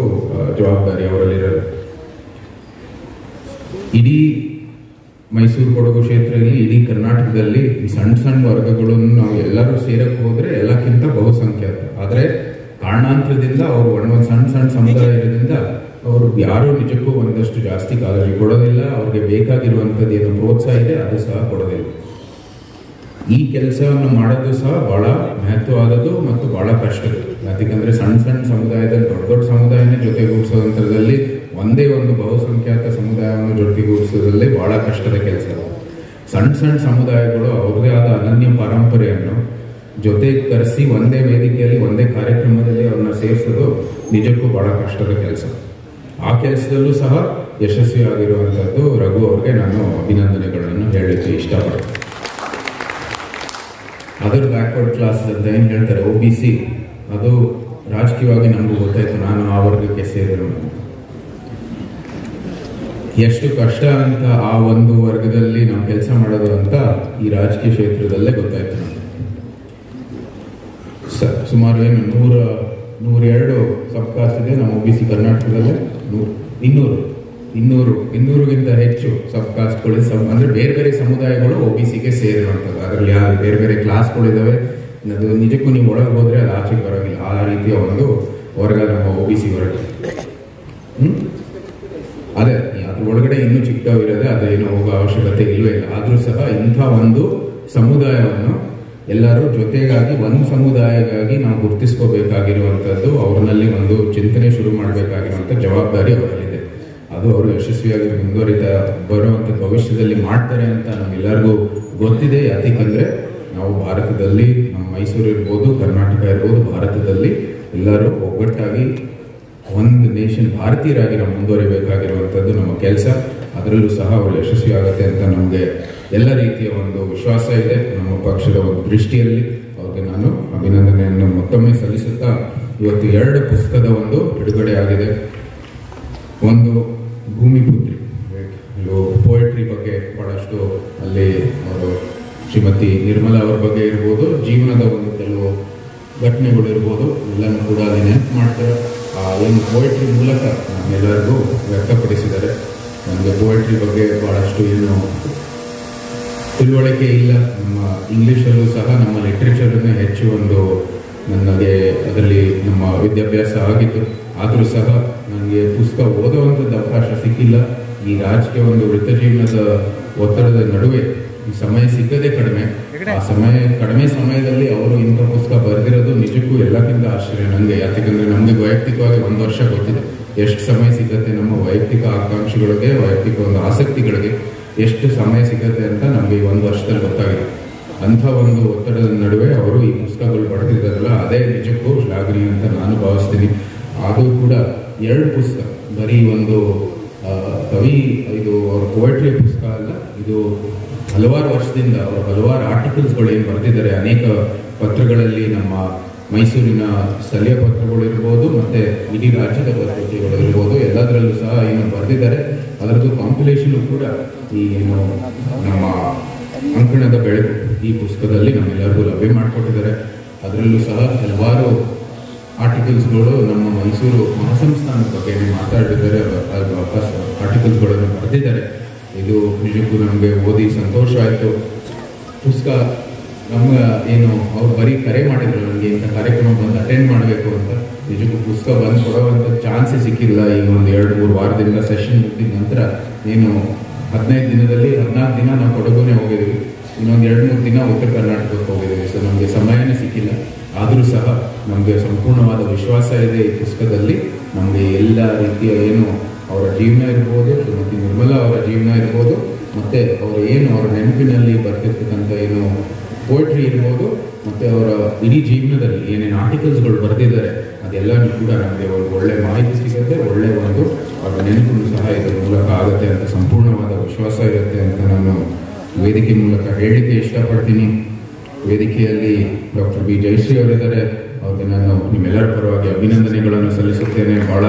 ಜವಾಬ್ದಾರಿ ಅವರಲ್ಲಿರೋದು. ಇಡೀ ಮೈಸೂರು ಕೊಡಗು ಕ್ಷೇತ್ರದಲ್ಲಿ, ಇಡೀ ಕರ್ನಾಟಕದಲ್ಲಿ ಈ ಸಣ್ಣ ಸಣ್ಣ ವರ್ಗಗಳನ್ನು ನಾವು ಎಲ್ಲರೂ ಸೇರಕ್ಕೆ ಹೋದ್ರೆ ಎಲ್ಲಕ್ಕಿಂತ ಬಹುಸಂಖ್ಯಾತ. ಆದರೆ ಕಾರಣಾಂತರದಿಂದ ಅವರು ಒಂದೊಂದು ಸಣ್ಣ ಸಣ್ಣ ಸಮುದಾಯ ಇರೋದ್ರಿಂದ ಅವರು ಯಾರು ನಿಜಕ್ಕೂ ಒಂದಷ್ಟು ಜಾಸ್ತಿ ಕಾಳಜಿ ಕೊಡೋದಿಲ್ಲ. ಅವ್ರಿಗೆ ಬೇಕಾಗಿರುವಂಥದ್ದು ಏನು ಪ್ರೋತ್ಸಾಹ ಇದೆ ಅದು ಸಹ ಕೊಡೋದಿಲ್ಲ. ಈ ಕೆಲಸವನ್ನು ಮಾಡೋದು ಸಹ ಬಹಳ ಮಹತ್ವವಾದದ್ದು ಮತ್ತು ಬಹಳ ಕಷ್ಟದ. ಯಾಕಂದ್ರೆ ಸಣ್ಣ ಸಣ್ಣ ಸಮುದಾಯದಲ್ಲಿ ದೊಡ್ಡ ದೊಡ್ಡ ಸಮುದಾಯನೇ ಜೊತೆಗೂಡಿಸೋದಂಥದ್ರಲ್ಲಿ ಒಂದೇ ಒಂದು ಬಹುಸಂಖ್ಯಾತ ಸಮುದಾಯವನ್ನು ಜೊತೆಗೂಡಿಸೋದ್ರಲ್ಲಿ ಬಹಳ ಕಷ್ಟದ ಕೆಲಸ. ಸಣ್ಣ ಸಣ್ಣ ಸಮುದಾಯಗಳು ಅವ್ರದೇ ಆದ ಅನನ್ಯ ಪರಂಪರೆಯನ್ನು ಜೊತೆಗೆ ಕರೆಸಿ ಒಂದೇ ವೇದಿಕೆಯಲ್ಲಿ ಒಂದೇ ಕಾರ್ಯಕ್ರಮದಲ್ಲಿ ಅವ್ರನ್ನ ಸೇರಿಸೋದು ನಿಜಕ್ಕೂ ಬಹಳ ಕಷ್ಟದ ಕೆಲಸ. ಆ ಕೆಲಸದಲ್ಲೂ ಸಹ ಯಶಸ್ವಿಯಾಗಿರುವಂಥದ್ದು ರಘು ಅವ್ರಿಗೆ ನಾನು ಅಭಿನಂದನೆಗಳನ್ನು ಹೇಳಲಿಕ್ಕೆ ಇಷ್ಟಪಡ್ತೀನಿ. ಅದರ್ ಬ್ಯಾಕ್ವರ್ಡ್ ಕ್ಲಾಸ್ ಅಂತ ಏನು ಹೇಳ್ತಾರೆ OBC, ಅದು ರಾಜಕೀಯವಾಗಿ ನಮಗೂ ಗೊತ್ತಾಯ್ತು. ನಾನು ಆ ವರ್ಗಕ್ಕೆ ಸೇರಿರೋ ಎಷ್ಟು ಕಷ್ಟ ಅಂತ ಆ ಒಂದು ವರ್ಗದಲ್ಲಿ ನಾವು ಕೆಲಸ ಮಾಡೋದು ಅಂತ ಈ ರಾಜಕೀಯ ಕ್ಷೇತ್ರದಲ್ಲೇ ಗೊತ್ತಾಯ್ತು ನಮಗೆ. ಸುಮಾರು ಏನು 102 ಸಬ್ ಕಾಸ್ಟ್ ಇದೆ ನಮ್ಮ OBC ಕರ್ನಾಟಕದಲ್ಲೇ. 200ಗಿಂತ ಹೆಚ್ಚು ಸಬ್ ಕಾಸ್ಟ್ಗಳು, ಅಂದ್ರೆ ಬೇರೆ ಬೇರೆ ಸಮುದಾಯಗಳು OBCಗೆ ಸೇರಿರುವಂಥದ್ದು. ಅದರಲ್ಲಿ ಯಾವ ಬೇರೆ ಬೇರೆ ಕ್ಲಾಸ್ಗಳಿದ್ದಾವೆ, ಅದು ನಿಜಕ್ಕೂ ನೀವು ಒಳಗೆ ಹೋದ್ರೆ ಅದು ಆಚೆಗೆ ಬರೋದಿಲ್ಲ. ಆ ರೀತಿಯ ಒಂದು ವರ್ಗ ನಮ್ಮ OBC ವರ್ಗ. ಅದೇ ಅದ್ರ ಒಳಗಡೆ ಇನ್ನೂ ಚಿಕ್ಕವಿರೋದೆ, ಅದೇನು ಹೋಗೋ ಅವಶ್ಯಕತೆ ಇಲ್ಲವೇ ಇಲ್ಲ. ಆದ್ರೂ ಸಹ ಇಂಥ ಒಂದು ಸಮುದಾಯವನ್ನು ಎಲ್ಲರೂ ಜೊತೆಗಾಗಿ ಒಂದು ಸಮುದಾಯಕ್ಕಾಗಿ ನಾವು ಗುರುತಿಸ್ಕೋಬೇಕಾಗಿರುವಂಥದ್ದು, ಅವ್ರನ್ನಲ್ಲಿ ಒಂದು ಚಿಂತನೆ ಶುರು ಮಾಡಬೇಕಾಗಿರುವಂಥ ಜವಾಬ್ದಾರಿ ಅವರಲ್ಲಿದೆ. ಅದು ಅವರು ಯಶಸ್ವಿಯಾಗಿ ಮುಂದುವರಿತಾ ಬರುವಂಥ ಭವಿಷ್ಯದಲ್ಲಿ ಮಾಡ್ತಾರೆ ಅಂತ ನಮ್ಗೆಲ್ಲರಿಗೂ ಗೊತ್ತಿದೆ. ಯಾಕಂದ್ರೆ ನಾವು ಭಾರತದಲ್ಲಿ, ನಮ್ಮ ಮೈಸೂರು ಇರ್ಬೋದು, ಕರ್ನಾಟಕ ಇರ್ಬೋದು, ಭಾರತದಲ್ಲಿ ಎಲ್ಲರೂ ಒಗ್ಗಟ್ಟಾಗಿ ಒಂದು ನೇಷನ್ ಭಾರತೀಯರಾಗಿ ನಾವು ಮುಂದುವರಿಬೇಕಾಗಿರುವಂಥದ್ದು ನಮ್ಮ ಕೆಲಸ. ಅದರಲ್ಲೂ ಸಹ ಅವರು ಯಶಸ್ವಿ ಆಗುತ್ತೆ ಅಂತ ನಮಗೆ ಎಲ್ಲ ರೀತಿಯ ಒಂದು ವಿಶ್ವಾಸ ಇದೆ. ನಮ್ಮ ಪಕ್ಷದ ಒಂದು ದೃಷ್ಟಿಯಲ್ಲಿ ಅವ್ರಿಗೆ ನಾನು ಅಭಿನಂದನೆಯನ್ನು ಮತ್ತೊಮ್ಮೆ ಸಲ್ಲಿಸುತ್ತಾ, ಇವತ್ತು 2 ಪುಸ್ತಕದ ಒಂದು ಬಿಡುಗಡೆ ಆಗಿದೆ. ಒಂದು ಭೂಮಿಪುತ್ರಿ, ಪೋಯಟ್ರಿ ಬಗ್ಗೆ ಬಹಳಷ್ಟು ಅಲ್ಲಿ ಅವರು ಶ್ರೀಮತಿ ನಿರ್ಮಲಾ ಅವರ ಬಗ್ಗೆ ಇರ್ಬೋದು, ಜೀವನದ ಒಂದು ಕೆಲವು ಘಟನೆಗಳು ಇರ್ಬೋದು, ಎಲ್ಲನೂ ಕೂಡ ಅಲ್ಲಿ ನೆನಪು ಮಾಡ್ತಾರೆ. ಆ ಒಂದು ಪೋಯಟ್ರಿ ಮೂಲಕ ನಮ್ಮೆಲ್ಲರಿಗೂ ವ್ಯಕ್ತಪಡಿಸಿದ್ದಾರೆ. ನನಗೆ ಪೋಯಟ್ರಿ ಬಗ್ಗೆ ಬಹಳಷ್ಟು ಏನು ತಿಳುವಳಿಕೆ ಇಲ್ಲ. ನಮ್ಮ ಇಂಗ್ಲೀಷಲ್ಲೂ ಸಹ ನಮ್ಮ ಲಿಟ್ರೇಚರನ್ನೇ ಹೆಚ್ಚು ಒಂದು ನನಗೆ ಅದರಲ್ಲಿ ನಮ್ಮ ವಿದ್ಯಾಭ್ಯಾಸ ಆಗಿತ್ತು. ಆದರೂ ಸಹ ನನಗೆ ಪುಸ್ತಕ ಓದುವಂಥದ್ದು ಅವಕಾಶ ಸಿಕ್ಕಿಲ್ಲ. ಈ ರಾಜಕೀಯ ಒಂದು ವೃತ್ತ ಜೀವನದ ಒತ್ತಡದ ನಡುವೆ ಈ ಸಮಯ ಸಿಕ್ಕದೇ ಕಡಿಮೆ. ಆ ಕಡಿಮೆ ಸಮಯದಲ್ಲಿ ಅವರು ಇಂಥ ಪುಸ್ತಕ ಬರೆದಿರೋದು ನಿಜಕ್ಕೂ ಎಲ್ಲಕ್ಕಿಂತ ಆಶ್ಚರ್ಯ ನನಗೆ. ಯಾಕಂದ್ರೆ ನಮಗೆ ವೈಯಕ್ತಿಕವಾಗಿ 1 ವರ್ಷ ಗೊತ್ತಿದೆ ಎಷ್ಟು ಸಮಯ ಸಿಗತ್ತೆ, ನಮ್ಮ ವೈಯಕ್ತಿಕ ಆಕಾಂಕ್ಷೆಗಳಿಗೆ, ವೈಯಕ್ತಿಕ ಒಂದು ಆಸಕ್ತಿಗಳಿಗೆ ಎಷ್ಟು ಸಮಯ ಸಿಗತ್ತೆ ಅಂತ ನಮಗೆ ಈ 1 ವರ್ಷದಲ್ಲಿ ಗೊತ್ತಾಗಿದೆ. ಅಂಥ ಒಂದು ಒತ್ತಡದ ನಡುವೆ ಅವರು ಈ ಪುಸ್ತಕಗಳು ಬರೆದಿದ್ದಾರಲ್ಲ, ಅದೇ ನಿಜಕ್ಕೂ ಶ್ಲಾಘನೀಯ ಅಂತ ನಾನು ಭಾವಿಸ್ತೀನಿ. ಆದರೂ ಕೂಡ 2 ಪುಸ್ತಕ, ಬರೀ ಒಂದು ಕವಿ, ಇದು ಅವ್ರ ಪೋಯಟ್ರಿ ಪುಸ್ತಕ ಅಲ್ಲ, ಇದು ಹಲವಾರು ವರ್ಷದಿಂದ ಅವರು ಹಲವಾರು ಆರ್ಟಿಕಲ್ಸ್ಗಳು ಏನು ಬರೆದಿದ್ದಾರೆ. ಅನೇಕ ಪತ್ರಗಳಲ್ಲಿ, ನಮ್ಮ ಮೈಸೂರಿನ ಸ್ಥಳೀಯ ಪತ್ರಗಳು ಇರ್ಬೋದು, ಮತ್ತೆ ಇಡೀ ರಾಜ್ಯದ ಪತ್ರಿಕೆಗಳು ಇರ್ಬೋದು, ಎಲ್ಲದರಲ್ಲೂ ಸಹ ಏನು ಬರೆದಿದ್ದಾರೆ. ಅದರದ್ದು ಕಾಂಪಿಲೇಷನ್ ಕೂಡ ಈ ಏನು ನಮ್ಮ ಅಂಕಣದ ಬೆಳಕು ಈ ಪುಸ್ತಕದಲ್ಲಿ ನಮ್ಮೆಲ್ಲರಿಗೂ ಲಭ್ಯ ಮಾಡಿಕೊಟ್ಟಿದ್ದಾರೆ. ಅದರಲ್ಲೂ ಸಹ ಹಲವಾರು ಆರ್ಟಿಕಲ್ಸ್ಗಳು ನಮ್ಮ ಮೈಸೂರು ಮಹಾಸಂಸ್ಥಾನದ ಬಗ್ಗೆ ಮಾತಾಡಿದ್ದಾರೆ, ಆರ್ಟಿಕಲ್ಸ್ಗಳನ್ನು ಬರೆದಿದ್ದಾರೆ. ಇದು ನಿಜಕ್ಕೂ ನಮಗೆ ಓದಿ ಸಂತೋಷ ಆಯಿತು. ಪುಸ್ತಕ ನಮ್ಮ ಏನು ಅವ್ರು ಬರೀ ಕರೆ ಮಾಡಿದ್ರು ನನಗೆ ಇಂಥ ಕಾರ್ಯಕ್ರಮ ಬಂದು ಅಟೆಂಡ್ ಮಾಡಬೇಕು ಅಂತ. ನಿಜಕ್ಕೂ ಪುಸ್ತಕ ಬಂದು ಕೊಡೋವಂಥ ಚಾನ್ಸೇ ಸಿಕ್ಕಿಲ್ಲ. ಈಗ ಒಂದು 2-3 ವಾರದಿಂದ ಸೆಷನ್ ಮುಗಿದ ನಂತರ ಏನು 15 ದಿನದಲ್ಲಿ 14 ದಿನ ನಾವು ಕೊಡಗುನೇ ಹೋಗಿದ್ದೀವಿ, ಇನ್ನೊಂದು 2-3 ದಿನ ಉತ್ತರ ಕರ್ನಾಟಕಕ್ಕೆ ಹೋಗಿದ್ದೀವಿ. ಸೊ ನಮಗೆ ಸಮಯನೇ ಸಿಕ್ಕಿಲ್ಲ. ಆದರೂ ಸಹ ನಮಗೆ ಸಂಪೂರ್ಣವಾದ ವಿಶ್ವಾಸ ಇದೆ ಈ ಪುಸ್ತಕದಲ್ಲಿ. ನಮಗೆ ಎಲ್ಲ ರೀತಿಯ ಏನು ಅವರ ಜೀವನ ಇರ್ಬೋದು, ಶ್ರೀಮತಿ ನಿರ್ಮಲಾ ಅವರ ಜೀವನ ಇರ್ಬೋದು, ಮತ್ತು ಅವರು ಏನು ಅವರ ನೆನಪಿನಲ್ಲಿ ಬರ್ತಿರ್ತಕ್ಕಂಥ ಏನು ಪೋಯಿಟ್ರಿ ಇರ್ಬೋದು, ಮತ್ತು ಅವರ ಇಡೀ ಜೀವನದಲ್ಲಿ ಏನೇನು ಆರ್ಟಿಕಲ್ಸ್ಗಳು ಬರೆದಿದ್ದಾರೆ ಅದೆಲ್ಲನೂ ಕೂಡ ನಮಗೆ ಒಂದು ಒಳ್ಳೆ ಮಾಹಿತಿ ಸಿಗುತ್ತೆ, ಒಳ್ಳೆಯ ಒಂದು ಅವರ ನೆನಪು ಸಹ ಇದರ ಮೂಲಕ ಆಗುತ್ತೆ ಅಂತ ಸಂಪೂರ್ಣವಾದ ವಿಶ್ವಾಸ ಇರುತ್ತೆ ಅಂತ ನಾನು ವೇದಿಕೆ ಮೂಲಕ ಹೇಳಲಿಕ್ಕೆ ಇಷ್ಟಪಡ್ತೀನಿ. ವೇದಿಕೆಯಲ್ಲಿ ಡಾಕ್ಟರ್ ಬಿ ಜಯಶ್ರೀ ಅವರಿದ್ದಾರೆ, ಅವ್ರಿಗೆ ನಾನು ನಿಮ್ಮೆಲ್ಲರ ಪರವಾಗಿ ಅಭಿನಂದನೆಗಳನ್ನು ಸಲ್ಲಿಸುತ್ತೇನೆ. ಭಾಳ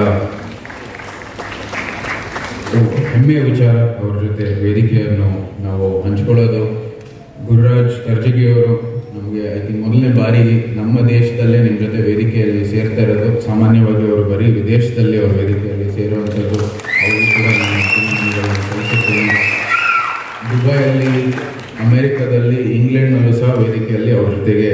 ಹೆಮ್ಮೆಯ ವಿಚಾರ ಅವ್ರ ಜೊತೆ ವೇದಿಕೆಯನ್ನು ನಾವು ಹಂಚಿಕೊಳ್ಳೋದು. ಗುರುರಾಜ್ ಕರ್ಜಗಿಯವರು ನಮಗೆ ಐ ಥಿಂಕ್ ಮೊದಲನೇ ಬಾರಿ ನಮ್ಮ ದೇಶದಲ್ಲೇ ನಿಮ್ಮ ಜೊತೆ ವೇದಿಕೆಯಲ್ಲಿ ಸೇರ್ತಾ ಇರೋದು. ಸಾಮಾನ್ಯವಾಗಿ ಅವರು ಬರೀ ವಿದೇಶದಲ್ಲಿ ಅವ್ರ ವೇದಿಕೆಯಲ್ಲಿ ಸೇರುವಂಥದ್ದು. ಅವರು ಕೂಡ ನಾನು ಅಭಿನಂದನೆಗಳನ್ನು ಸಲ್ಲಿಸುತ್ತೇನೆ. ದುಬೈಯಲ್ಲಿ, ಅಮೆರಿಕದಲ್ಲಿ, ಇಂಗ್ಲೆಂಡ್ನಲ್ಲೂ ಸಹ ವೇದಿಕೆಯಲ್ಲಿ ಅವ್ರ ಜೊತೆಗೆ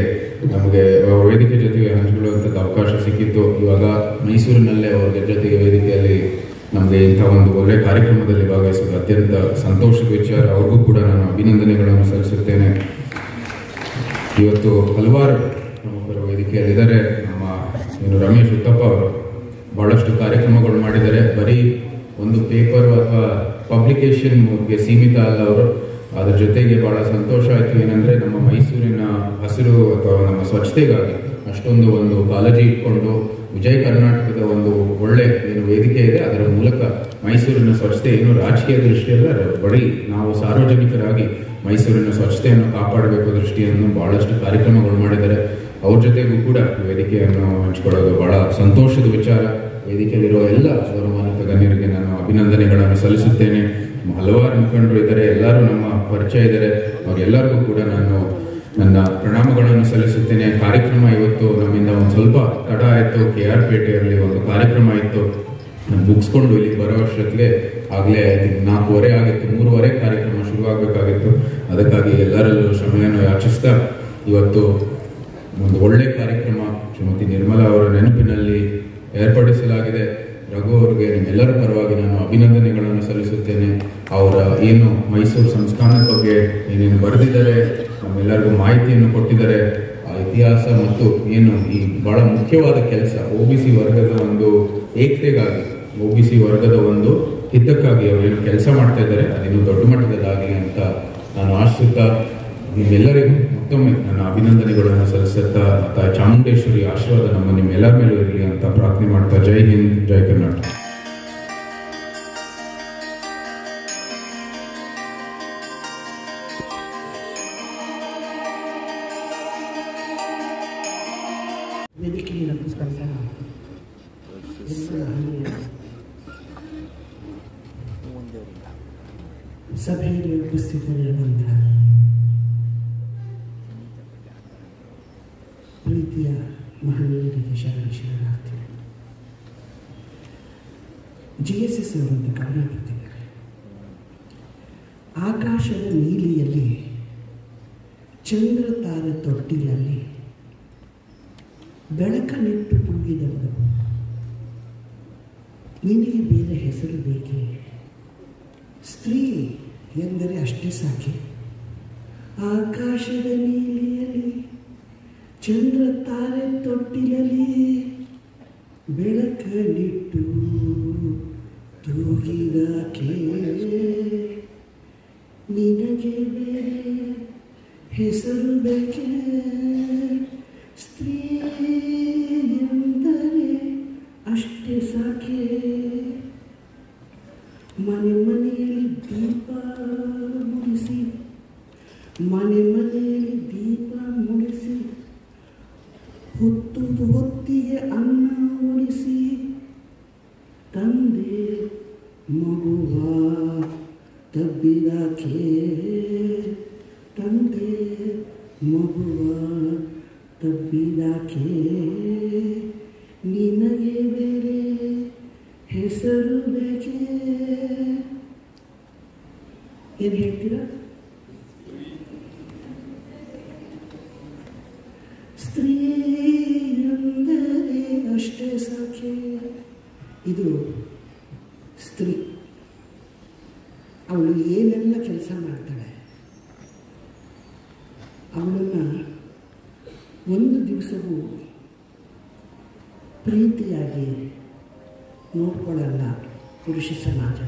ನಮಗೆ ವೇದಿಕೆ ಜೊತೆಗೆ ಹಂಚಿಕೊಳ್ಳುವಂಥದ್ದು ಅವಕಾಶ ಸಿಕ್ಕಿತ್ತು. ಇವಾಗ ಮೈಸೂರಿನಲ್ಲೇ ಅವ್ರ ಜೊತೆಗೆ ವೇದಿಕೆಯಲ್ಲಿ ನಮಗೆ ಇಂಥ ಒಂದು ಒಳ್ಳೆ ಕಾರ್ಯಕ್ರಮದಲ್ಲಿ ಭಾಗವಹಿಸೋದು ಅತ್ಯಂತ ಸಂತೋಷದ ವಿಚಾರ. ಅವ್ರಿಗೂ ಕೂಡ ನಾನು ಅಭಿನಂದನೆಗಳನ್ನು ಸಲ್ಲಿಸುತ್ತೇನೆ. ಇವತ್ತು ಹಲವಾರು ಪ್ರಮುಖರು ವೇದಿಕೆಯಲ್ಲಿದ್ದಾರೆ. ನಮ್ಮ ರಮೇಶ್ ಉತ್ತಪ್ಪ ಅವರು ಬಹಳಷ್ಟು ಕಾರ್ಯಕ್ರಮಗಳು ಮಾಡಿದ್ದಾರೆ. ಬರೀ ಒಂದು ಪೇಪರ್ ಅಥವಾ ಪಬ್ಲಿಕೇಶನ್ಗೆ ಸೀಮಿತ ಅಲ್ಲ ಅವರು. ಅದರ ಜೊತೆಗೆ ಬಹಳ ಸಂತೋಷ ಆಯಿತು ಏನಂದರೆ ನಮ್ಮ ಮೈಸೂರಿನ ಹಸಿರು ಅಥವಾ ನಮ್ಮ ಸ್ವಚ್ಛತೆಗಾಗಿ ಅಷ್ಟೊಂದು ಒಂದು ಕಾಳಜಿ ಇಟ್ಕೊಂಡು ವಿಜಯ ಕರ್ನಾಟಕದ ಒಂದು ಒಳ್ಳೆ ಏನು ವೇದಿಕೆ ಇದೆ ಅದರ ಮೂಲಕ ಮೈಸೂರಿನ ಸ್ವಚ್ಛತೆ ಏನು ರಾಜಕೀಯ ದೃಷ್ಟಿಯಲ್ಲ, ಬರೀ ನಾವು ಸಾರ್ವಜನಿಕರಾಗಿ ಮೈಸೂರಿನ ಸ್ವಚ್ಛತೆಯನ್ನು ಕಾಪಾಡಬೇಕು ದೃಷ್ಟಿಯನ್ನು ಬಹಳಷ್ಟು ಕಾರ್ಯಕ್ರಮಗಳು ಮಾಡಿದ್ದಾರೆ. ಅವ್ರ ಜೊತೆಗೂ ಕೂಡ ವೇದಿಕೆಯನ್ನು ಹಂಚಿಕೊಳ್ಳೋದು ಬಹಳ ಸಂತೋಷದ ವಿಚಾರ. ವೇದಿಕೆಯಲ್ಲಿರುವ ಎಲ್ಲ ಗೌರವಾನ್ವಿತ ಗಣ್ಯರಿಗೆ ನಾನು ಅಭಿನಂದನೆಗಳನ್ನು ಸಲ್ಲಿಸುತ್ತೇನೆ. ಹಲವಾರು ಮುಖಂಡರು ಇದ್ದಾರೆ, ಎಲ್ಲರೂ ನಮ್ಮ ಪರಿಚಯ ಇದ್ದಾರೆ. ಅವರೆಲ್ಲರಿಗೂ ಕೂಡ ನಾನು ನನ್ನ ಪ್ರಣಾಮಗಳನ್ನು ಸಲ್ಲಿಸುತ್ತೇನೆ. ಕಾರ್ಯಕ್ರಮ ಇವತ್ತು ನಮ್ಮಿಂದ ಒಂದು ಸ್ವಲ್ಪ ತಡ ಆಯಿತು. KR ಪೇಟೆಯಲ್ಲಿ ಒಂದು ಕಾರ್ಯಕ್ರಮ ಇತ್ತು. ನಾನು ಮುಗಿಸ್ಕೊಂಡು ಇಲ್ಲಿಗೆ ಬರೋ ಅಷ್ಟೊತ್ತಿಗೆ ಆಗಲೇ 4:15 ಆಗಿತ್ತು. 3:15 ಕಾರ್ಯಕ್ರಮ ಶುರುವಾಗಬೇಕಾಗಿತ್ತು. ಅದಕ್ಕಾಗಿ ಎಲ್ಲರಲ್ಲೂ ಕ್ಷಮೆಯನ್ನು ಯಾಚಿಸ್ತಾ ಇವತ್ತು ಒಂದು ಒಳ್ಳೆ ಕಾರ್ಯಕ್ರಮ ಶ್ರೀಮತಿ ನಿರ್ಮಲಾ ಅವರ ನೆನಪಿನಲ್ಲಿ ಏರ್ಪಡಿಸಲಾಗಿದೆ. ರಘು ಅವರಿಗೆ ನಿಮ್ಮೆಲ್ಲರ ಪರವಾಗಿ ನಾನು ಅಭಿನಂದನೆಗಳನ್ನು ಸಲ್ಲಿಸುತ್ತೇನೆ. ಅವರ ಏನು ಮೈಸೂರು ಸಂಸ್ಥಾನದ ಬಗ್ಗೆ ಏನೇನು ಬರೆದಿದ್ದಾರೆ, ನಮ್ಮೆಲ್ಲರಿಗೂ ಮಾಹಿತಿಯನ್ನು ಕೊಟ್ಟಿದ್ದಾರೆ. ಆ ಇತಿಹಾಸ ಮತ್ತು ಏನು ಈ ಬಹಳ ಮುಖ್ಯವಾದ ಕೆಲಸ OBC ವರ್ಗದ ಒಂದು ಏಕತೆಗಾಗಿ, OBC ವರ್ಗದ ಒಂದು ಹಿತಕ್ಕಾಗಿ ಅವರೇನು ಕೆಲಸ ಮಾಡ್ತಾ ಇದ್ದಾರೆ ಅದಿನ್ನು ದೊಡ್ಡ ಮಟ್ಟದಲ್ಲಾಗಲಿ ಅಂತ ನಾನು ಆಶಿಸುತ್ತಾ ನಿಮ್ಮೆಲ್ಲರಿಗೂ ಮತ್ತೊಮ್ಮೆ ನನ್ನ ಅಭಿನಂದನೆಗಳನ್ನು ಸಲ್ಲಿಸುತ್ತಾ ತಾಯಿ ಚಾಮುಂಡೇಶ್ವರಿ ಆಶೀರ್ವಾದ ನಿಮ್ಮೆಲ್ಲರ ಮೇಲೂ ಇರಲಿ ಅಂತ ಪ್ರಾರ್ಥನೆ ಮಾಡ್ತಾ ಜೈ ಹಿಂದ್, ಜೈ ಕರ್ನಾಟಕ. ವೇದಿಕೆಗೆ ನಮಸ್ಕಾರ. ಸಭೆಯಲ್ಲಿ ಉಪಸ್ಥಿತರಿರುವಂಥ ಪ್ರೀತಿಯ ಮಹನೀಯರಿಗೆ ಶರಣಾರ್ಥಿ. GSS ಅವರಂತ ಕವನ ಬರ್ತಿದ್ದಾರೆ. ಆಕಾಶದ ನೀಲಿಯಲ್ಲಿ, ಚಂದ್ರ ತಾರೆ ತೊಟ್ಟಿಲಲ್ಲಿ ಬೆಳಕನಿಟ್ಟು ತೂಗಿದವಳು, ನಿನಗೆ ಬೇರೆ ಹೆಸರು ಬೇಕೆ? ಸ್ತ್ರೀ ಎಂದರೆ ಅಷ್ಟೇ ಸಾಕೆ. ಆಕಾಶದ ನೀಲಿಯಲ್ಲಿ, ಚಂದ್ರ ತಾರೆ ತೊಟ್ಟಿಲಲ್ಲಿ ಬೆಳಕನಿಟ್ಟು ತೂಗಿದಾಕೆ, ನಿನಗೆ ಬೇರೆ ಹೆಸರು ಬೇಕೆ? ಸ್ತ್ರೀ ಎಂದರೆ ಅಷ್ಟೇ ಸಾಕೆ. ಮನೆ ಮನೆಯಲ್ಲಿ ದೀಪ ಮುಡಿಸಿ, ಮನೆ ಮನೆಯಲ್ಲಿ ದೀಪ ಮುಡಿಸಿ, ಹೊತ್ತಿಗೆ ಅನ್ನ ಉಳಿಸಿ, ತಂದೆ ಮಗುವ ತಬ್ಬಿದಾಕೆ, ತಂದೆ ಮಗುವ ತಬ್ಬಿದಾಕೆ, ನಿನಗೆ ಬೇರೆ ಹೆಸರು ಬೇಕೆ? ಏನು ಹೇಳ್ತೀರಾ? ಸ್ತ್ರೀ ಎಂದರೆ ಅಷ್ಟೇ ಸಾಕೆ. ಇದು ಸ್ತ್ರೀ. ಅವಳು ಏನೆಲ್ಲ ಕೆಲಸ ಮಾಡ್ತಾಳೆ, ಅವಳನ್ನು ಒಂದು ದಿವಸವೂ ಪ್ರೀತಿಯಾಗಿ ನೋಡ್ಕೊಳ್ಳಲ್ಲ ಪುರುಷ ಸಮಾಜ,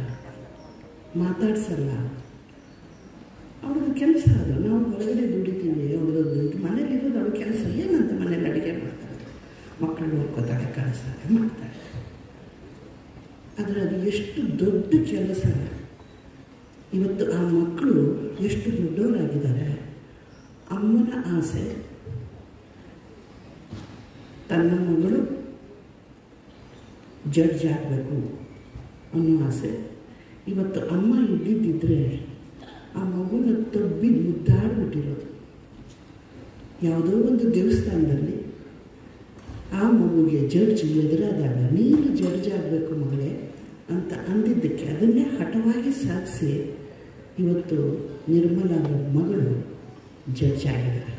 ಮಾತಾಡ್ಸಲ್ಲ, ಅವ್ರದ್ದು ಕೆಲಸ ಅದು. ನಾವು ಹೊರಗಡೆ ದುಡಿತೀವಿ, ಅವ್ರದ್ದು ಮನೇಲಿರೋದು ಅವ್ರ ಕೆಲಸ. ಏನಂತ ಮನೇಲಿ ಅಡುಗೆ ಮಾಡ್ತಾರೆ, ಮಕ್ಕಳು ನೋಡ್ಕೋತಾಳೆ, ಕಳಿಸ್ತಾರೆ, ಮಾಡ್ತಾರೆ. ಆದರೆ ಅದು ಎಷ್ಟು ದೊಡ್ಡ ಕೆಲಸ. ಇವತ್ತು ಆ ಮಕ್ಕಳು ಎಷ್ಟು ದೊಡ್ಡವರಾಗಿದ್ದಾರೆ. ಅಮ್ಮನ ಆಸೆ ತನ್ನ ಮಗಳು ಜಡ್ಜ್ ಆಗಬೇಕು ಅನ್ನೋ ಆಸೆ. ಇವತ್ತು ಅಮ್ಮ ಇದ್ದಿದ್ದಿದ್ರೆ ಆ ಮಗುನ ತಬ್ಬಿ ಮುದ್ದಾಡ್ಬಿಟ್ಟಿರೋದು. ಯಾವುದೋ ಒಂದು ದೇವಸ್ಥಾನದಲ್ಲಿ ಆ ಮಗುಗೆ ಜಡ್ಜ್ ಎದುರಾದಾಗ ನೀನು ಜಡ್ಜ್ ಆಗಬೇಕು ಮಗಳೇ ಅಂತ ಅಂದಿದ್ದಕ್ಕೆ ಅದನ್ನೇ ಹಠವಾಗಿ ಸಾಧಿಸಿ ಇವತ್ತು ನಿರ್ಮಲ ಅವರ ಮಗಳು ಜಡ್ಜ್ ಆಗಿದ್ದಾರೆ.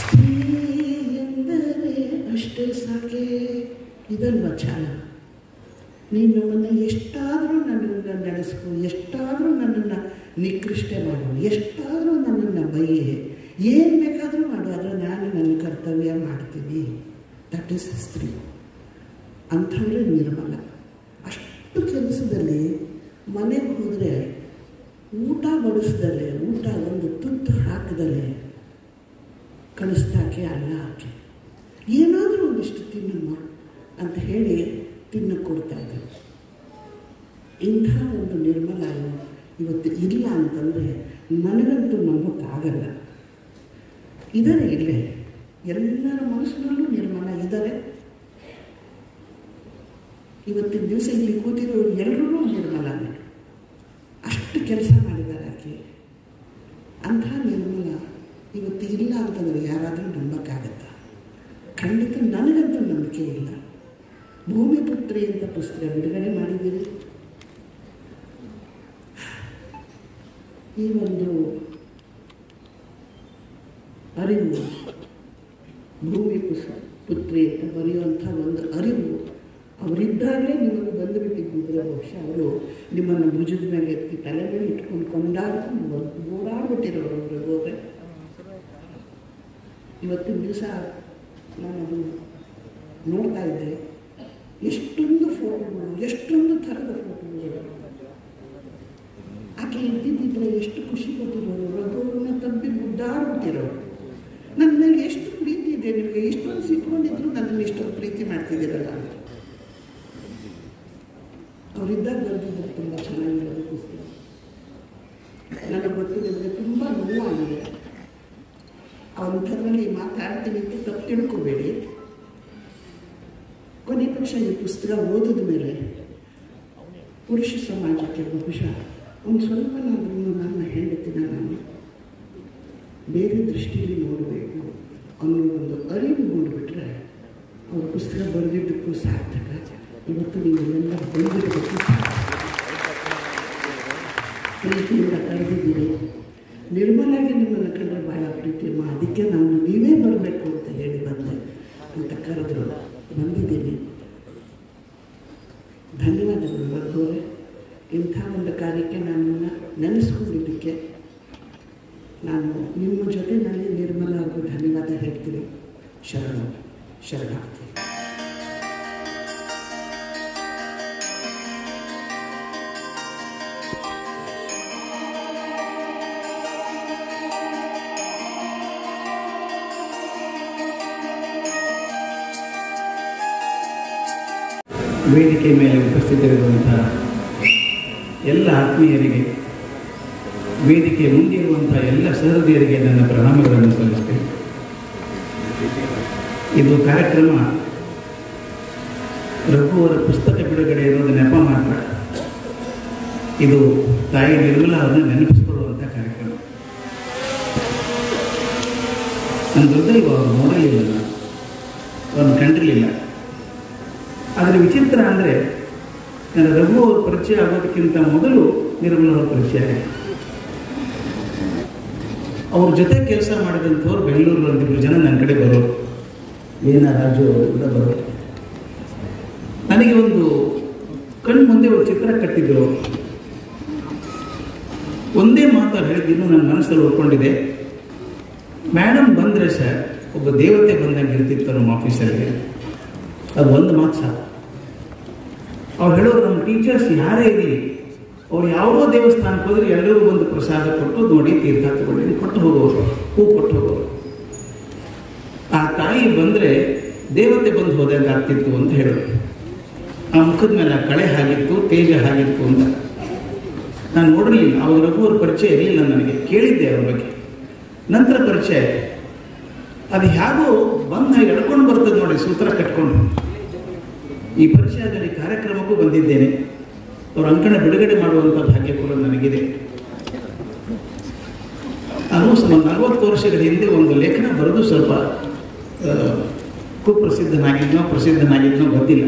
ಸ್ತ್ರೀ ಎಂದರೆ ಅಷ್ಟೇ ಸಾಕೆ, ಇದಲ್ವ ಚಾಲ. ನೀನು ನಮ್ಮನ್ನು ಎಷ್ಟಾದರೂ ನನ್ನನ್ನು ನಡೆಸ್ಕೊ, ಎಷ್ಟಾದರೂ ನನ್ನನ್ನು ನಿಕೃಷ್ಟೆ ಮಾಡು, ಎಷ್ಟಾದರೂ ನನ್ನನ್ನು ಬೈಯೆ, ಏನು ಬೇಕಾದರೂ ಮಾಡು, ಆದರೆ ನಾನು ನನ್ನ ಕರ್ತವ್ಯ ಮಾಡ್ತೀನಿ. ದಟ್ ಈಸ್ ಸ್ತ್ರೀ. ಅಂಥವ್ರೆ ನಿರ್ಮಲ. ಅಷ್ಟು ಕೆಲಸದಲ್ಲಿ ಮನೆಗೆ ಹೋದರೆ ಊಟ ಬಡಿಸ್ದಲೆ, ಊಟ ಒಂದು ತುತ್ತು ಹಾಕದಲೆ ಕಳಿಸ್ತಾಕೆ ಅಲ್ಲ ಆಕೆ. ಏನಾದರೂ ಒಂದಿಷ್ಟು ತಿನ್ನಮ್ಮ ಅಂತ ಹೇಳಿ ತಿನ್ನಕ್ಕೆ ಕೊಡ್ತಾ ಇದ್ದರು. ಇಂಥ ಒಂದು ನಿರ್ಮಲ ಇವತ್ತು ಇಲ್ಲ ಅಂತಂದರೆ ನನಗಂತೂ ನಂಬೋಕ್ಕಾಗಲ್ಲ. ಇದ್ದಾರೆ ಇಲ್ಲೇ, ಎಲ್ಲರ ಮನಸ್ಸಿನಲ್ಲೂ ನಿರ್ಮಲ ಇದ್ದಾರೆ. ಇವತ್ತಿನ ದಿವಸ ಇಲ್ಲಿ ಕೂತಿರೋರು ಎಲ್ಲರೂ ನಿರ್ಮಲನೇ. ಅಷ್ಟು ಕೆಲಸ ಮಾಡಿದ್ದಾರೆ ಆಕೆ. ಅಂಥ ನಿರ್ಮಲ ಇವತ್ತು ಇಲ್ಲ ಅಂತಂದರೆ ಯಾರಾದರೂ ನಂಬಕ್ಕಾಗತ್ತಾ? ಖಂಡಿತ ನನಗಂತೂ ನಂಬಿಕೆ ಇಲ್ಲ. ಭೂಮಿಪುತ್ರಿ ಅಂತ ಪುಸ್ತಕ ಬಿಡುಗಡೆ ಮಾಡಿದ್ದೀರಿ. ಈ ಒಂದು ಅರಿವು, ಭೂಮಿ ಪುತ್ರಿ ಅಂತ ಬರೆಯುವಂಥ ಒಂದು ಅರಿವು ಅವರಿದ್ದಾಗಲೇ ನಿಮಗೆ ಬಂದುಬಿಟ್ಟಿದ್ದಿದ್ರೆ ಬಹುಶಃ ಅವರು ನಿಮ್ಮನ್ನು ಭುಜದ ಮೇಲೆ ಎತ್ತಿ ತಲೆ ಮೇಲೆ ಇಟ್ಕೊಂಡು ಕೊಂಡಾಡ್ಕೊಂಡು ಓಡಾಡ್ಬಿಟ್ಟಿರೋರು ಅವ್ರಿಗೆ ಹೋದರೆ. ಇವತ್ತಿನ ದಿವಸ ನಾನು ಅದು ನೋಡ್ತಾ ಇದ್ದೆ. ಎಷ್ಟೊಂದು ಫೋಟೋಗಳು, ಎಷ್ಟೊಂದು ಥರದ ಫೋಟೋಗಳು. ಆಕೆ ಇದ್ದಿದ್ದಿದ್ರೆ ಎಷ್ಟು ಖುಷಿ ಪಟ್ಟಿರೋರು, ರಘುವನ್ನ ತಬ್ಬಿ ಮುದ್ದಾಡ್ಬಿಟ್ಟಿರೋರು. ನನ್ನ ಮೇಲೆ ಎಷ್ಟು ಪ್ರೀತಿ ಇದೆ ನಿಮಗೆ, ಇಷ್ಟೊಂದು ಸಿಟ್ಕೊಂಡಿದ್ರು ನನ್ನನ್ನು ಇಷ್ಟೊಂದು ಪ್ರೀತಿ ಮಾಡ್ತಿದ್ದೀರಲ್ಲ ಅಂತ. ಅವರಿದ್ದಾಗ ಬರೆದಿದ್ದರೆ ತುಂಬ ಚೆನ್ನಾಗಿರೋದು ಪುಸ್ತಕ. ನನಗೆ ಗೊತ್ತಿದ್ದರೆ ತುಂಬ ನೋವಾಗಿದೆ. ಅವರಂಥದ್ರಲ್ಲಿ ಮಾತಾಡ್ತೀನಿ ಅಂತ ತಪ್ಪು ತಿಳ್ಕೋಬೇಡಿ. ಕೊನೆ ಪಕ್ಷ ಈ ಪುಸ್ತಕ ಓದಿದ ಮೇಲೆ ಪುರುಷ ಸಮಾಜಕ್ಕೆ ಬಹುಶಃ ಒಂದು ಸ್ವಲ್ಪನಾದ್ರೂ ನನ್ನ ಹೆಂಡತಿನ ನಾನು ಬೇರೆ ದೃಷ್ಟಿಯಲ್ಲಿ ನೋಡಬೇಕು ಅನ್ನೋ ಒಂದು ಅರಿವು ನೋಡಿಬಿಟ್ರೆ ಅವ್ರ ಪುಸ್ತಕ ಬರೆದಿದ್ದಕ್ಕೂ ಸಾರ್ಥಕ. ಇವತ್ತು ನೀವೆಲ್ಲ ಬಂದಿರೋದಕ್ಕೂ ಪ್ರೀತಿಯಿಂದ ಕರೆದಿದ್ದೀರಿ. ನಿರ್ಮಲಾಗಿ ನಿಮ್ಮನ್ನು ಕಂಡ್ರೆ ಭಾಳ ಪ್ರೀತಿ ಅಮ್ಮ, ಅದಕ್ಕೆ ನಾನು ನೀವೇ ಬರಬೇಕು ಅಂತ ಹೇಳಿ ಬಂದೆ ಅಂತ ಕರೆದ್ರು. ಬಂದಿದ್ದೀನಿ. ಧನ್ಯವಾದಗಳು ರಘುವರೇ. ಇಂಥ ಒಂದು ಕಾರ್ಯಕ್ಕೆ ನನ್ನನ್ನು ನೆನೆಸ್ಕೊಂಡಿದ್ದಕ್ಕೆ ನಾನು ನಿಮ್ಮ ಜೊತೆಯಲ್ಲಿ ನಿರ್ಮಲ ಅವ್ರಿಗೂ ಧನ್ಯವಾದ ಹೇಳ್ತೀನಿ. ಶರಣಾರ್ಥಿ. ವೇದಿಕೆ ಮೇಲೆ ಉಪಸ್ಥಿತರಿರುವಂತಹ ಎಲ್ಲ ಆತ್ಮೀಯರಿಗೆ, ವೇದಿಕೆ ಮುಂದಿರುವಂತಹ ಎಲ್ಲ ಸಹೃದಯರಿಗೆ ನನ್ನ ಪ್ರಣಾಮಗಳನ್ನು ಸಲ್ಲಿಸ್ತೇನೆ. ಇದು ಕಾರ್ಯಕ್ರಮ ರಘುವರ ಪುಸ್ತಕ ಬಿಡುಗಡೆ ಇರೋದು ನೆಪ ಮಾತ್ರ. ಇದು ತಾಯಿ ನಿರ್ಮಲಾ ಅವರನ್ನು ನೆನಪಿಸಿಕೊಳ್ಳುವಂಥ ಕಾರ್ಯಕ್ರಮ. ನನ್ನ ಹೃದಯ ಅವರು ನೋಡಲಿಲ್ಲ, ಅವ್ರನ್ನ ಕಂಡಿರಲಿಲ್ಲ. ಆದರೆ ವಿಚಿತ್ರ ಅಂದರೆ ನನ್ನ ರಘು ಅವ್ರ ಪರಿಚಯ ಆಗೋದಕ್ಕಿಂತ ಮೊದಲು ನಿರ್ಮಲ ಅವ್ರ ಪರಿಚಯ ಆಗಿದೆ. ಅವ್ರ ಜೊತೆ ಕೆಲಸ ಮಾಡಿದಂಥವ್ರು ಬೆಂಗಳೂರಲ್ಲಿ ಒಂದಿಬ್ಬರು ಜನ ನನ್ನ ಕಡೆ ಬರೋರು, ವೀಣಾ ರಾಜು ಅವರು ಕೂಡ ಬರೋರು. ನನಗೆ ಒಂದು ಕಣ್ಣು ಮುಂದೆ ಒಂದು ಚಿತ್ರ ಕಟ್ಟಿದ್ರು. ಒಂದೇ ಮಾತು ಹೇಳಿದ್ದು ನನ್ನ ಮನಸ್ಸಲ್ಲಿ ಉಳ್ಕೊಂಡಿದೆ. ಮೇಡಮ್ ಬಂದರೆ ಸರ್ ಒಬ್ಬ ದೇವತೆ ಬಂದಂಗೆ ಇರ್ತಿತ್ತು ನಮ್ಮ ಆಫೀಸಲ್ಲಿ. ಅದು ಒಂದು ಮಾತು ಸಾಕು. ಅವ್ರು ಹೇಳೋರು, ನಮ್ಮ ಟೀಚರ್ಸ್ ಯಾರೇ ಇರಲಿ ಅವ್ರು ಯಾವುದೋ ದೇವಸ್ಥಾನಕ್ಕೆ ಹೋದ್ರೆ ಎಲ್ಲರಿಗೂ ಒಂದು ಪ್ರಸಾದ ಕೊಟ್ಟು ನೋಡಿ ತೀರ್ಥ ತಗೊಂಡು ಕೊಟ್ಟು ಹೋಗೋರು, ಹೂ ಕೊಟ್ಟು ಹೋಗೋರು. ಆ ತಾಯಿ ಬಂದರೆ ದೇವತೆ ಬಂದು ಹೋದಾಗ ಆಗ್ತಿತ್ತು ಅಂತ ಹೇಳೋರು. ಆ ಮುಖದ ಮೇಲೆ ಕಳೆ ಆಗಿತ್ತು, ತೇಜ ಆಗಿತ್ತು ಅಂತ. ನಾನು ನೋಡಲಿಲ್ಲ, ಅವಾಗ ರಘುವರ ಪರಿಚಯ ಇರಲಿಲ್ಲ ನನಗೆ, ಕೇಳಿದ್ದೆ ಅವ್ರ ಬಗ್ಗೆ. ನಂತರ ಪರಿಚಯ ಆಯಿತು. ಅದು ಹೇಗೋ ಬಂದು ಎಳ್ಕೊಂಡು ಬರ್ತದೆ ನೋಡಿ, ಸೂತ್ರ ಕಟ್ಕೊಂಡು. ಈ ಪರಿಚಯದಲ್ಲಿ ಕಾರ್ಯಕ್ರಮಕ್ಕೂ ಬಂದಿದ್ದೇನೆ. ಅವ್ರ ಅಂಕಣ ಬಿಡುಗಡೆ ಮಾಡುವಂಥ ಭಾಗ್ಯ ಕೂಡ ನನಗಿದೆ. ನಾನು 40 ವರ್ಷಗಳ ಹಿಂದೆ ಒಂದು ಲೇಖನ ಬರೆದು ಸ್ವಲ್ಪ ಪ್ರಸಿದ್ಧನಾಗಿದ್ನೋ ಗೊತ್ತಿಲ್ಲ.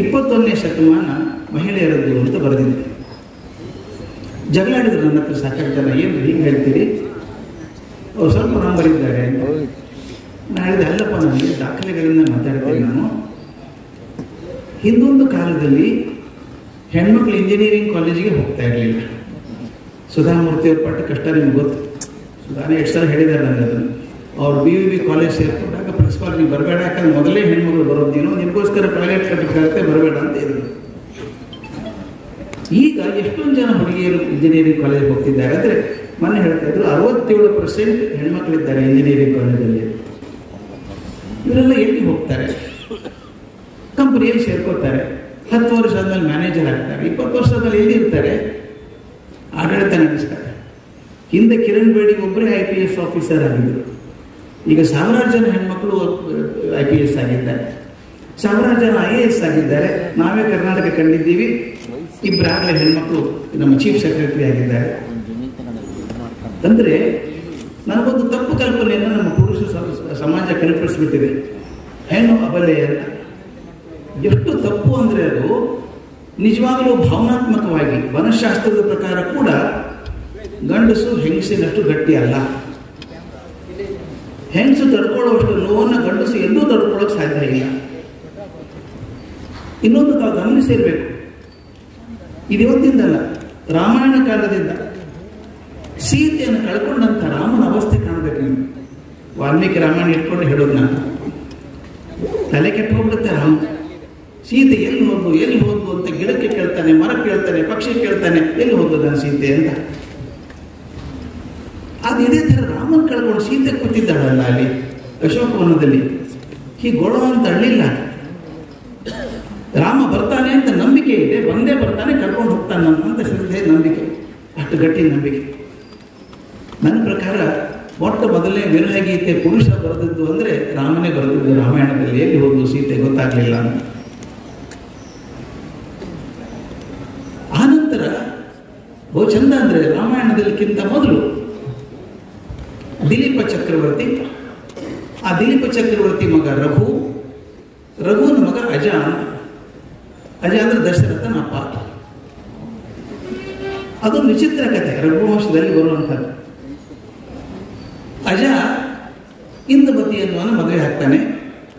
21ನೇ ಶತಮಾನ ಮಹಿಳೆಯರದ್ದು ಅಂತ ಬರೆದಿದ್ದೆ. ಜಗಳಾಡಿದ್ರು ನನ್ನ ಹತ್ರ ಸಾಕಷ್ಟು ಜನ, ಏನು ಹೀಗೆ ಹೇಳ್ತೀರಿ, ಅವ್ರು ಸ್ವಲ್ಪ ನಂಬರ್ ಇದ್ದಾರೆ ಅಂತ. ನಾನು ಹೇಳಿದೆ, ಅಲ್ಲಪ್ಪ, ನನಗೆ ದಾಖಲೆಗಳಿಂದ ಮಾತಾಡ್ತೇನೆ ನಾನು. ಹಿಂದೊಂದು ಕಾಲದಲ್ಲಿ ಹೆಣ್ಮಕ್ಳು ಇಂಜಿನಿಯರಿಂಗ್ ಕಾಲೇಜಿಗೆ ಹೋಗ್ತಾ ಇರಲಿಲ್ಲ. ಸುಧಾಮೂರ್ತಿಯವ್ರ ಪಟ್ಟ ಕಷ್ಟ ನಿಮ್ಗೆ ಗೊತ್ತು. ಸುಧಾನೇ 2 ಸಲ ಹೇಳಿದ್ದಾರೆ ನನಗೆ ಅದನ್ನು. ಅವ್ರು BVB ಕಾಲೇಜ್ ಸೇರ್ಕೊಂಡಾಗ ಪ್ರಿನ್ಸಿಪಾಲ್, ನೀವು ಬರಬೇಡ, ಯಾಕಂದ್ರೆ ಮೊದಲೇ ಹೆಣ್ಮಕ್ಳು ಬರೋದು ನೀನು, ನಿಮಗೋಸ್ಕರ ಪ್ರೈವೇಟ್ ಕಟ್ಟಬೇಕಾಗುತ್ತೆ, ಬರಬೇಡ ಅಂತ ಇದ್ರು. ಈಗ ಎಷ್ಟೊಂದು ಜನ ಹುಡುಗಿಯರು ಇಂಜಿನಿಯರಿಂಗ್ ಕಾಲೇಜಿಗೆ ಹೋಗ್ತಿದ್ದಾರೆ ಅಂದರೆ, ಮೊನ್ನೆ ಹೇಳ್ತಾ ಇದ್ರು 67% ಹೆಣ್ಮಕ್ಳಿದ್ದಾರೆ ಇಂಜಿನಿಯರಿಂಗ್ ಕಾಲೇಜಲ್ಲಿ. ಇವರೆಲ್ಲ ಎಲ್ಲಿ ಹೋಗ್ತಾರೆ? ಕಂಪನಿಯಲ್ಲಿ ಸೇರ್ಕೋತಾರೆ. 10 ವರ್ಷ ಆದ್ಮೇಲೆ ಮ್ಯಾನೇಜರ್ ಆಗ್ತಾರೆ. 20 ವರ್ಷದಲ್ಲಿ ಎಲ್ಲಿ ಇರ್ತಾರೆ? ಆಡಳಿತ ನಡೆಸ್ತಾರೆ. ಹಿಂದೆ ಕಿರಣ್ ಬೇಡಿ ಒಬ್ಬರೇ IPS ಆಫೀಸರ್ ಆಗಿದ್ದರು. ಈಗ 1000 ಜನ ಹೆಣ್ಮಕ್ಳು IPS ಆಗಿದ್ದಾರೆ, 1000 ಜನ IAS ಆಗಿದ್ದಾರೆ. ನಾವೇ ಕರ್ನಾಟಕ ಕಂಡಿದ್ದೀವಿ, ಇಬ್ಬರಾಗಲೇ ಹೆಣ್ಮಕ್ಳು ನಮ್ಮ ಚೀಫ್ ಸೆಕ್ರೆಟರಿ ಆಗಿದ್ದಾರೆ. ಅಂದರೆ ನನಗೊಂದು ತಪ್ಪು ಕಲ್ಪನೆಯನ್ನು ನಮ್ಮ ಪುರುಷ ಸಮಾಜ ಕಲ್ಪಿಸ್ಬಿಟ್ಟಿದೆ, ಹೆಣ್ಣು ಅಬಲೆ ಅಂತ. ಎಷ್ಟು ತಪ್ಪು ಅಂದರೆ ಅದು ನಿಜವಾಗಲೂ ಭಾವನಾತ್ಮಕವಾಗಿ ಮನಃಶಾಸ್ತ್ರದ ಪ್ರಕಾರ ಕೂಡ ಗಂಡಸು ಹೆಂಗಸಿನಷ್ಟು ಗಟ್ಟಿ ಅಲ್ಲ. ಹೆಂಗಸು ತಡ್ಕೊಳ್ಳುವಷ್ಟು ನೋವನ್ನು ಗಂಡಸು ಎಲ್ಲೂ ತಡ್ಕೊಳ್ಳೋಕೆ ಸಾಧ್ಯ ಇಲ್ಲ. ಇನ್ನೊಂದು ತಾವು ಗಮನಿಸಿರ್ಬೇಕು, ಇದಿವತ್ತಿಂದಲ್ಲ, ರಾಮಾಯಣ ಕಾಲದಿಂದ ಸೀತೆಯನ್ನು ಕಳ್ಕೊಂಡಂಥ ರಾಮನ ಅವಸ್ಥೆ ಕಾಣಬೇಕು ನೀವು. ವಾಲ್ಮೀಕಿ ರಾಮಾಯಣ ಇಟ್ಕೊಂಡು ಹೇಳೋದು ನಾನು, ತಲೆ ಕೆಟ್ಟು ಹೋಗ್ಬಿಡುತ್ತೆ. ರಾಮ ಸೀತೆ ಎಲ್ಲಿ ಹೋದ್ಲು ಅಂತ ಗಿಡಕ್ಕೆ ಕೇಳ್ತಾನೆ, ಮರಕ್ಕೆ ಕೇಳ್ತಾನೆ, ಪಕ್ಷಿ ಕೇಳ್ತಾನೆ, ಎಲ್ಲಿ ಹೋದ್ಲು ನಾನು ಸೀತೆ ಅಂತ. ಅದು ಇದೇ ಥರ ರಾಮನ ಕಳ್ಕೊಂಡು ಸೀತೆ ಕೂತಿದ್ದಾಳಲ್ಲ ಅಲ್ಲಿ ಅಶೋಕವನದಲ್ಲಿ, ಹೀಗೆ ಗೊಳ ಅಂತ ಅಳ್ಳಿಲ್ಲ. ರಾಮ ಬರ್ತಾನೆ ಅಂತ ನಂಬಿಕೆ ಇದೆ, ಬಂದೇ ಬರ್ತಾನೆ, ಕರ್ಕೊಂಡು ಹೋಗ್ತಾನೆ ಅಂತ ಶ್ರದ್ಧೆ, ನಂಬಿಕೆ, ಅಷ್ಟು ಗಟ್ಟಿ ನಂಬಿಕೆ. ನನ್ನ ಪ್ರಕಾರ ಮೊದಲನೇ ವಿರಹ ಗೀತೆ ಪುರುಷ ಬರೆದದ್ದು ಅಂದರೆ ರಾಮನೇ ಬರೆದದ್ದು ರಾಮಾಯಣದಲ್ಲಿ. ಎಲ್ಲಿ ಹೋದ್ಲು ಸೀತೆ ಗೊತ್ತಾಗ್ಲಿಲ್ಲ ಅಂತ. ಆನಂತರ ಬಹು ಚಂದ ಅಂದರೆ ರಾಮಾಯಣದಲ್ಲಿಕ್ಕಿಂತ ಮೊದಲು ದಿಲೀಪ ಚಕ್ರವರ್ತಿ, ಆ ದಿಲೀಪ ಚಕ್ರವರ್ತಿ ಮಗ ರಘುನ ಮಗ ಅಜ ಅಂದ್ರೆ ದಶರಥನ ಅಪ್ಪ. ಅದೊಂದು ವಿಚಿತ್ರ ಕಥೆ, ರಘುವಂಶದಲ್ಲಿ ಬರುವಂಥದ್ದು. ಅಜ ಇಂದುಮತಿ ಅನ್ನುವನು ಮದುವೆ ಆಗ್ತಾನೆ,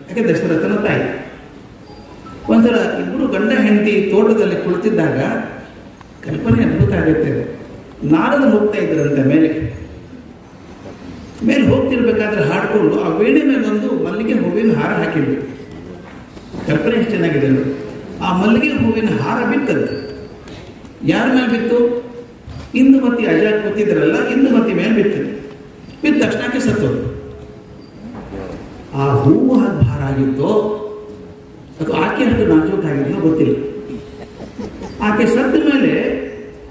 ಯಾಕೆ ದಶರಥನ ತಾಯಿ. ಒಂದ್ಸಲ ಇಬ್ಬರು ಗಂಡ ಹೆಂಡತಿ ತೋಟದಲ್ಲಿ ಕುಳಿತಿದ್ದಾಗ ಕಲ್ಪನೆ ಅದ್ಭುತ ಆಗುತ್ತೆ. ನಾರದರು ಹೋಗ್ತಾ ಇದ್ರಂತೆ ಮೇಲೆ ಹೋಗ್ತಿರ್ಬೇಕಾದ್ರೆ ಹಾಡ್ಕೊಂಡು ಆ ವೇಣಿ ಮೇಲೆ ಒಂದು ಮಲ್ಲಿಗೆ ಹೂವಿನ ಹಾರ ಹಾಕಿದ್ರು. ಕಲ್ಪನೆ ಎಷ್ಟು ಚೆನ್ನಾಗಿದೆ. ಆ ಮಲ್ಲಿಗೆ ಹೂವಿನ ಹಾರ ಬಿತ್ತದ್ದು ಯಾರ ಮೇಲೆ ಬಿತ್ತು? ಇಂದುಮತಿ ಅಜ ಕೂತಿದ್ರಲ್ಲ, ಇಂದುಮತಿ ಮೇಲೆ ಬಿತ್ತದು. ಬಿದ್ದ ತಕ್ಷಣಕ್ಕೆ ಸತ್ತೋದು. ಆ ಹೂವು ಭಾರ ಆಗಿತ್ತೋ ಅದು ಆಕೆ ಅಷ್ಟು ನಾಜೂಕಾಗಿದ್ನೋ ಗೊತ್ತಿಲ್ಲ. ಆಕೆ ಸತ್ತ ಮೇಲೆ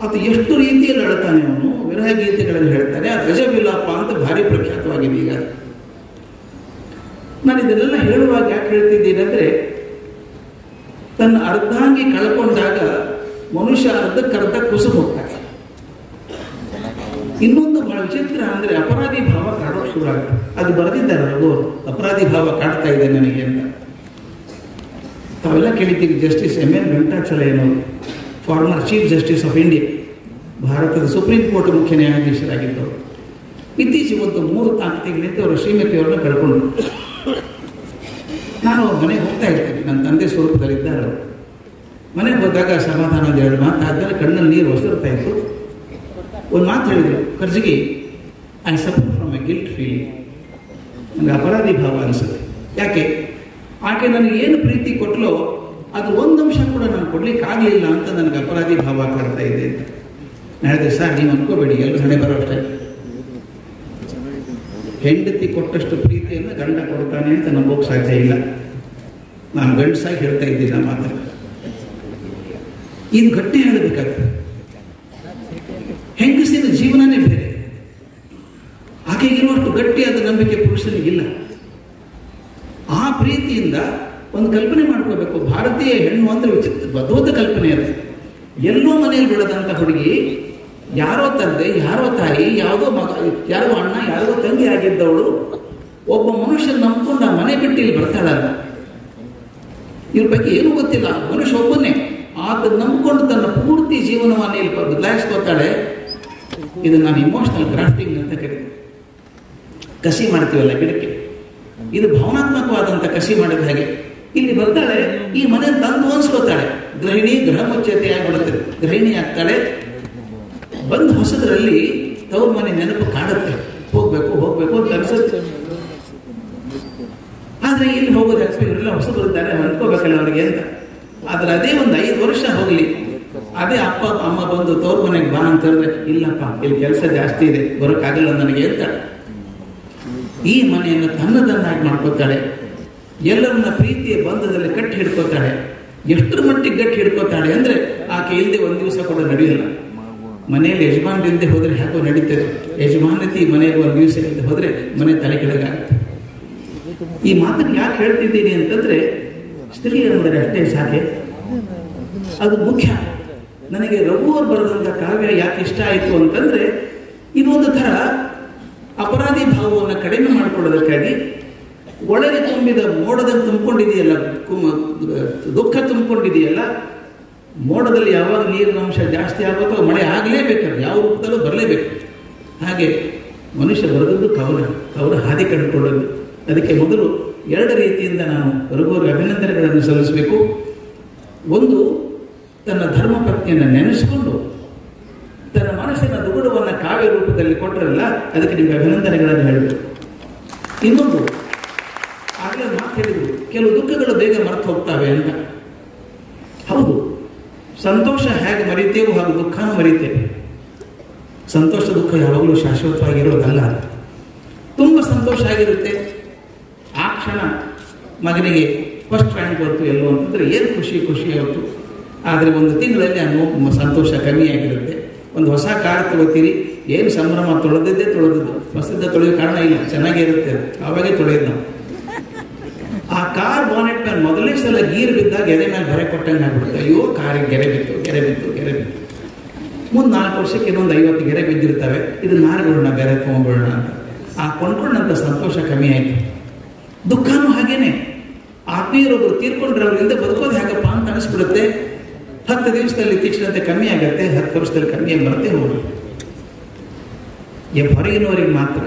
ಅದು ಎಷ್ಟು ರೀತಿಯಲ್ಲಿ ಅಳ್ತಾನೆ ಅವನು. ವಿರಹ ಗೀತೆಗಳಲ್ಲಿ ಹೇಳ್ತಾರೆ, ಅದು ಅಜವಿಲಾಪ ಅಂತ ಭಾರಿ ಪ್ರಖ್ಯಾತವಾಗಿದೆ. ಈಗ ನಾನು ಇದನ್ನೆಲ್ಲ ಹೇಳುವಾಗ ಯಾಕೆ ಹೇಳ್ತಿದ್ದೀನಿ ಅಂದರೆ, ತನ್ನ ಅರ್ಧಾಂಗಿ ಕಳ್ಕೊಂಡಾಗ ಮನುಷ್ಯ ಅರ್ಧಕ್ಕರ್ಧ ಕುಸಿದು ಹೋಗ್ತಾರೆ. ಇನ್ನೊಂದು ಬಹಳ ವಿಚಿತ್ರ ಅಂದರೆ ಅಪರಾಧಿ ಭಾವ ಕಾಡೋಕೆ ಶುರು ಆಗುತ್ತೆ. ಅದು ಬರೆದಿದ್ದಾರೆ ರಘು, ಅಪರಾಧಿ ಭಾವ ಕಾಡ್ತಾ ಇದೆ ನನಗೆ ಅಂತ. ತಾವೆಲ್ಲ ಕೇಳಿದ್ದೀವಿ, ಜಸ್ಟಿಸ್ MN ವೆಂಕಟಾಚಲಯ್ಯನವರು, former chief justice of India, ಭಾರತದ ಸುಪ್ರೀಂ ಕೋರ್ಟ್ ಮುಖ್ಯ ನ್ಯಾಯಾಧೀಶರಾಗಿದ್ದವರು. ಇತ್ತೀಚೆಗೆ ಒಂದು 3-4 ತಿಂಗಳಿಂದ ಅವರು ಶ್ರೀಮತಿಯವರನ್ನ ಕಳ್ಕೊಂಡ್ರು. ನಾನು ಅವ್ರ ಮನೆಗೆ ಹೋಗ್ತಾ ಇರ್ತೇನೆ, ನನ್ನ ತಂದೆ ಸ್ವರೂಪದಲ್ಲಿದ್ದಾರೆ ಅವರು. ಮನೆಗೆ ಹೋದಾಗ ಸಮಾಧಾನ 2 ಮಾತು ಆದ್ಮೇಲೆ ಕಣ್ಣಲ್ಲಿ ನೀರು ಒಸರ್ತಾ ಇತ್ತು. ಒಂದು ಮಾತು ಹೇಳಿದರು, ಖರ್ಜಿಗಿ, I suffer from a guilt feeling. ನನಗೆ ಅಪರಾಧಿ ಭಾವ ಅನಿಸುತ್ತೆ. ಯಾಕೆ? ಆಕೆ ನನಗೆ ಏನು ಪ್ರೀತಿ ಕೊಟ್ಟಲೋ ಅದು ಒಂದು ಅಂಶ ಕೂಡ ನಾನು ಕೊಡ್ಲಿಕ್ಕೆ ಆಗಲಿಲ್ಲ ಅಂತ ನನಗೆ ಅಪರಾಧಿ ಭಾವ ಕಾಡ್ತಾ ಇದೆ ಅಂತ. ನಾಳೆ ಸರ್ ನೀವು ಅನ್ಕೋಬೇಡಿ, ಎಲ್ಲರೂ ಹಣೆ ಬರೋ ಅಷ್ಟೇ. ಹೆಂಡತಿ ಕೊಟ್ಟಷ್ಟು ಪ್ರೀತಿಯನ್ನು ಗಂಡ ಕೊಡ್ತಾನೆ ಅಂತ ನಂಬೋಕೆ ಸಾಧ್ಯ ಇಲ್ಲ. ನಾನು ಗಂಡಸಾಗಿ ಹೇಳ್ತಾ ಇದ್ದೀನಿ ಮಾತ್ರ. ಇದು ಗಟ್ಟಿ ಹೇಳಬೇಕಾಗ್ತದೆ. ಹೆಂಗಸಿನ ಜೀವನನೇ ಬೇರೆ. ಆಕೆಗಿರುವಷ್ಟು ಗಟ್ಟಿಯಾದ ನಂಬಿಕೆ ಪುರುಷನಿಗಿಲ್ಲ. ಆ ಪ್ರೀತಿಯಿಂದ ಒಂದು ಕಲ್ಪನೆ ಮಾಡ್ಕೋಬೇಕು. ಭಾರತೀಯ ಹೆಣ್ಣು ಅಂದ್ರೆ ವಿಚಿತ್ರ ಅದ್ಭುತ ಕಲ್ಪನೆ ಅದು. ಎಲ್ಲೋ ಮನೆಯಲ್ಲಿ ಬೆಳೆದಂತ ಹುಡುಗಿ, ಯಾರೋ ತಂದೆ, ಯಾರೋ ತಾಯಿ, ಯಾವುದೋ ಮಗ, ಯಾರೋ ಅಣ್ಣ, ಯಾರೋ ತಂಗಿ ಆಗಿದ್ದವಳು ಒಬ್ಬ ಮನುಷ್ಯ ನಂಬ್ಕೊಂಡು ಆ ಮನೆ ಬಿಟ್ಟು ಇಲ್ಲಿ ಬರ್ತಾಳಲ್ಲ. ಇವ್ರ ಬಗ್ಗೆ ಏನೂ ಗೊತ್ತಿಲ್ಲ, ಮನುಷ್ಯ ಒಬ್ಬನೇ ಆತ ನಂಬ್ಕೊಂಡು ತನ್ನ ಪೂರ್ತಿ ಜೀವನವನ್ನು ಇಲ್ಲಿ ಬದಲಾಯಿಸ್ಕೊತಾಳೆ. ಇದು ನಾನು ಇಮೋಷನಲ್ ಗ್ರಾಫ್ಟಿಂಗ್ ಅಂತ ಕರೀತೀನಿ. ಕಸಿ ಮಾಡ್ತೀವಲ್ಲ ಗಿಡಕ್ಕೆ, ಇದು ಭಾವನಾತ್ಮಕವಾದಂಥ ಕಸಿ ಮಾಡಿದ ಹಾಗೆ. ಇಲ್ಲಿ ಬರ್ತಾಳೆ, ಈ ಮನೆ ತಂದು ಅನ್ಸ್ಕೊತಾಳೆ. ಗೃಹಿಣಿ ಗೃಹ ಮುಚ್ಚತೆ ಆಗಿಬಿಡುತ್ತೆ, ಗೃಹಿಣಿ ಆಗ್ತಾಳೆ. ಬಂದು ಹೊಸದ್ರಲ್ಲಿ ತವ್ರ ಮನೆ ನೆನಪು ಕಾಡುತ್ತೆ. ಹೋಗ್ಬೇಕು ಅಂತ ಅನ್ಸುತ್ತೆ. ಆದ್ರೆ ಇಲ್ಲಿ ಹೋಗೋದು ಇವರೆಲ್ಲ ಹೊಸಬರಿದ್ದಾರೆ, ಅನ್ಕೋಬೇಕಲ್ಲ ಅವ್ರಿಗೆ ಅಂತ. ಆದ್ರೆ ಅದೇ ಒಂದು 5 ವರ್ಷ ಹೋಗ್ಲಿ, ಅದೇ ಅಪ್ಪ ಅಮ್ಮ ಬಂದು ತವ್ರ ಮನೆಗೆ ಬಾ ಅಂತ ಹೇಳಿದ್ರೆ, ಇಲ್ಲಪ್ಪ ಇಲ್ಲಿ ಕೆಲಸ ಜಾಸ್ತಿ ಇದೆ, ಬರೋಕ್ಕಾಗಲ್ಲ ನನಗೆ ಅಂತ ಈ ಮನೆಯನ್ನು ತನ್ನದನ್ನಾಗಿ ಮಾಡ್ಕೋತಾಳೆ. ಎಲ್ಲರನ್ನ ಪ್ರೀತಿಯ ಬಂಧದಲ್ಲಿ ಕಟ್ಟಿ ಹಿಡ್ಕೋತಾಳೆ. ಎಷ್ಟರ ಮಟ್ಟಿಗೆ ಗಟ್ಟಿ ಹಿಡ್ಕೋತಾಳೆ ಅಂದ್ರೆ ಆಕೆ ಇಲ್ಲದೆ ಒಂದು ದಿವಸ ಕೂಡ ನಡೆಯಲ್ಲ. ಮನೆಯಲ್ಲಿ ಯಜಮಾನರಿಲ್ಲದೆ ಹೋದ್ರೆ ಯಾಕೋ ನಡೀತದೆ, ಯಜಮಾನತಿ ಮನೆಯಲ್ಲಿ ಒಂದು ದಿವಸ ಇಲ್ಲದೆ ಹೋದ್ರೆ ಮನೆ ತಲೆ ಕೆಳಗಾಗುತ್ತೆ. ಈ ಮಾತನ್ನು ಯಾಕೆ ಹೇಳ್ತಿದ್ದೀನಿ ಅಂತಂದ್ರೆ, ಸ್ತ್ರೀ ಅಂದರೆ ಅಷ್ಟೇ ಸಾಕೆ, ಅದು ಮುಖ್ಯ. ನನಗೆ ರಘು ಅವರು ಬರೆದಂಥ ಕಾವ್ಯ ಯಾಕೆ ಇಷ್ಟ ಆಯಿತು ಅಂತಂದ್ರೆ, ಇದು ಒಂದು ಥರ ಅಪರಾಧಿ ಭಾವವನ್ನು ಕಡಿಮೆ ಮಾಡಿಕೊಳ್ಳೋದಕ್ಕಾಗಿ ಒಳಗೆ ತುಂಬಿದ ಮೋಡದಲ್ಲಿ ತುಂಬಿಕೊಂಡಿದೆಯಲ್ಲ, ದುಃಖ ತುಂಬಿಕೊಂಡಿದೆಯಲ್ಲ, ಮೋಡದಲ್ಲಿ ಯಾವಾಗ ನೀರಿನ ಅಂಶ ಜಾಸ್ತಿ ಆಗುತ್ತೋ ಮಳೆ ಆಗಲೇಬೇಕಾದ್ರೆ ಯಾವ ರೂಪದಲ್ಲೂ ಬರಲೇಬೇಕು. ಹಾಗೆ ಮನುಷ್ಯ ಬರೆದದ್ದು ಕವನ ಹಾದಿ ಕಂಡುಕೊಳ್ಳೋದು. ಅದಕ್ಕೆ ಮೊದಲು 2 ರೀತಿಯಿಂದ ನಾನು ರಘುವರಿಗೆ ಅಭಿನಂದನೆಗಳನ್ನು ಸಲ್ಲಿಸಬೇಕು. ಒಂದು, ತನ್ನ ಧರ್ಮಪತ್ನಿಯನ್ನು ನೆನೆಸಿಕೊಂಡು ತನ್ನ ಮನಸ್ಸಿನ ದುಗುಡವನ್ನು ಕಾವ್ಯ ರೂಪದಲ್ಲಿ ಕೊಟ್ಟರಲ್ಲ, ಅದಕ್ಕೆ ನಿಮಗೆ ಅಭಿನಂದನೆಗಳನ್ನು ಹೇಳಬೇಕು. ಇನ್ನೊಂದು, ಆಗಲೇ ಮಾತು ಹೇಳಿದ್ರು, ಕೆಲವು ದುಃಖಗಳು ಬೇಗ ಮರೆತು ಹೋಗ್ತವೆ ಅಂತ. ಹೌದು, ಸಂತೋಷ ಹೇಗೆ ಮರಿತೇವೋ ಹಾಗೂ ದುಃಖನೂ ಮರಿತೇವೆ. ಸಂತೋಷ ದುಃಖ ಯಾವಾಗಲೂ ಶಾಶ್ವತವಾಗಿರೋದಲ್ಲ. ತುಂಬ ಸಂತೋಷ ಆಗಿರುತ್ತೆ, ಆ ಕ್ಷಣ ಮಗನಿಗೆ ಫಸ್ಟ್ ರ್ಯಾಂಕ್ ಬಂತು ಎಲ್ಲೋ ಅಂತಂದ್ರೆ ಏನು ಖುಷಿ ಆಯಿತು. ಆದರೆ ಒಂದು ತಿಂಗಳಲ್ಲಿ ಆ ಸಂತೋಷ ಕಮ್ಮಿ ಆಗಿರುತ್ತೆ. ಒಂದು ಹೊಸ ಕಾರ್ ತಗೋತೀರಿ, ಏನು ಸಂಭ್ರಮ, ತೊಳೆದಿದ್ದು ಹೊಸದ ತೊಳೆಯೋ ಕಾರಣ ಇಲ್ಲ, ಚೆನ್ನಾಗೇ ಇರುತ್ತೆ, ಆವಾಗೇ ತೊಳೆಯೋದು ನಾವು. ಆ ಕಾರ್ ಬಾನೆಟ್ ಮೇಲೆ ಮೊದಲನೇ ಸಲ ಗೀರ್ ಬಿದ್ದಾಗ ಎದೆ ಮೇಲೆ ಬರೆ ಕೊಟ್ಟಂಗೆ ಆಗ್ಬಿಡುತ್ತೆ. ಅಯ್ಯೋ ಕಾರಿಗೆ ಗೆರೆ ಬಿತ್ತು. ಮುಂದೆ 4 ವರ್ಷಕ್ಕೆ ಇನ್ನೊಂದು 50 ಗೆರೆ ಬಿದ್ದಿರ್ತವೆ. ಇದು ಮಾರ್ಬಿಡೋಣ, ಬೇರೆ ತೊಗೊಂಡ್ಬಿಡೋಣ ಅಂತ. ಆ ಕೊಂಡ್ಕೊಂಡಂಥ ಸಂತೋಷ ಕಮ್ಮಿ ಆಯಿತು. ದುಃಖನೂ ಹಾಗೇನೆ. ಆತ್ಮೀಯರೊಬ್ಬರು ತೀರ್ಕೊಂಡ್ರೆ ಅವರಿಂದ ಬದುಕೋದು ಹೇಗಪ್ಪ ಅಂತ ಅನಿಸ್ಬಿಡುತ್ತೆ. 10 ದಿವಸದಲ್ಲಿ ತೀಕ್ಷ್ಣತೆ ಕಮ್ಮಿ ಆಗುತ್ತೆ, 10 ವರ್ಷದಲ್ಲಿ ಕಮ್ಮಿಯಾಗಿ ಬರುತ್ತೆ ಹೋಗುತ್ತೆ. ಹೊರಗಿನವರಿಗೆ ಮಾತ್ರ.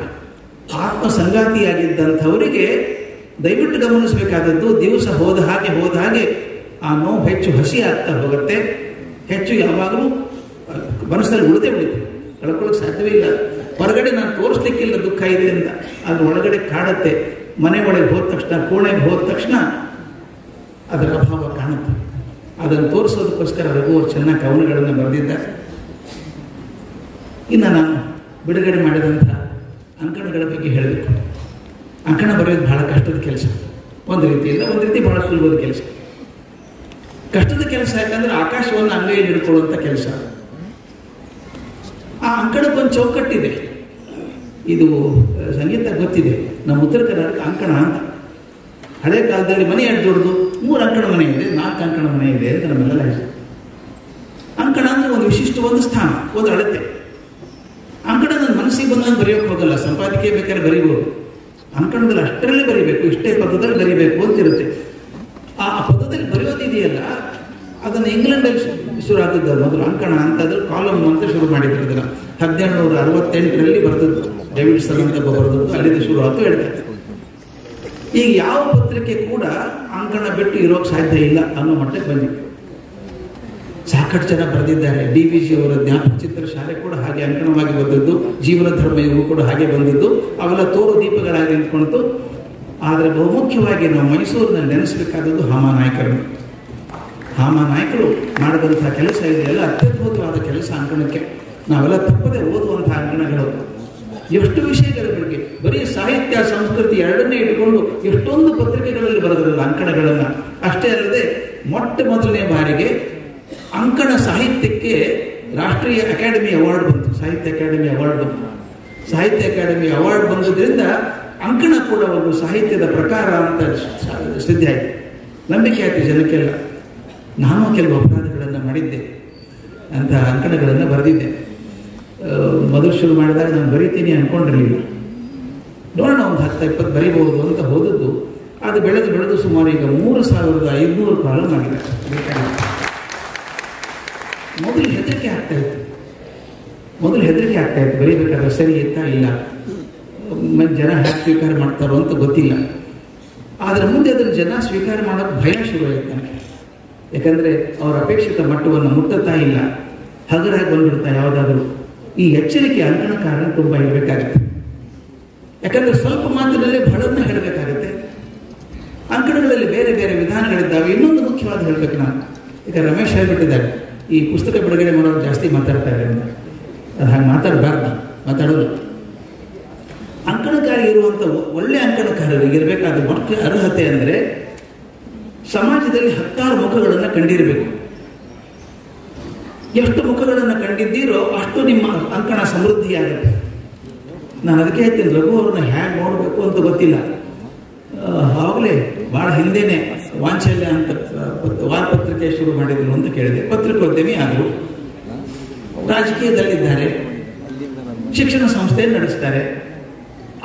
ಆತ್ಮ ಸಂಗಾತಿಯಾಗಿದ್ದಂಥವರಿಗೆ ದಯವಿಟ್ಟು ಗಮನಿಸಬೇಕಾದದ್ದು, ದಿವಸ ಹೋದ ಹಾಗೆ ಆ ನೋವು ಹೆಚ್ಚು ಹಸಿ ಆಗ್ತಾ ಹೋಗುತ್ತೆ. ಹೆಚ್ಚು ಯಾವಾಗಲೂ ಮನಸ್ಸಲ್ಲಿ ಉಳಿದೇ ಉಳಿತು, ಕಳ್ಕೊಳ್ಳೋಕೆ ಸಾಧ್ಯವೇ ಇಲ್ಲ. ಹೊರಗಡೆ ನಾನು ತೋರಿಸ್ಲಿಕ್ಕಿಲ್ಲ ದುಃಖ ಇದೆ ಅಂತ, ಅದ್ರ ಒಳಗಡೆ ಕಾಡುತ್ತೆ. ಮನೆ ಒಳಗೆ ಹೋದ ತಕ್ಷಣ, ಕೋಣೆಗೆ ಹೋದ ತಕ್ಷಣ ಅದರ ಅಭಾವ ಕಾಣುತ್ತೆ. ಅದನ್ನು ತೋರಿಸೋದಕ್ಕೋಸ್ಕರ ರಘು ಅವರು ಚೆನ್ನಾಗಿ ಕವನಗಳನ್ನು ಬರೆದಿದ್ದಾರೆ. ಇನ್ನು ನಾನು ಬಿಡುಗಡೆ ಮಾಡಿದಂಥ ಅಂಕಣಗಳ ಬಗ್ಗೆ ಹೇಳಬೇಕು. ಅಂಕಣ ಬರೆಯೋದು ಬಹಳ ಕಷ್ಟದ ಕೆಲಸ. ಒಂದು ರೀತಿ ಬಹಳ ಸುಲಭದ ಕೆಲಸ. ಕಷ್ಟದ ಕೆಲಸ ಯಾಕಂದ್ರೆ ಆಕಾಶವನ್ನು ಅಂಗೈಯಲ್ಲಿ ಹಿಡ್ಕೊಳ್ಳುವಂಥ ಕೆಲಸ. ಆ ಅಂಕಣಕ್ಕೊಂದು ಚೌಕಟ್ಟಿದೆ. ಇದು ಸಂಗೀತ ಗೊತ್ತಿದೆ, ನಮ್ಮ ಉತ್ತರ ಕರ್ನಾಟಕ ಅಂಕಣ ಅಂತ. ಹಳೆ ಕಾಲದಲ್ಲಿ ಮನೆ ಎಷ್ಟು ದೊಡ್ಡದು, 3 ಅಂಕಣ ಮನೆ ಇದೆ, 4 ಅಂಕಣ ಮನೆ ಇದೆ ಅಂತ ನಮ್ಮೆಲ್ಲ ಹೆಸರು. ಅಂಕಣ ಅಂದ್ರೆ ಒಂದು ವಿಶಿಷ್ಟ ಒಂದು ಸ್ಥಾನ, ಒಂದು ಅಳತೆ. ಅಂಕಣ ನನ್ನ ಮನಸ್ಸಿಗೆ ಬಂದಂಗೆ ಬರೆಯೋಕೆ ಹೋಗಲ್ಲ, ಸಂಪಾದಕೀಯ ಬೇಕಾದ್ರೆ ಬರೀಬಹುದು. ಅಂಕಣದಲ್ಲಿ ಅಷ್ಟರಲ್ಲೇ ಬರೀಬೇಕು, ಇಷ್ಟೇ ಪದದಲ್ಲಿ ಬರೀಬೇಕು ಅಂತಿರುತ್ತೆ. ಆ ಪದದಲ್ಲಿ ಬರೆಯೋದಿದೆಯಲ್ಲ, ಅದನ್ನು ಇಂಗ್ಲೆಂಡಲ್ಲಿ ಶುರು ಆದದ್ದು. ಮೊದಲು ಅಂಕಣ ಅಂತ ಅದ್ರ ಕಾಲಮ್ ಅಂತ ಶುರು ಮಾಡಿದ್ರು. ಅದನ್ನು 1768ರಲ್ಲಿ ಬರೆದದ್ದು, ಡೇವಿಡ್ಸನ್ ಅಂತ ಬರೆದದ್ದು, ಅಲ್ಲಿಂದ ಶುರು ಆಯ್ತು ಹೇಳ್ತಾರೆ. ಈಗ ಯಾವ ಪತ್ರಿಕೆ ಕೂಡ ಅಂಕಣ ಬಿಟ್ಟು ಇರೋಕೆ ಸಾಧ್ಯ ಇಲ್ಲ ಅನ್ನೋ ಮಟ್ಟಕ್ಕೆ ಬಂದಿದೆ. ಸಾಕಷ್ಟು ಜನ ಬರೆದಿದ್ದಾರೆ. DVG ಅವರ ಜ್ಞಾಪಕ ಚಿತ್ರ ಶಾಲೆ ಕೂಡ ಹಾಗೆ ಅಂಕಣವಾಗಿ ಬಂದದ್ದು, ಜೀವನ ಧರ್ಮ ಇವು ಕೂಡ ಹಾಗೆ ಬಂದದ್ದು. ಅವೆಲ್ಲ ತೋರು ದೀಪಗಳಾಗಿ ನಿಂತ್ಕೊಳ್ತು. ಆದರೆ ಬಹುಮುಖ್ಯವಾಗಿ ನಾವು ಮೈಸೂರಿನಲ್ಲಿ ನೆನೆಸಬೇಕಾದದ್ದು ಹಾಮಾನಾಯಕರನ್ನು. ನಾಯಕರು ಮಾಡಿದಂಥ ಕೆಲಸ ಇದೆಯಲ್ಲ ಅತ್ಯದ್ಭುತವಾದ ಕೆಲಸ ಅಂಕಣಕ್ಕೆ. ನಾವೆಲ್ಲ ತಪ್ಪದೆ ಓದುವಂತಹ ಅಂಕಣಗಳು. ಎಷ್ಟು ವಿಷಯಗಳ ಬಗ್ಗೆ ಬರೀ ಸಾಹಿತ್ಯ ಸಂಸ್ಕೃತಿ ಎರಡನ್ನೇ ಇಟ್ಕೊಂಡು ಎಷ್ಟೊಂದು ಪತ್ರಿಕೆಗಳಲ್ಲಿ ಬರೆದಿರಲ್ಲ ಅಂಕಣಗಳನ್ನು. ಅಷ್ಟೇ ಅಲ್ಲದೆ ಮೊದಲನೇ ಬಾರಿಗೆ ಅಂಕಣ ಸಾಹಿತ್ಯಕ್ಕೆ ರಾಷ್ಟ್ರೀಯ ಅಕಾಡೆಮಿ ಅವಾರ್ಡ್ ಬಂತು. ಸಾಹಿತ್ಯ ಅಕಾಡೆಮಿ ಅವಾರ್ಡ್ ಬಂತು. ಸಾಹಿತ್ಯ ಅಕಾಡೆಮಿ ಅವಾರ್ಡ್ ಬಂದಿದ್ದರಿಂದ ಅಂಕಣ ಕೂಡ ಒಂದು ಸಾಹಿತ್ಯದ ಪ್ರಕಾರ ಅಂತ ಸಿದ್ಧ ಆಯಿತು. ನಂಬಿಕೆ ಆಯ್ತು ಜನಕ್ಕೆಲ್ಲ. ನಾನು ಕೆಲವು ಅಪರಾಧಗಳನ್ನು ಮಾಡಿದ್ದೆ, ಅಂತ ಅಂಕಣಗಳನ್ನು ಬರೆದಿದ್ದೆ. ಮೊದಲು ಶುರು ಮಾಡಿದಾಗ ನಾನು ಬರೀತೀನಿ ಅಂದ್ಕೊಂಡಿರಲಿಲ್ಲ. ನೋಡೋಣ ಒಂದು 10-20 ಬರೀಬಹುದು ಅಂತ ಹೋದದ್ದು. ಅದು ಬೆಳೆದು ಸುಮಾರು ಈಗ 3500 ಕಾಲಮ್ ಆಗಿದೆ. ಮೊದಲು ಹೆದರಿಕೆ ಆಗ್ತಾ ಇತ್ತು ಬರೀಬೇಕಾದ್ರೆ ಸರಿ ಇತ್ತಾ ಇಲ್ಲ, ಜನ ಹೇಗೆ ಸ್ವೀಕಾರ ಮಾಡ್ತಾರೋ ಅಂತ ಗೊತ್ತಿಲ್ಲ. ಆದರೆ ಮುಂದೆ ಅದನ್ನು ಜನ ಸ್ವೀಕಾರ ಮಾಡೋಕ್ಕೆ ಭಯ ಶುರುವಾಯಿತು ನನಗೆ. ಯಾಕಂದರೆ ಅವರ ಅಪೇಕ್ಷಿತ ಮಟ್ಟವನ್ನು ಮುಟ್ಟುತ್ತಾ ಇಲ್ಲ, ಹಗರಾಗಿ ಬಂದ್ಬಿಡ್ತಾ ಯಾವುದಾದ್ರೂ. ಈ ಎಚ್ಚರಿಕೆ ಅಂಕಣಕಾರ ತುಂಬ ಇರಬೇಕಾಗುತ್ತೆ. ಯಾಕಂದರೆ ಸ್ವಲ್ಪ ಮಾತಿನಲ್ಲೇ ಬಹಳನ್ನ ಹೇಳಬೇಕಾಗುತ್ತೆ. ಅಂಕಣಗಳಲ್ಲಿ ಬೇರೆ ಬೇರೆ ವಿಧಾನಗಳಿದ್ದಾವೆ. ಇನ್ನೊಂದು ಮುಖ್ಯವಾದ ಹೇಳಬೇಕು ನಾನು, ಈಗ ರಮೇಶ್ ಹೇಳ್ಬಿಟ್ಟಿದ್ದಾರೆ ಈ ಪುಸ್ತಕ ಬಿಡುಗಡೆ ಮಾಡೋರು ಜಾಸ್ತಿ ಮಾತಾಡ್ತಾರೆ ಅಂತ. ಅದು ಹಾಗೆ ಮಾತಾಡೋದು. ಅಂಕಣಕಾರ ಇರುವಂಥ ಒಳ್ಳೆ ಅಂಕಣಕಾರರಿಗೆ ಇರಬೇಕಾದ ಮುಖ್ಯ ಅರ್ಹತೆ ಅಂದರೆ ಸಮಾಜದಲ್ಲಿ 10 ಮುಖಗಳನ್ನು ಕಂಡಿರಬೇಕು. ಎಷ್ಟು ಮುಖಗಳನ್ನು ಕಂಡಿದ್ದೀರೋ ಅಷ್ಟು ನಿಮ್ಮ ಅಂಕಣ ಸಮೃದ್ಧಿಯಾಗುತ್ತೆ. ನಾನು ಅದಕ್ಕೆ ಹೇಳ್ತೀನಿ, ರಘು ಅವ್ರನ್ನ ಹೇಗೆ ನೋಡಬೇಕು ಅಂತ ಗೊತ್ತಿಲ್ಲ. ಆವಾಗಲೇ ಭಾಳ ಹಿಂದೆನೆ ವಾಂಚಲ್ಯ ಅಂತ ವಾರಪತ್ರಿಕೆ ಶುರು ಮಾಡಿದ್ರು ಅಂತ ಕೇಳಿದೆ. ಪತ್ರಿಕೋದ್ಯಮಿ ಆದರು, ರಾಜಕೀಯದಲ್ಲಿದ್ದಾರೆ, ಶಿಕ್ಷಣ ಸಂಸ್ಥೆ ನಡೆಸ್ತಾರೆ,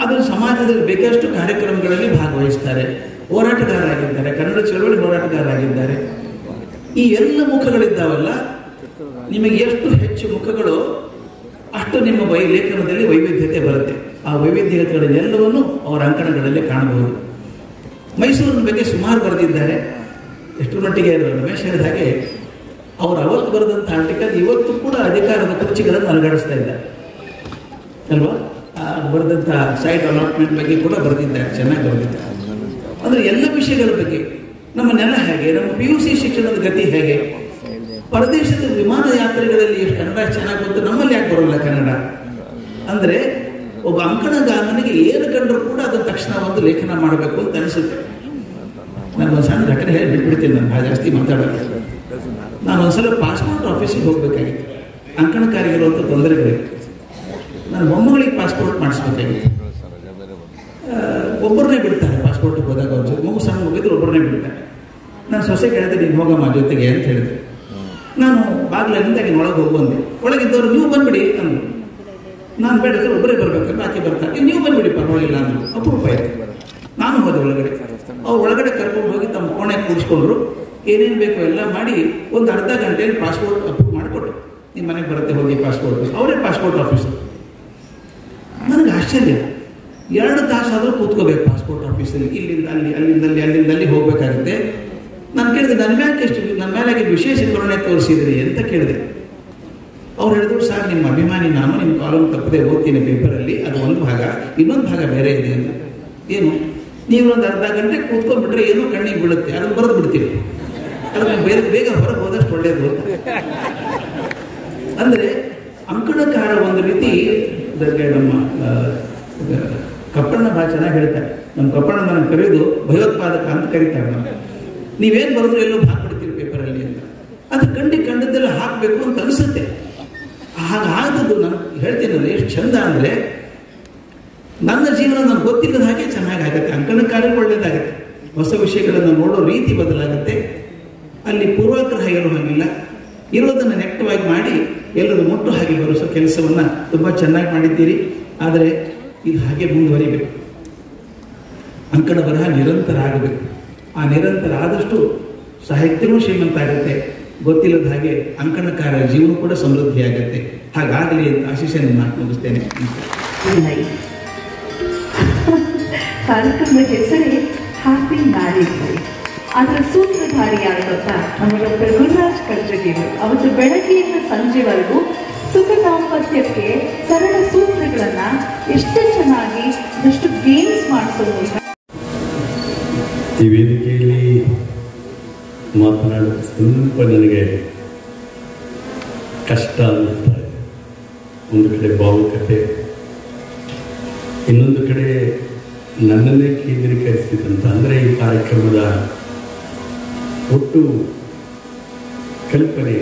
ಅದು ಸಮಾಜದಲ್ಲಿ ಬೇಕಷ್ಟು ಕಾರ್ಯಕ್ರಮಗಳಲ್ಲಿ ಭಾಗವಹಿಸ್ತಾರೆ, ಹೋರಾಟಗಾರರಾಗಿದ್ದಾರೆ, ಕನ್ನಡ ಚಳವಳಿ ಹೋರಾಟಗಾರರಾಗಿದ್ದಾರೆ. ಈ ಎಲ್ಲ ಮುಖಗಳಿದ್ದಾವಲ್ಲ, ನಿಮಗೆ ಎಷ್ಟು ಹೆಚ್ಚು ಮುಖಗಳು ಅಷ್ಟು ನಿಮ್ಮ ಲೇಖನದಲ್ಲಿ ವೈವಿಧ್ಯತೆ ಬರುತ್ತೆ. ಆ ವೈವಿಧ್ಯತೆಗಳನ್ನೆಲ್ಲವನ್ನು ಅವರ ಅಂಕಣಗಳಲ್ಲಿ ಕಾಣಬಹುದು. ಮೈಸೂರಿನ ಬಗ್ಗೆ ಸುಮಾರು ಬರೆದಿದ್ದಾರೆ. ಎಷ್ಟು ಮಟ್ಟಿಗೆ ರಮೇಶ್ ಹೇಳಿದ ಹಾಗೆ ಅವರು ಅವತ್ತು ಬರೆದಂಥ ಆರ್ಟಿಕಲ್ ಇವತ್ತು ಕೂಡ ಅಧಿಕಾರದ ಕುರ್ಚಿಗಳನ್ನು ಅಲುಗಾಡಿಸ್ತಾ ಇದ್ದಾರೆ ಅಲ್ವಾ. ಬರೆದಂಥ ಸೈಟ್ ಅಲಾಟ್ಮೆಂಟ್ ಬಗ್ಗೆ ಕೂಡ ಬರೆದಿದ್ದಾರೆ, ಚೆನ್ನಾಗಿ ಬರೆದಿದ್ದಾರೆ. ಅಂದರೆ ಎಲ್ಲ ವಿಷಯಗಳ ಬಗ್ಗೆ, ನಮ್ಮ ನೆಲ ಹೇಗೆ, ನಮ್ಮ PUC ಶಿಕ್ಷಣದ ಗತಿ ಹೇಗೆ, ಪರದೇಶದ ವಿಮಾನ ಯಾತ್ರೆಗಳಲ್ಲಿ ಎಷ್ಟು ಕನ್ನಡ ಚೆನ್ನಾಗಿ ಬಂತು, ನಮ್ಮಲ್ಲಿ ಯಾಕೆ ಬರೋಲ್ಲ ಕನ್ನಡ ಅಂದರೆ ಒಬ್ಬ ಅಂಕಣಗಾರನಿಗೆ ಏನು ಕಂಡ್ರೂ ಕೂಡ ಅದನ್ನ ತಕ್ಷಣ ಒಂದು ಲೇಖನ ಮಾಡಬೇಕು ಅಂತ ಅನಿಸುತ್ತೆ. ನನಗೊಂದು ಸಣ್ಣ ಘಟನೆ ಹೇಳಿ ಬಿಟ್ಬಿಡ್ತೀನಿ, ನಾನು ಭಾಳ ಜಾಸ್ತಿ ಮಾತಾಡೋದು. ನಾನು ಒಂದ್ಸಲ ಪಾಸ್ಪೋರ್ಟ್ ಆಫೀಸಿಗೆ ಹೋಗ್ಬೇಕಾಗಿತ್ತು. ಅಂಕಣಕಾರಿಗಿರುವಂಥ ತೊಂದರೆಗಳಿತ್ತು. ನಾನು ಮೊಮ್ಮಗಳಿಗೆ ಪಾಸ್ಪೋರ್ಟ್ ಮಾಡಿಸ್ಬೇಕಾಗಿತ್ತು. ಒಬ್ಬರನ್ನೇ ಬಿಡ್ತಾರೆ ಪಾಸ್ಪೋರ್ಟ್ಗೆ ಹೋದಾಗ. ಒಂದು ಮಗು ಸಣ್ಣ ಹೋಗಿದ್ರು ಒಬ್ಬರನ್ನೇ ಬಿಡ್ತಾರೆ. ನಾನು ಸೊಸೆ ಕೇಳಿದೆ, ನೀನು ಹೋಗಮ್ಮ ಜೊತೆಗೆ ಅಂತ ಹೇಳಿದೆ. ನಾನು ಬಾಗಿಲಿಂದ ಒಳಗೆ ಹೋಗುವಂದೆ. ಒಳಗಿದ್ದವರು ನೀವು ಬಂದ್ಬಿಡಿ ಅಂದರು. ನಾನು ಬೇಡದ್ರೆ ಒಬ್ಬರೇ ಬರ್ಬೇಕು, ಬಾಕಿ ಬರ್ತಾರೆ. ನೀವು ಬಂದ್ಬಿಡಿ ಪರವಾಗಿಲ್ಲ ಅಂದರು. ಅಪರೂಪ ಇದೆ. ನಾನು ಹೋದೆ ಒಳಗಡೆ. ಅವ್ರು ಒಳಗಡೆ ಕರ್ಕೊಂಡು ಹೋಗಿ ತಮ್ಮ ಕೋಣೆ ಕೂಡಿಸ್ಕೊಂಡ್ರು. ಏನೇನು ಬೇಕೋ ಎಲ್ಲ ಮಾಡಿ ಒಂದು ಅರ್ಧ ಗಂಟೆಯಲ್ಲಿ ಪಾಸ್ಪೋರ್ಟ್ ಅಪ್ರೂವ್ ಮಾಡಿಕೊಟ್ರು. ನಿಮ್ಮ ಮನೆಗೆ ಬರುತ್ತೆ ಹೋಗಿ ಪಾಸ್ಪೋರ್ಟ್. ಅವರೇ ಪಾಸ್ಪೋರ್ಟ್ ಆಫೀಸರ್. ನನಗೆ ಆಶ್ಚರ್ಯ, 2 ತಾಸಾದರೂ ಕೂತ್ಕೋಬೇಕು ಪಾಸ್ಪೋರ್ಟ್ ಆಫೀಸಲ್ಲಿ. ಇಲ್ಲಿಂದ ಅಲ್ಲಿ, ಅಲ್ಲಿಂದ ಅಲ್ಲಿ ಹೋಗ್ಬೇಕಾಗುತ್ತೆ. ನಾನು ಕೇಳಿದೆ, ನನ್ನ ಮೇಲೆ ವಿಶೇಷ ಕರುಣೆ ತೋರಿಸಿದ್ರಿ ಅಂತ ಕೇಳಿದೆ. ಅವ್ರು ಹೇಳಿದ್ರು, ಸರ್ ನಿಮ್ಮ ಅಭಿಮಾನಿ ನಾನು, ನಿಮ್ಮ ಕಾಲಮ್ ತಪ್ಪದೆ ಓದ್ತೀನಿ ಪೇಪರಲ್ಲಿ, ಅದು ಒಂದು ಭಾಗ, ಇನ್ನೊಂದು ಭಾಗ ಬೇರೆ ಇದೆ ಅಂತ. ಏನು, ನೀವು ಒಂದು ಅರ್ಧ ಗಂಟೆ ಕೂತ್ಕೊಂಡ್ಬಿಟ್ರೆ ಏನೋ ಕಣ್ಣಿಗೆ ಬೀಳುತ್ತೆ, ಅದನ್ನು ಬರೆದು ಬಿಡ್ತೀವಿ. ಅದನ್ನು ಬೇಗ ಹೊರಗೆ ಹೋದಷ್ಟು ಒಳ್ಳೇದು ಅಂತ. ಅಂದರೆ ಅಂಕಣಕಾರ ಒಂದು ರೀತಿ, ನಮ್ಮ ಕಪ್ಪಣ್ಣ ಭಾಳ ಚೆನ್ನಾಗಿ ಹೇಳ್ತಾರೆ. ನಮ್ಮ ಕಪ್ಪಣ್ಣ ನನಗೆ ಕರೆಯೋದು ಭಯೋತ್ಪಾದಕ ಅಂತ ಕರೀತಾರೆ. ನಮಗೆ ನೀವೇನು ಬರೆದ್ರು ಎಲ್ಲೋ ಹಾಕ್ಬಿಡ್ತೀವಿ ಪೇಪರಲ್ಲಿ ಅಂತ. ಅದು ಕಂಡದ್ದೆಲ್ಲ ಹಾಕಬೇಕು ಅಂತ ಅನಿಸುತ್ತೆ. ಹಾಗಾದದ್ದು ನಾನು ಹೇಳ್ತೀನಲ್ಲ, ಎಷ್ಟು ಚಂದ ಅಂದರೆ ನನ್ನ ಜೀವನ ನನಗೆ ಗೊತ್ತಿಲ್ಲದ ಹಾಗೆ ಚೆನ್ನಾಗಾಗುತ್ತೆ. ಅಂಕಣಕಾರ್ಯ ಒಳ್ಳೇದಾಗುತ್ತೆ. ಹೊಸ ವಿಷಯಗಳನ್ನು ನೋಡೋ ರೀತಿ ಬದಲಾಗುತ್ತೆ. ಅಲ್ಲಿ ಪೂರ್ವಾಗ್ರಹ ಇರೋ ಹಾಗಿಲ್ಲ. ಇರೋದನ್ನು ನೆಟ್ಟವಾಗಿ ಮಾಡಿ ಎಲ್ಲರೂ ಮುಟ್ಟು ಹಾಗೆ ಬರೆಸೋ ಕೆಲಸವನ್ನು ತುಂಬ ಚೆನ್ನಾಗಿ ಮಾಡಿದ್ದೀರಿ. ಆದರೆ ಇದು ಹಾಗೆ ಮುಂದುವರಿಬೇಕು. ಅಂಕಣ ಬರಹ ನಿರಂತರ ಆಗಬೇಕು. ಆ ನಿರಂತರ ಆದಷ್ಟು ಸಾಹಿತ್ಯವೂ ಶ್ರೀಮಂತ ಆಗುತ್ತೆ. ಗೊತ್ತಿಲ್ಲದ ಹಾಗೆ ಅಂಕಣಕಾರ ಜೀವನ ಕೂಡ ಸಮೃದ್ಧಿಯಾಗುತ್ತೆ. ಹಾಗಾಗಲಿ ಅಂತ ಆಶಿಸಿ ನನ್ನ ಮಾತು ಮುಗಿಸ್ತೇನೆ. ಕಾರ್ಯಕ್ರಮದ ಹೆಸರೇ ಹ್ಯಾಪಿ ಮ್ಯಾರೇಜ್ ಡೇ. ಅದರ ಸೂತ್ರಧಾರಿಯಾದಂಥ ನಮ್ಮ ಡಾಕ್ಟರ್ ಗುರುರಾಜ್ ಕರ್ಜಗಿಯವರು ಅವತ್ತು ಬೆಳಗ್ಗೆಯಿಂದ ಸಂಜೆವರೆಗೂ ಸುಖ ದಾಂಪತ್ಯಕ್ಕೆ ಸರಳ ಸೂತ್ರಗಳನ್ನು ಎಷ್ಟು ಚೆನ್ನಾಗಿ ಎಷ್ಟು ಗೇಮ್ಸ್ ಮಾಡಿಸೋದು. ಈ ವೇದಿಕೆಯಲ್ಲಿ ಮಾತನಾಡೋದು ಸ್ವಲ್ಪ ನನಗೆ ಕಷ್ಟ ಅನ್ನಿಸ್ತಾ ಇದೆ. ಒಂದು ಕಡೆ ಭಾವುಕತೆ, ಇನ್ನೊಂದು ಕಡೆ ನನ್ನನ್ನೇ ಕೇಂದ್ರೀಕರಿಸಿದಂಥ, ಅಂದರೆ ಈ ಕಾರ್ಯಕ್ರಮದ ಒಟ್ಟು ಕಲ್ಪನೆ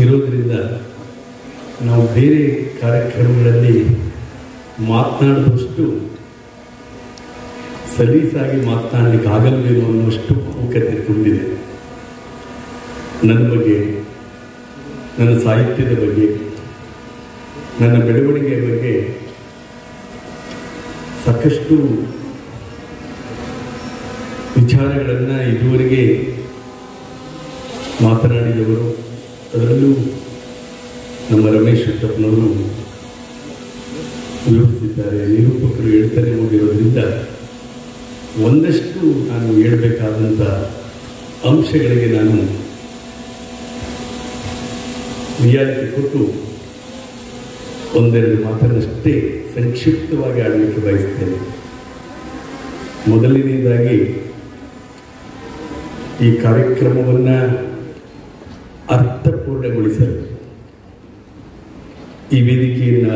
ಇರೋದರಿಂದ ನಾವು ಬೇರೆ ಕಾರ್ಯಕ್ರಮಗಳಲ್ಲಿ ಮಾತನಾಡಿದಷ್ಟು ಸಲೀಸಾಗಿ ಮಾತನಾಡಲಿಕ್ಕೆ ಆಗಲ್ವೇನೋ ಅನ್ನುವಷ್ಟು ಭಾವುಕತೆ ತುಂಬಿದೆ. ನನ್ನ ಬಗ್ಗೆ, ನನ್ನ ಸಾಹಿತ್ಯದ ಬಗ್ಗೆ, ನನ್ನ ಬೆಳವಣಿಗೆಯ ಬಗ್ಗೆ ಸಾಕಷ್ಟು ವಿಚಾರಗಳನ್ನು ಇದುವರೆಗೆ ಮಾತನಾಡಿದವರು, ಅದರಲ್ಲೂ ನಮ್ಮ ರಮೇಶ್ ಉತ್ತಪ್ಪನವರು ವಿವರಿಸಿದ್ದಾರೆ, ನಿರೂಪಕರು ಹೇಳ್ತಾನೆ ಹೋಗಿರೋದ್ರಿಂದ ಒಂದಷ್ಟು ನಾನು ಹೇಳಬೇಕಾದಂಥ ಅಂಶಗಳಿಗೆ ನಾನು ರಿಯಾಯಿತಿ ಕೊಟ್ಟು ಒಂದೆರಡು ಮಾತನ್ನಷ್ಟೇ ಸಂಕ್ಷಿಪ್ತವಾಗಿ ಆಡಲಿಕ್ಕೆ ಬಯಸ್ತೇನೆ. ಮೊದಲನೇದಾಗಿ ಈ ಕಾರ್ಯಕ್ರಮವನ್ನು ಅರ್ಥಪೂರ್ಣಗೊಳಿಸಲು ಈ ವೇದಿಕೆಯನ್ನು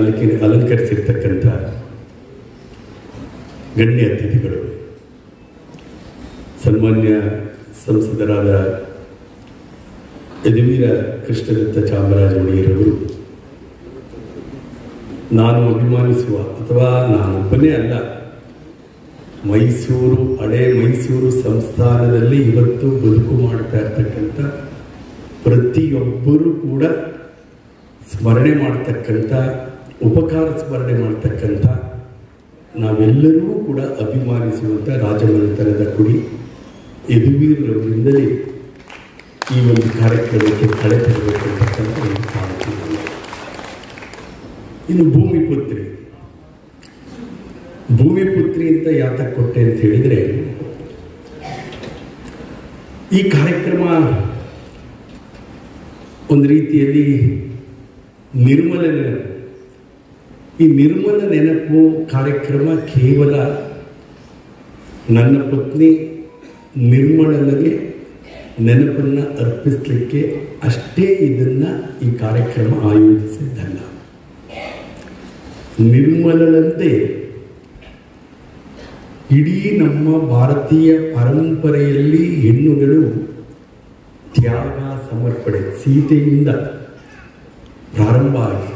ಅಲಂಕರಿಸಿರ್ತಕ್ಕಂಥ ಗಣ್ಯ ಅತಿಥಿಗಳು, ಸನ್ಮಾನ್ಯ ಸಂಸದರಾದ ಯದುವೀರ ಕೃಷ್ಣದತ್ತ ಚಾಮರಾಜ ಒಡೆಯರವರು, ನಾನು ಅಭಿಮಾನಿಸುವ, ಅಥವಾ ನಾನೊಬ್ಬನೇ ಅಲ್ಲ, ಮೈಸೂರು, ಹಳೆ ಮೈಸೂರು ಸಂಸ್ಥಾನದಲ್ಲಿ ಇವತ್ತು ಬದುಕು ಮಾಡ್ತಾ ಇರ್ತಕ್ಕಂಥ ಪ್ರತಿಯೊಬ್ಬರೂ ಕೂಡ ಸ್ಮರಣೆ ಮಾಡ್ತಕ್ಕಂಥ, ಉಪಕಾರ ಸ್ಮರಣೆ ಮಾಡ್ತಕ್ಕಂಥ, ನಾವೆಲ್ಲರೂ ಕೂಡ ಅಭಿಮಾನಿಸುವಂಥ ರಾಜಮನೆತನದ ಕುಡಿ ಯದುವೀರರಿಂದಲೇ ಈ ಒಂದು ಕಾರ್ಯಕ್ರಮಕ್ಕೆ ಕಳೆ ತರಬೇಕಂತಕ್ಕಂಥ ಒಂದು ಕಾರಣಕ್ಕೆ. ಇನ್ನು ಭೂಮಿಪುತ್ರಿ ಅಂತ ಯಾತಕ್ಕೆ ಕೊಟ್ಟೆ ಅಂತ ಹೇಳಿದರೆ, ಈ ಕಾರ್ಯಕ್ರಮ ಒಂದು ರೀತಿಯಲ್ಲಿ ನಿರ್ಮಲ ನೆನಪು. ಈ ನಿರ್ಮಲ ನೆನಪು ಕಾರ್ಯಕ್ರಮ ಕೇವಲ ನನ್ನ ಪತ್ನಿ ನಿರ್ಮಲನಿಗೆ ನೆನಪನ್ನು ಅರ್ಪಿಸಲಿಕ್ಕೆ ಅಷ್ಟೇ ಇದನ್ನು ಈ ಕಾರ್ಯಕ್ರಮ ಆಯೋಜಿಸಿದ್ದಲ್ಲ. ನಿರ್ಮಲನಂತೆ ಇಡೀ ನಮ್ಮ ಭಾರತೀಯ ಪರಂಪರೆಯಲ್ಲಿ ಹೆಣ್ಣುಗಳು ತ್ಯಾಗ, ಸಮರ್ಪಣೆ, ಸೀತೆಯಿಂದ ಪ್ರಾರಂಭ ಆಗಿ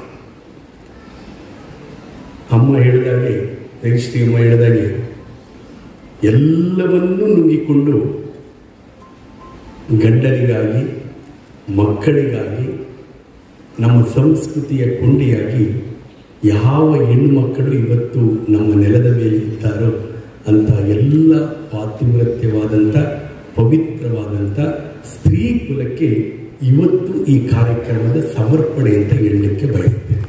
ಅಮ್ಮ ಹೇಳಿದಾಗೆ, ಜಯಶ್ರೀ ಅಮ್ಮ ಹೇಳಿದಾಗೆ, ಎಲ್ಲವನ್ನೂ ನುಂಗಿಕೊಂಡು ಗಂಡನಿಗಾಗಿ, ಮಕ್ಕಳಿಗಾಗಿ, ನಮ್ಮ ಸಂಸ್ಕೃತಿಯ ಕೊಂಡಿಯಾಗಿ ಯಾವ ಹೆಣ್ಣುಮಕ್ಕಳು ಇವತ್ತು ನಮ್ಮ ನೆಲದ ಮೇಲೆ ಇದ್ದಾರೋ ಅಂತ ಎಲ್ಲ ಪಾತಿವ್ರತ್ಯವಾದಂಥ, ಪವಿತ್ರವಾದಂಥ ಸ್ತ್ರೀ ಕುಲಕ್ಕೆ ಇವತ್ತು ಈ ಕಾರ್ಯಕ್ರಮದ ಸಮರ್ಪಣೆ ಅಂತ ಹೇಳಲಿಕ್ಕೆ ಬಯಸ್ತೇನೆ.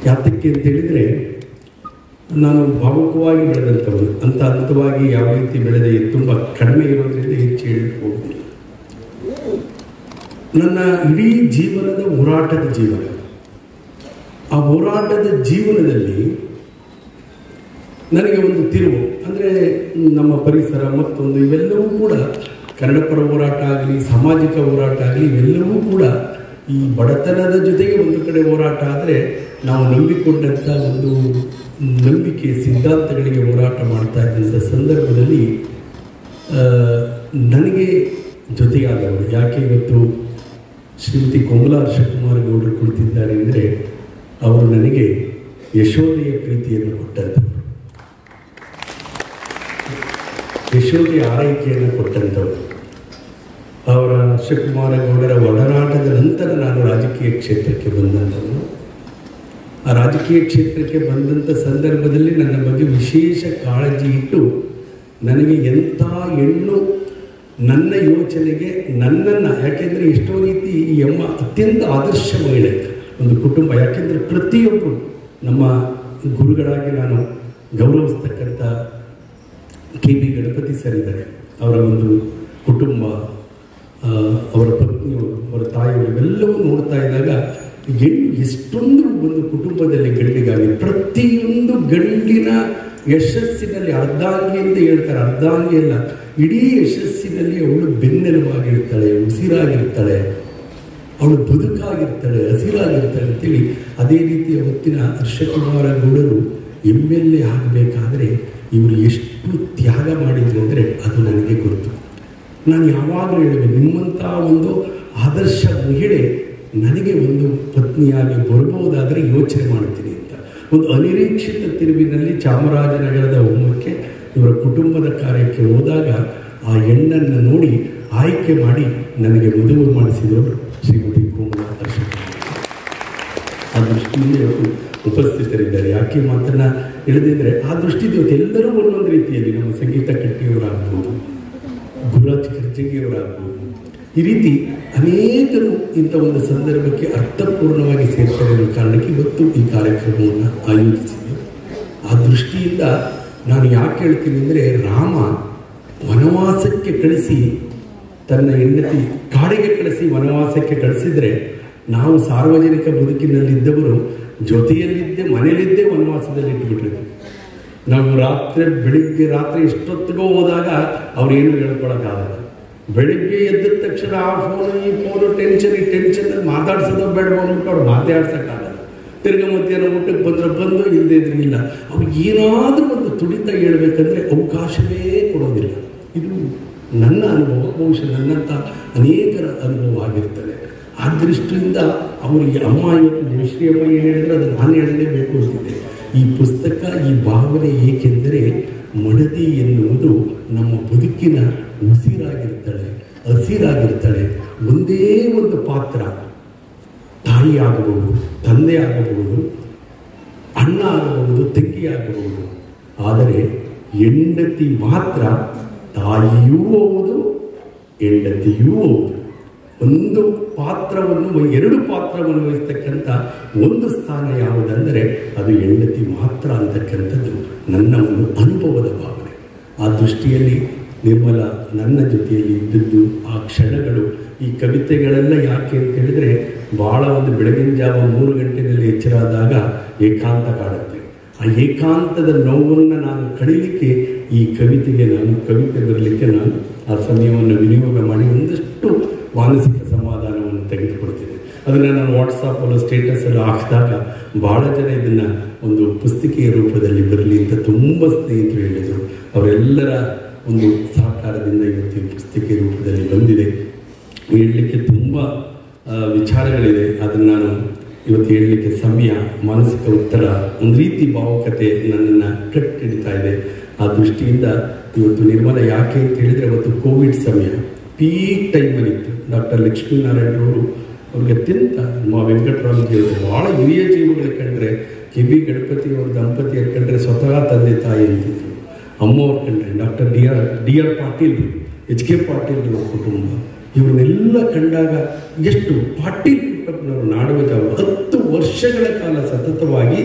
ಯಾತಕ್ಕೆ ಅಂತ ಹೇಳಿದರೆ, ನಾನು ಭಾವುಕವಾಗಿ ಬೆಳೆದಂಥವನು, ಅಂತ ಹಂತವಾಗಿ ಯಾವ ರೀತಿ ಬೆಳೆದೆ ತುಂಬ ಕಡಿಮೆ ಇರೋದ್ರಿಂದ ಹೆಚ್ಚು ಹೇಳಲಿಕ್ಕೆ ಹೋಗುದಿಲ್ಲ. ನನ್ನ ಇಡೀ ಜೀವನದ ಹೋರಾಟದ ಜೀವನ, ಆ ಹೋರಾಟದ ಜೀವನದಲ್ಲಿ ನನಗೆ ಒಂದು ತಿರುವು ಅಂದರೆ ನಮ್ಮ ಪರಿಸರ ಮತ್ತೊಂದು ಇವೆಲ್ಲವೂ ಕೂಡ ಕನ್ನಡಪರ ಹೋರಾಟ ಆಗಲಿ, ಸಾಮಾಜಿಕ ಹೋರಾಟ ಆಗಲಿ, ಇವೆಲ್ಲವೂ ಕೂಡ ಈ ಬಡತನದ ಜೊತೆಗೆ ಒಂದು ಕಡೆ ಹೋರಾಟ. ಆದರೆ ನಾವು ನಂಬಿಕೊಂಡಂಥ ಒಂದು ನಂಬಿಕೆ ಸಿದ್ಧಾಂತಗಳಿಗೆ ಹೋರಾಟ ಮಾಡ್ತಾ ಇದ್ದಂಥ ಸಂದರ್ಭದಲ್ಲಿ ನನಗೆ ಜೊತೆಯಾದವರು, ಯಾಕೆ ಇವತ್ತು ಶ್ರೀಮತಿ ಕೋಮಲಾ ಹರ್ಷಕುಮಾರ್ ಗೌಡರು ಕುಳಿತಿದ್ದಾರೆ ಅಂದರೆ, ಅವರು ನನಗೆ ಯಶೋದೆಯ ಪ್ರೀತಿಯನ್ನು ಕೊಟ್ಟಂಥವ್ರು, ಯಶೋದೆಯ ಆರೈಕೆಯನ್ನು ಕೊಟ್ಟಂಥವ್ರು. ಅವರ ಹರ್ಷಕುಮಾರ ಗೌಡರ ಒಡನಾಟದ ನಂತರ ನಾನು ರಾಜಕೀಯ ಕ್ಷೇತ್ರಕ್ಕೆ ಬಂದಂಥವನು. ಆ ರಾಜಕೀಯ ಕ್ಷೇತ್ರಕ್ಕೆ ಬಂದಂಥ ಸಂದರ್ಭದಲ್ಲಿ ನನ್ನ ಬಗ್ಗೆ ವಿಶೇಷ ಕಾಳಜಿ ಇಟ್ಟು ನನಗೆ ಎಂಥ ಹೆಣ್ಣು ನನ್ನ ಯೋಚನೆಗೆ ನನ್ನನ್ನು, ಯಾಕೆಂದರೆ ಎಷ್ಟೋ ರೀತಿ ಈ ಅಮ್ಮ ಅತ್ಯಂತ ಆದರ್ಶ ಮಹಿಳೆ, ಒಂದು ಕುಟುಂಬ. ಯಾಕೆಂದರೆ ಪ್ರತಿಯೊಬ್ಬರು ನಮ್ಮ ಗುರುಗಳಾಗಿ ನಾನು ಗೌರವಿಸ್ತಕ್ಕಂಥ ಕೆ.ಬಿ. ಗಣಪತಿ ಸರ್ ಇದ್ದಾರೆ, ಅವರ ಒಂದು ಕುಟುಂಬ, ಅವರ ಪತ್ನಿಯವರು, ಅವರ ತಾಯಿಯವರು, ಇವೆಲ್ಲವೂ ನೋಡ್ತಾ ಇದ್ದಾಗ ಎಷ್ಟೊಂದು ಒಂದು ಕುಟುಂಬದಲ್ಲಿ ಗಂಡಿಗಾಗಿ ಪ್ರತಿಯೊಂದು ಗಂಡಿನ ಯಶಸ್ಸಿನಲ್ಲಿ ಅರ್ಧಾಂಗಿ ಅಂತ ಹೇಳ್ತಾರೆ, ಅರ್ಧಾಂಗಿ ಅಲ್ಲ, ಇಡೀ ಯಶಸ್ಸಿನಲ್ಲಿ ಅವಳು ಬೆನ್ನೆಲುಬಾಗಿರ್ತಾಳೆ, ಉಸಿರಾಗಿರ್ತಾಳೆ, ಅವಳು ಬದುಕಾಗಿರ್ತಾಳೆ, ಹಸಿರಾಗಿರ್ತಾಳೆ ಅಂತೇಳಿ. ಅದೇ ರೀತಿ ಅವತ್ತಿನ ಹರ್ಷಕುಮಾರ ಗೌಡರು MLA ಆಗಬೇಕಾದ್ರೆ ಇವರು ಎಷ್ಟು ತ್ಯಾಗ ಮಾಡಿದ್ರು ಅಂದರೆ ಅದು ನನಗೆ ಗೊತ್ತು. ನಾನು ಯಾವಾಗಲೂ ಹೇಳಬೇಕು, ನಿಮ್ಮಂಥ ಒಂದು ಆದರ್ಶ ಮಹಿಳೆ ನನಗೆ ಒಂದು ಪತ್ನಿಯಾಗಿ ಬರ್ಬೋದಾದರೆ ಯೋಚನೆ ಮಾಡ್ತೀನಿ ಅಂತ. ಒಂದು ಅನಿರೀಕ್ಷಿತ ತಿರುವಿನಲ್ಲಿ ಚಾಮರಾಜನಗರದ ಹೋಮಕ್ಕೆ ಇವರ ಕುಟುಂಬದ ಕಾರ್ಯಕ್ಕೆ ಹೋದಾಗ ಆ ಹೆಣ್ಣನ್ನು ನೋಡಿ ಆಯ್ಕೆ ಮಾಡಿ ನನಗೆ ಮದುವೆ ಮಾಡಿಸಿದವರು ಶ್ರೀಮತಿ ಕೋಮಲ ಹರ್ಷಕುಮಾರ. ಆ ದೃಷ್ಟಿಯಿಂದ ಇವತ್ತು ಉಪಸ್ಥಿತರಿದ್ದಾರೆ. ಯಾಕೆ ಮಾತನ್ನ ಹೇಳಿದ್ರೆ ಆ ದೃಷ್ಟಿಯಿಂದ ಇವತ್ತು ಎಲ್ಲರೂ ಒಂದೊಂದು ರೀತಿಯಲ್ಲಿ ನಮ್ಮ ಸಂಗೀತ ಕಟ್ಟಿಯವರಾಗ್ಬೋದು, ಗುರುರಾಜ್ ಕರ್ಜಗಿಯವರಾಗ್ಬೋದು, ಈ ರೀತಿ ಅನೇಕರು ಇಂಥ ಒಂದು ಸಂದರ್ಭಕ್ಕೆ ಅರ್ಥಪೂರ್ಣವಾಗಿ ಸೇರ್ತಾರೆ ಅನ್ನೋ ಕಾರಣಕ್ಕೆ ಇವತ್ತು ಈ ಕಾರ್ಯಕ್ರಮವನ್ನು ಆಯೋಜಿಸಿದೆ. ಆ ದೃಷ್ಟಿಯಿಂದ ನಾನು ಯಾಕೆ ಹೇಳ್ತೀನಿ ಅಂದರೆ, ರಾಮ ವನವಾಸಕ್ಕೆ ಕಳಿಸಿ ತನ್ನ ಹೆಂಡತಿ ಕಾಡಿಗೆ ಕಳಿಸಿ ವನವಾಸಕ್ಕೆ ಕಳಿಸಿದರೆ, ನಾವು ಸಾರ್ವಜನಿಕ ಬದುಕಿನಲ್ಲಿದ್ದವರು ಜೊತೆಯಲ್ಲಿದ್ದೆ ಮನೆಯಲ್ಲಿದ್ದೇ ವನವಾಸದಲ್ಲಿ ಇಟ್ಬಿಟ್ಟಿರ್ತೀವಿ. ನಾವು ಬೆಳಿಗ್ಗೆ ರಾತ್ರಿ ಎಷ್ಟೊತ್ತಿಗೋ ಹೋದಾಗ ಅವ್ರೇನು ಹೇಳ್ಕೊಳಕ್ಕಾಗಲ್ಲ. ಬೆಳಿಗ್ಗೆ ಎದ್ದ ತಕ್ಷಣ ಆ ಫೋನು ಈ ಫೋನು ಈ ಟೆನ್ಷನಲ್ಲಿ ಮಾತಾಡ್ಸೋದು ಬೇಡ ಅಂದ್ಬಿಟ್ಟು ಅವ್ರು ಮಾತಾಡ್ಸೋಕ್ಕಾಗಲ್ಲ. ತಿರ್ಗ ಮಧ್ಯಾಹ್ನ ಊಟಕ್ಕೆ ಬಂದು ಇಲ್ಲದೇ ಇದ್ರೆ ಇಲ್ಲ. ಅವ್ರಿಗೆ ಏನಾದರೂ ಒಂದು ತುಡಿತ ಹೇಳ್ಬೇಕಂದ್ರೆ ಅವಕಾಶವೇ ಕೊಡೋದಿಲ್ಲ. ಇದು ನನ್ನ ಅನುಭವ, ಬಹುಶಃ ನನ್ನಂಥ ಅನೇಕರ ಅನುಭವ ಆಗಿರ್ತದೆ. ಆ ದೃಷ್ಟಿಯಿಂದ ಅವರಿಗೆ ಅಮ್ಮ ಇವತ್ತು ಜಯಶ್ರೀ ಅಮ್ಮ ಏನು ಹೇಳಿದ್ರೆ ಅದು ನಾನು ಹೇಳಲೇಬೇಕು ಅಂತಿದೆ. ಈ ಪುಸ್ತಕ, ಈ ಭಾವನೆ ಏಕೆಂದರೆ ಮಡದಿ ಎನ್ನುವುದು ನಮ್ಮ ಬದುಕಿನ ಉಸಿರಾಗಿರ್ತಾಳೆ, ಹಸಿರಾಗಿರ್ತಾಳೆ. ಒಂದೇ ಒಂದು ಪಾತ್ರ, ತಾಯಿ ಆಗಬಹುದು, ತಂದೆ ಆಗಬಹುದು, ಅಣ್ಣ ಆಗಬಹುದು, ತಂಗಿ ಆಗಬಹುದು. ಆದರೆ ಹೆಂಡತಿ ಮಾತ್ರ ತಾಯಿಯೂ ಹೌದು, ಹೆಂಡತಿಯೂ ಹೌದು. ಒಂದು ಪಾತ್ರವನ್ನು, ಎರಡು ಪಾತ್ರವನ್ನು ವಹಿಸ್ತಕ್ಕಂಥ ಒಂದು ಸ್ಥಾನ ಯಾವುದಂದರೆ ಅದು ಹೆಂಡತಿ ಮಾತ್ರ ಅಂತಕ್ಕಂಥದ್ದು ನನ್ನ ಒಂದು ಅನುಭವದ ಭಾವನೆ. ಆ ದೃಷ್ಟಿಯಲ್ಲಿ ನಿರ್ಮಲ ನನ್ನ ಜೊತೆಯಲ್ಲಿ ಇದ್ದದ್ದು ಆ ಕ್ಷಣಗಳು, ಈ ಕವಿತೆಗಳೆಲ್ಲ ಯಾಕೆ ಅಂತ ಹೇಳಿದ್ರೆ, ಭಾಳ ಒಂದು ಬೆಳಗಿನ ಜಾವ 3 ಗಂಟೆಯಲ್ಲಿ ಎಚ್ಚರಾದಾಗ ಏಕಾಂತ ಕಾಡುತ್ತೆ. ಆ ಏಕಾಂತದ ನೋವನ್ನು ನಾನು ಕಳೀಲಿಕ್ಕೆ ಈ ಕವಿತೆ ಬರಲಿಕ್ಕೆ ನಾನು ಆ ಸಮಯವನ್ನು ವಿನಿಯೋಗ ಮಾಡಿ ಒಂದಷ್ಟು ಮಾನಸಿಕ ಸಮಾಧಾನವನ್ನು ತೆಗೆದುಕೊಡ್ತೀನಿ. ಅದನ್ನು ನಾನು ವಾಟ್ಸಾಪಲ್ಲೂ ಸ್ಟೇಟಸಲ್ಲೂ ಹಾಕಿದಾಗ ಭಾಳ ಜನ ಇದನ್ನು ಒಂದು ಪುಸ್ತಿಕೆಯ ರೂಪದಲ್ಲಿ ಬರಲಿ ಅಂತ ತುಂಬ ಸ್ನೇಹಿತರು ಹೇಳಿದರು. ಅವರೆಲ್ಲರ ಒಂದು ಸಹಕಾರದಿಂದ ಇವತ್ತು ಪುಸ್ತಿಕೆ ರೂಪದಲ್ಲಿ ಬಂದಿದೆ. ಹೇಳಲಿಕ್ಕೆ ತುಂಬ ವಿಚಾರಗಳಿದೆ. ಅದನ್ನು ನಾನು ಇವತ್ತು ಹೇಳಲಿಕ್ಕೆ ಸಮಯ, ಮಾನಸಿಕ ಒತ್ತಡ, ಒಂದು ರೀತಿ ಭಾವುಕತೆ ನನ್ನನ್ನು ಕಟ್ಟಿಡ್ತಾ ಇದೆ. ಆ ದೃಷ್ಟಿಯಿಂದ ಇವತ್ತು ನಿರ್ಮಲ ಯಾಕೆ ಅಂತ ಹೇಳಿದರೆ, ಅವತ್ತು ಕೋವಿಡ್ ಸಮಯ ಪೀಕ್ ಟೈಮಲ್ಲಿತ್ತು. ಡಾಕ್ಟರ್ ಲಕ್ಷ್ಮೀನಾರಾಯಣರವರು ಅವ್ರಿಗೆ ಅತ್ಯಂತ ವೆಂಕಟರಾಮಜಿ ಅವರು ಭಾಳ ಹಿರಿಯ ಜೀವಗಳು ಕಂಡ್ರೆ, KB ಗಣಪತಿ ಅವ್ರ ದಂಪತಿಯರು ಕಂಡ್ರೆ ಸ್ವತಃ ತಂದೆ ತಾಯಿ ಅಂತಿದ್ರು. ಅಮ್ಮವ್ರು ಕಂಡ್ರೆ doctor DR. Patil, HK Patil ಕುಟುಂಬ, ಇವ್ರನ್ನೆಲ್ಲ ಕಂಡಾಗ ಎಷ್ಟು ಪಾಟೀಲ್ ಕುಟುಂಬನವರು ನಾಡೋಜಾವ 10 ವರ್ಷಗಳ ಕಾಲ ಸತತವಾಗಿ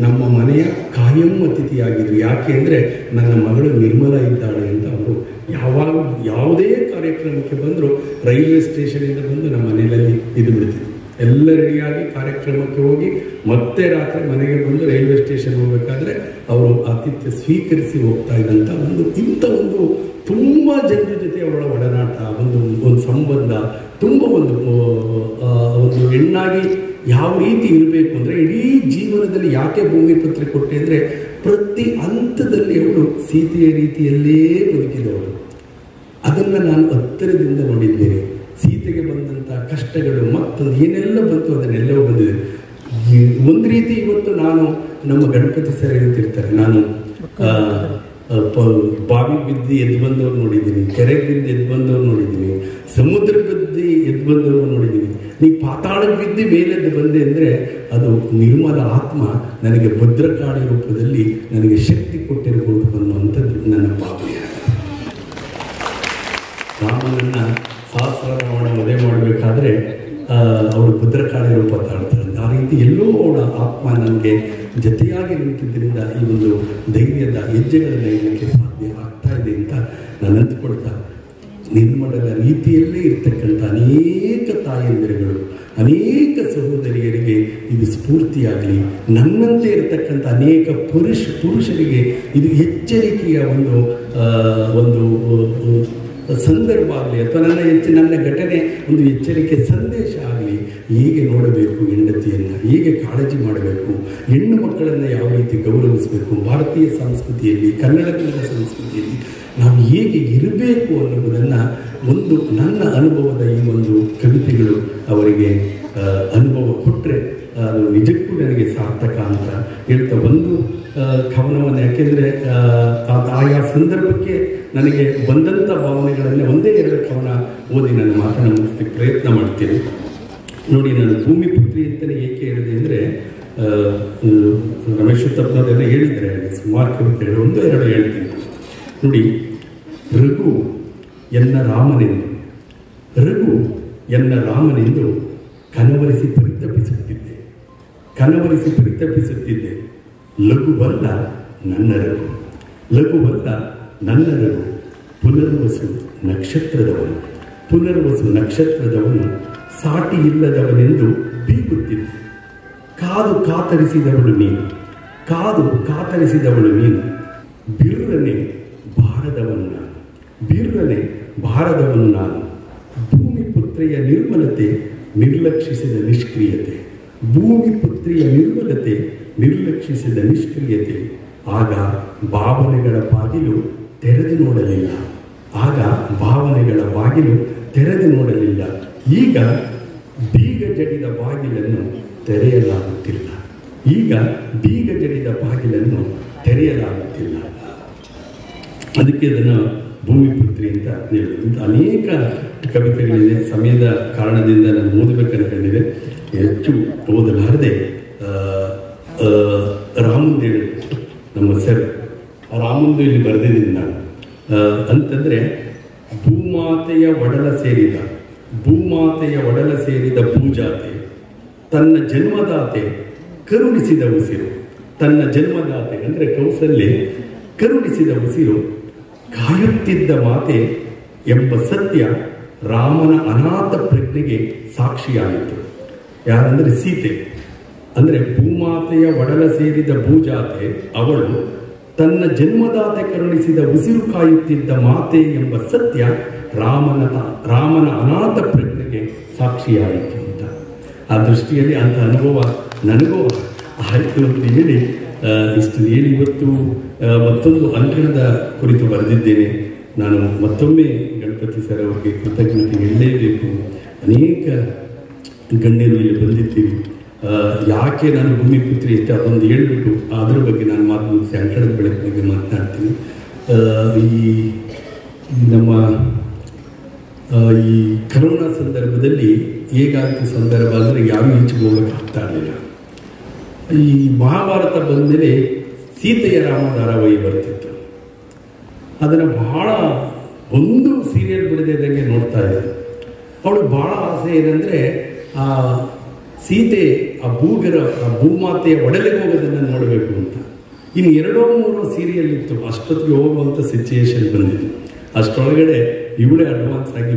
ನಮ್ಮ ಮನೆಯ ಕಾಯಂ ಅತಿಥಿಯಾಗಿದ್ರು. ಯಾಕೆ ಅಂದರೆ ನನ್ನ ಮಗಳು ನಿರ್ಮಲ ಇದ್ದಾಳೆ ಅಂತ ಅವರು ಯಾವಾಗ ಯಾವುದೇ ಕಾರ್ಯಕ್ರಮಕ್ಕೆ ಬಂದರೂ ರೈಲ್ವೆ ಸ್ಟೇಷನಿಂದ ಬಂದು ನಮ್ಮ ಮನೆಯಲ್ಲಿ ಇದು ಬಿಡ್ತಿದ್ರು. ಎಲ್ಲ ರೆಡಿಯಾಗಿ ಕಾರ್ಯಕ್ರಮಕ್ಕೆ ಹೋಗಿ ಮತ್ತೆ ರಾತ್ರಿ ಮನೆಗೆ ಬಂದು ರೈಲ್ವೆ ಸ್ಟೇಷನ್ ಹೋಗಬೇಕಾದ್ರೆ ಅವರು ಆತಿಥ್ಯ ಸ್ವೀಕರಿಸಿ ಹೋಗ್ತಾ ಇದ್ದಂಥ ಇಂಥ ಒಂದು ತುಂಬ ಜನರ ಜೊತೆ ಅವಳ ಒಡನಾಟ, ಒಂದು ಸಂಬಂಧ, ತುಂಬ ಒಂದು ಹೆಣ್ಣಾಗಿ ಯಾವ ರೀತಿ ಇರಬೇಕು ಅಂದರೆ, ಇಡೀ ಜೀವನದಲ್ಲಿ ಯಾಕೆ ಭೂಮಿ ಪತ್ರ ಕೊಟ್ಟೆ ಅಂದರೆ, ಪ್ರತಿ ಹಂತದಲ್ಲಿ ಅವಳು ಸೀತೆಯ ರೀತಿಯಲ್ಲೇ ಬದುಕಿದವಳು. ಅದನ್ನು ನಾನು ಹತ್ತಿರದಿಂದ ನೋಡಿದ್ದೇನೆ. ಸೀತೆಗೆ ಬಂದಂಥ ಕಷ್ಟಗಳು ಮತ್ತೊಂದು ಏನೆಲ್ಲ ಬಂತು ಅದನ್ನೆಲ್ಲವೂ ಬಂದಿದೆ. ಒಂದು ರೀತಿ ಇವತ್ತು ನಾನು ನಮ್ಮ ಗಣಪತಿ ಸರ್ ಹೇಳ್ತಿರ್ತಾರೆ, ನಾನು ಬಾವಿ ಬಿದ್ದು ಎದ್ದು ಬಂದವ್ರು ನೋಡಿದ್ದೀನಿ, ಕೆರೆಗೆ ಬಿದ್ದು ಎದ್ದು ಬಂದವ್ರು ನೋಡಿದ್ದೀನಿ, ಸಮುದ್ರ ಬಿದ್ದು ಎದ್ದು ಬಂದವ್ರು ನೋಡಿದ್ದೀನಿ. ನೀ ಪಾತಾಳಕ್ಕೆ ಬಿದ್ದು ಮೇಲೆದ್ದು ಬಂದೆ ಅಂದರೆ ಅದು ನಿರ್ಮಲ ಆತ್ಮ ನನಗೆ ಭದ್ರಕಾಳಿ ರೂಪದಲ್ಲಿ ನನಗೆ ಶಕ್ತಿ ಕೊಟ್ಟಿರಬಹುದು ಅನ್ನುವಂಥದ್ದು ನನ್ನ ಭಾವನೆ. ರಾಮನನ್ನು ಸಹಸ್ರರಾವಣ ವಧೆ ಮಾಡಬೇಕಾದ್ರೆ ಅವರು ಭದ್ರಕಾಳಿ ರೂಪ ತಾಳ್ತಾರೆ. ಆ ರೀತಿ ಎಲ್ಲೋ ಅವಳ ಆತ್ಮ ನನಗೆ ಜೊತೆಯಾಗಿ ನಿಂತಿದ್ದರಿಂದ ಈ ಒಂದು ಧೈರ್ಯದ ಹೆಜ್ಜೆಗಳನ್ನು ಇಡಲಿಕ್ಕೆ ಸಾಧ್ಯ ಆಗ್ತಾ ಇದೆ ಅಂತ ನಾನು ಅಂದುಕೊಳ್ತಾ, ನಿರ್ಮಲದ ರೀತಿಯಲ್ಲೇ ಇರ್ತಕ್ಕಂಥ ಅನೇಕ ತಾಯಂದಿರುಗಳು ಅನೇಕ ಸಹೋದರಿಯರಿಗೆ ಇದು ಸ್ಫೂರ್ತಿಯಾಗಲಿ. ನನ್ನಂತೆ ಇರತಕ್ಕಂಥ ಅನೇಕ ಪುರುಷರಿಗೆ ಇದು ಎಚ್ಚರಿಕೆಯ ಒಂದು ಸಂದರ್ಭ ಆಗಲಿ, ಅಥವಾ ನನ್ನ ಘಟನೆ ಒಂದು ಎಚ್ಚರಿಕೆ ಸಂದೇಶ ಆಗಲಿ. ಹೇಗೆ ನೋಡಬೇಕು ಹೆಂಡತಿಯನ್ನು, ಹೇಗೆ ಕಾಳಜಿ ಮಾಡಬೇಕು, ಹೆಣ್ಣು ಮಕ್ಕಳನ್ನು ಯಾವ ರೀತಿ ಗೌರವಿಸಬೇಕು, ಭಾರತೀಯ ಸಂಸ್ಕೃತಿಯಲ್ಲಿ, ಕನ್ನಡ ಸಂಸ್ಕೃತಿಯಲ್ಲಿ ನಾವು ಹೇಗೆ ಇರಬೇಕು ಅನ್ನುವುದನ್ನು ನನ್ನ ಅನುಭವದ ಈ ಒಂದು ಕವಿತೆಗಳು ಅವರಿಗೆ ಅನುಭವ ಕೊಟ್ಟರೆ ಅದು ನಿಜಕ್ಕೂ ನನಗೆ ಸಾರ್ಥಕ ಅಂತ ಹೇಳ್ತಾ ಒಂದು ಕವನವನ್ನು, ಯಾಕೆಂದರೆ ಆಯಾ ಸಂದರ್ಭಕ್ಕೆ ನನಗೆ ಬಂದಂಥ ಭಾವನೆಗಳನ್ನೇ ಒಂದೇ ಎರಡು ಕವನ ಓದಿ ನನ್ನ ಮಾತನ್ನು ಮುಗಿಸ್ಲಿಕ್ಕೆ ಪ್ರಯತ್ನ ಮಾಡ್ತೀನಿ. ನೋಡಿ, ನಾನು ಭೂಮಿಪುತ್ರಿ ಅಂತಲೇ ಏಕೆ ಹೇಳಿದೆ ಅಂದರೆ, ರಮೇಶ್ ಉತ್ತಪ್ಪನವರೆಲ್ಲ ಹೇಳಿದರೆ ಸುಮಾರು ಕವಿತೆಗಳು, ಒಂದು ಎರಡು ಹೇಳ್ತೀನಿ ನೋಡಿ. ರಘು ಎನ್ನ ರಾಮನೆಂದು ಕನವರಿಸಿ ಪರಿತಪಿಸುತ್ತಿದ್ದೆ. ಲಘುವಲ್ಲ ನನ್ನ ರಘು ಪುನರ್ವಸು ನಕ್ಷತ್ರದವನು ಸಾಟಿ ಇಲ್ಲದವನೆಂದು ಬೀಗುತ್ತಿದ್ದೆ. ಕಾದು ಕಾತರಿಸಿದವಳು ನೀನು ಬಿರ್ರನೆ ಭಾರದವನು ನಾನು. ಭೂಮಿಪುತ್ರಿಯ ನಿರ್ಮಲತೆ ನಿರ್ಲಕ್ಷಿಸಿದ ನಿಷ್ಕ್ರಿಯತೆ. ಆಗ ಭಾವನೆಗಳ ಬಾಗಿಲು ತೆರೆದು ನೋಡಲಿಲ್ಲ. ಈಗ ಬೀಗ ಜಡಿದ ಬಾಗಿಲನ್ನು ತೆರೆಯಲಾಗುತ್ತಿಲ್ಲ. ಅದಕ್ಕೆ ಅದನ್ನು ಭೂಮಿಪುತ್ರಿ ಅಂತ ಹೇಳಿದ್ರು. ಅನೇಕ ಕವಿತೆಗಳಿದೆ. ಸಮಯದ ಕಾರಣದಿಂದ ನಾನು ಓದಬೇಕಂತೇಳಿದೆ, ಹೆಚ್ಚು ಓದಲಾರದೆ ರಾಮಂದೇಳು ನಮ್ಮ ಸರ್ ರಾಮಂದು ಇಲ್ಲಿ ಬರೆದಿದ್ದೀನಿ ನಾನು. ಅಂತಂದರೆ, ಭೂಮಾತೆಯ ಒಡಲ ಸೇರಿದ ಭೂಜಾತೆ ತನ್ನ ಜನ್ಮದಾತೆ ಕರುಣಿಸಿದ ಉಸಿರು. ತನ್ನ ಜನ್ಮದಾತೆ ಅಂದರೆ ಕೌಸಲ್ಯ ಕರುಣಿಸಿದ ಉಸಿರು. ಕಾಯುತ್ತಿದ್ದ ಮಾತೆ ಎಂಬ ಸತ್ಯ ರಾಮನ ಅನಾಥ ಪ್ರಜ್ಞೆಗೆ ಸಾಕ್ಷಿಯಾಯಿತು. ಯಾರಂದರೆ ಸೀತೆ. ಅಂದರೆ ಭೂಮಾತೆಯ ಒಡಲ ಸೇರಿದ ಭೂಜಾತೆ ಅವಳು ತನ್ನ ಜನ್ಮದಾತೆ ಕರುಣಿಸಿದ ಉಸಿರು ಕಾಯುತ್ತಿದ್ದ ಮಾತೆ ಎಂಬ ಸತ್ಯ ರಾಮನ ಅನಾಥ ಪ್ರಜ್ಞೆಗೆ ಸಾಕ್ಷಿಯಾಯಿತು ಅಂತ. ಆ ದೃಷ್ಟಿಯಲ್ಲಿ ಅಂಥ ಅನುಭವ ನನಗೂ ಆಯಿತು ಅಂತ ಹೇಳಿ ಇಷ್ಟು ಹೇಳಿ ಇವತ್ತು ಮತ್ತೊಂದು ಅಂಕಣದ ಕುರಿತು ಬರೆದಿದ್ದೇನೆ. ನಾನು ಮತ್ತೊಮ್ಮೆ ಗಣಪತಿ ಸರ್ ಅವರಿಗೆ ಕೃತಜ್ಞತೆ ಹೇಳಲೇಬೇಕು. ಅನೇಕ ಗಣ್ಯರು ಇಲ್ಲಿ ಬಂದಿದ್ದೀವಿ. ಯಾಕೆ ನಾನು ಭೂಮಿಪುತ್ರಿ ಇಷ್ಟೇ ಅದೊಂದು ಹೇಳ್ಬಿಟ್ಟು ಅದರ ಬಗ್ಗೆ ನಾನು ಮಾತು ಮುಗಿಸಿ ಅಂಕಣದ ಬೆಳಕು ಬಗ್ಗೆ ಮಾತನಾಡ್ತೀನಿ. ನಮ್ಮ ಈ ಕರೋನಾ ಸಂದರ್ಭದಲ್ಲಿ ಹೇಗಾಯಿತು ಸಂದರ್ಭ ಅಂದರೆ ಯಾರೂ ಈಚೆಗೆ ಹೋಗೋಕ್ಕಾಗ್ತಾ ಇರಲಿಲ್ಲ. ಈ ಮಹಾಭಾರತ ಬಂದಮೇಲೆ ಸೀತೆಯ ರಾಮ ಧಾರಾವಾಹಿ ಬರ್ತಿತ್ತು. ಅದನ್ನು ಬಹಳ ಒಂದು ಸೀರಿಯಲ್ ಬಿಡದಿದ್ದಂಗೆ ನೋಡ್ತಾ ಇದ್ದೆ. ಅವಳು ಬಹಳ ಆಸೆ ಏನಂದರೆ ಆ ಸೀತೆ ಆ ಭೂಮಾತೆಯ ಒಡಲಿಗೆ ಹೋಗೋದನ್ನು ನೋಡಬೇಕು ಅಂತ. ಇನ್ನು 2-3 ಸೀರಿಯಲ್ ಇತ್ತು, ಅಷ್ಟೊತ್ತಿಗೆ ಹೋಗುವಂಥ ಸಿಚುಯೇಷನ್ ಬಂದಿತ್ತು. ಅಷ್ಟರೊಳಗಡೆ ಇವಳೇ ಅಡ್ವಾನ್ಸ್ ಆಗಿ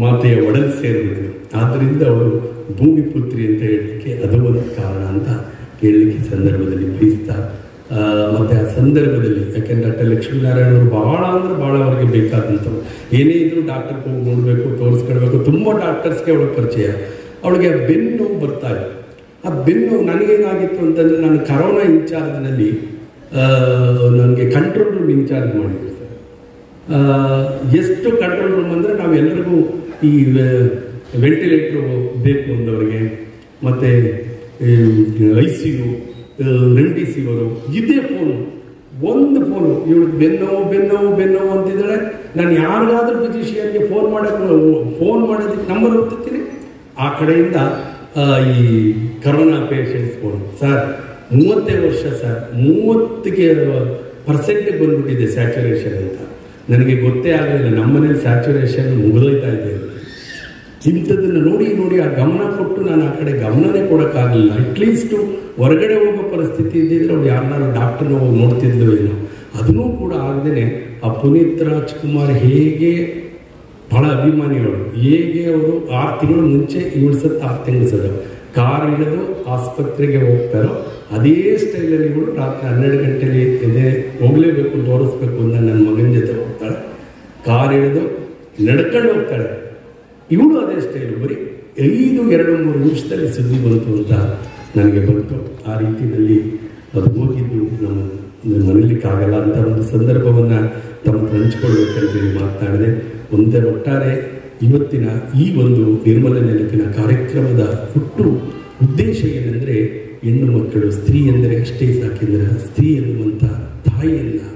ಮಾತೆಯ ಒಡಲು ಸೇರಿಬಿಟ್ರು. ಆದ್ದರಿಂದ ಅವಳು ಭೂಮಿಪುತ್ರಿ ಅಂತ ಹೇಳಲಿಕ್ಕೆ ಅದು ಒಂದು ಕಾರಣ ಅಂತ ಹೇಳಲಿಕ್ಕೆ ಸಂದರ್ಭದಲ್ಲಿ ಬಯಸ್ತಾ, ಮತ್ತು ಆ ಸಂದರ್ಭದಲ್ಲಿ ಯಾಕೆಂದ್ರೆ ಡಾಕ್ಟರ್ ಲಕ್ಷ್ಮೀನಾರಾಯಣ ಅವರು ಭಾಳ ಅವರಿಗೆ ಬೇಕಾದಂಥವ್ರು. ಏನೇ ಇದ್ರು ಡಾಕ್ಟರ್ಗೆ ಹೋಗಿ ನೋಡಬೇಕು, ತೋರಿಸ್ಕೊಳ್ಬೇಕು. ತುಂಬ ಡಾಕ್ಟರ್ಸ್ಗೆ ಅವಳಿಗೆ ಪರಿಚಯ. ಅವಳಿಗೆ ಆ ಬೆನ್ನು ನೋವು ಬರ್ತಾ ಇದೆ. ಆ ಬೆನ್ನು ನನಗೇನಾಗಿತ್ತು ಅಂತಂದರೆ, ನಾನು ಕರೋನಾ ಇನ್ಚಾರ್ಜ್ನಲ್ಲಿ ನನಗೆ ಕಂಟ್ರೋಲ್ ರೂಮ್ ಇನ್ಚಾರ್ಜ್ ಮಾಡಿದ್ರು ಸರ್. ಎಷ್ಟು ಕಂಟ್ರೋಲ್ ರೂಮ್ ಅಂದರೆ ನಾವೆಲ್ಲರಿಗೂ ಈ ವೆಂಟಿಲೇಟ್ರು ಬೇಕು ಅಂದವರಿಗೆ, ಮತ್ತು ICU, ರೆಮ್ಡಿಸಿವರು, ಇದೇ ಒಂದು ಫೋನು ಇವಳು ಬೆನ್ನೋವು ಅಂತಿದ್ದಾಳೆ. ನಾನು ಯಾರಿಗಾದ್ರೂ ಫಿಸಿಷಿಯನ್ಗೆ ಫೋನ್ ಮಾಡೋದಕ್ಕೆ ನಂಬರ್ ಓದ್ತೀನಿ. ಆ ಕಡೆಯಿಂದ ಈ ಕರೋನಾ ಪೇಷಂಟ್ಸ್ ಫೋನ್, ಸರ್ 30 ವರ್ಷ ಸರ್, 30% ಬಂದ್ಬಿಟ್ಟಿದೆ ಸ್ಯಾಚುರೇಷನ್ ಅಂತ. ನನಗೆ ಗೊತ್ತೇ ಆಗಲಿಲ್ಲ, ನಮ್ಮನೇಲಿ ಸ್ಯಾಚುರೇಷನ್ ಮುಗಿದೋಯ್ತಾ ಇದೆ. ಇಂಥದ್ದನ್ನು ನೋಡಿ ಆ ಗಮನ ಕೊಟ್ಟು ನಾನು ಆ ಕಡೆ ಗಮನನೇ ಕೊಡೋಕ್ಕಾಗಲಿಲ್ಲ. ಅಟ್ಲೀಸ್ಟು ಹೊರಗಡೆ ಹೋಗೋ ಪರಿಸ್ಥಿತಿ ಇದ್ದಿದ್ರೆ ಅವ್ರು ಯಾರನ್ನಾರು ಡಾಕ್ಟರ್ನ ಹೋಗಿ ನೋಡ್ತಿದ್ರು ಏನೋ. ಅದನ್ನೂ ಕೂಡ ಆಗದೇನೆ ಆ ಪುನೀತ್ ರಾಜ್ಕುಮಾರ್ ಹೇಗೆ ಬಹಳ ಅಭಿಮಾನಿಗಳು. ಹೇಗೆ ಅವರು 6 ತಿಂಗಳು ಮುಂಚೆ ಇವಳು ಸತ್ತು 6 ತಿಂಗಳು ಸದ ಕಾರ್ ಇಳಿದು ಆಸ್ಪತ್ರೆಗೆ ಹೋಗ್ತಾರೋ ಅದೇ ಸ್ಟೈಲಲ್ಲಿ ಇವಳು ರಾತ್ರಿ 12 ಗಂಟೆಲಿ ಎದೆ ಹೋಗ್ಲೇಬೇಕು ತೋರಿಸ್ಬೇಕು ಅಂತ ನನ್ನ ಮಗನ ಜೊತೆ ಹೋಗ್ತಾಳೆ. ಕಾರ್ ಇಳಿದು ನಡ್ಕೊಂಡು ಹೋಗ್ತಾಳೆ. ಇವಳು ಅದೇ ಸ್ಟೈಲು. ಬರೀ 2-3 ನಿಮಿಷದಲ್ಲಿ ಸುದ್ದಿ ಬಂತು ಅಂತ ನನಗೆ ಬಂತು. ಆ ರೀತಿಯಲ್ಲಿ ಅದು ಹೋಗಿದ್ದು ನಮ್ಮ ಮರೀಲಿಕ್ಕಾಗಲ್ಲ ಅಂತ ಒಂದು ಸಂದರ್ಭವನ್ನು ತಮ್ಮ ಹಂಚಿಕೊಳ್ಬೇಕಂತೇಳಿ ಮಾತನಾಡಿದೆ. ಒಂದೇ ಒಟ್ಟಾರೆ ಇವತ್ತಿನ ಈ ಒಂದು ನಿರ್ಮಲ ನೆನಪಿನ ಕಾರ್ಯಕ್ರಮದ ಹುಟ್ಟು ಉದ್ದೇಶ ಏನೆಂದರೆ, ಹೆಣ್ಣು ಮಕ್ಕಳು, ಸ್ತ್ರೀ ಎಂದರೆ ಅಷ್ಟೇ ಸಾಕೆಂದರೆ ಸ್ತ್ರೀ ಎನ್ನುವಂಥ ತಾಯಿಯನ್ನು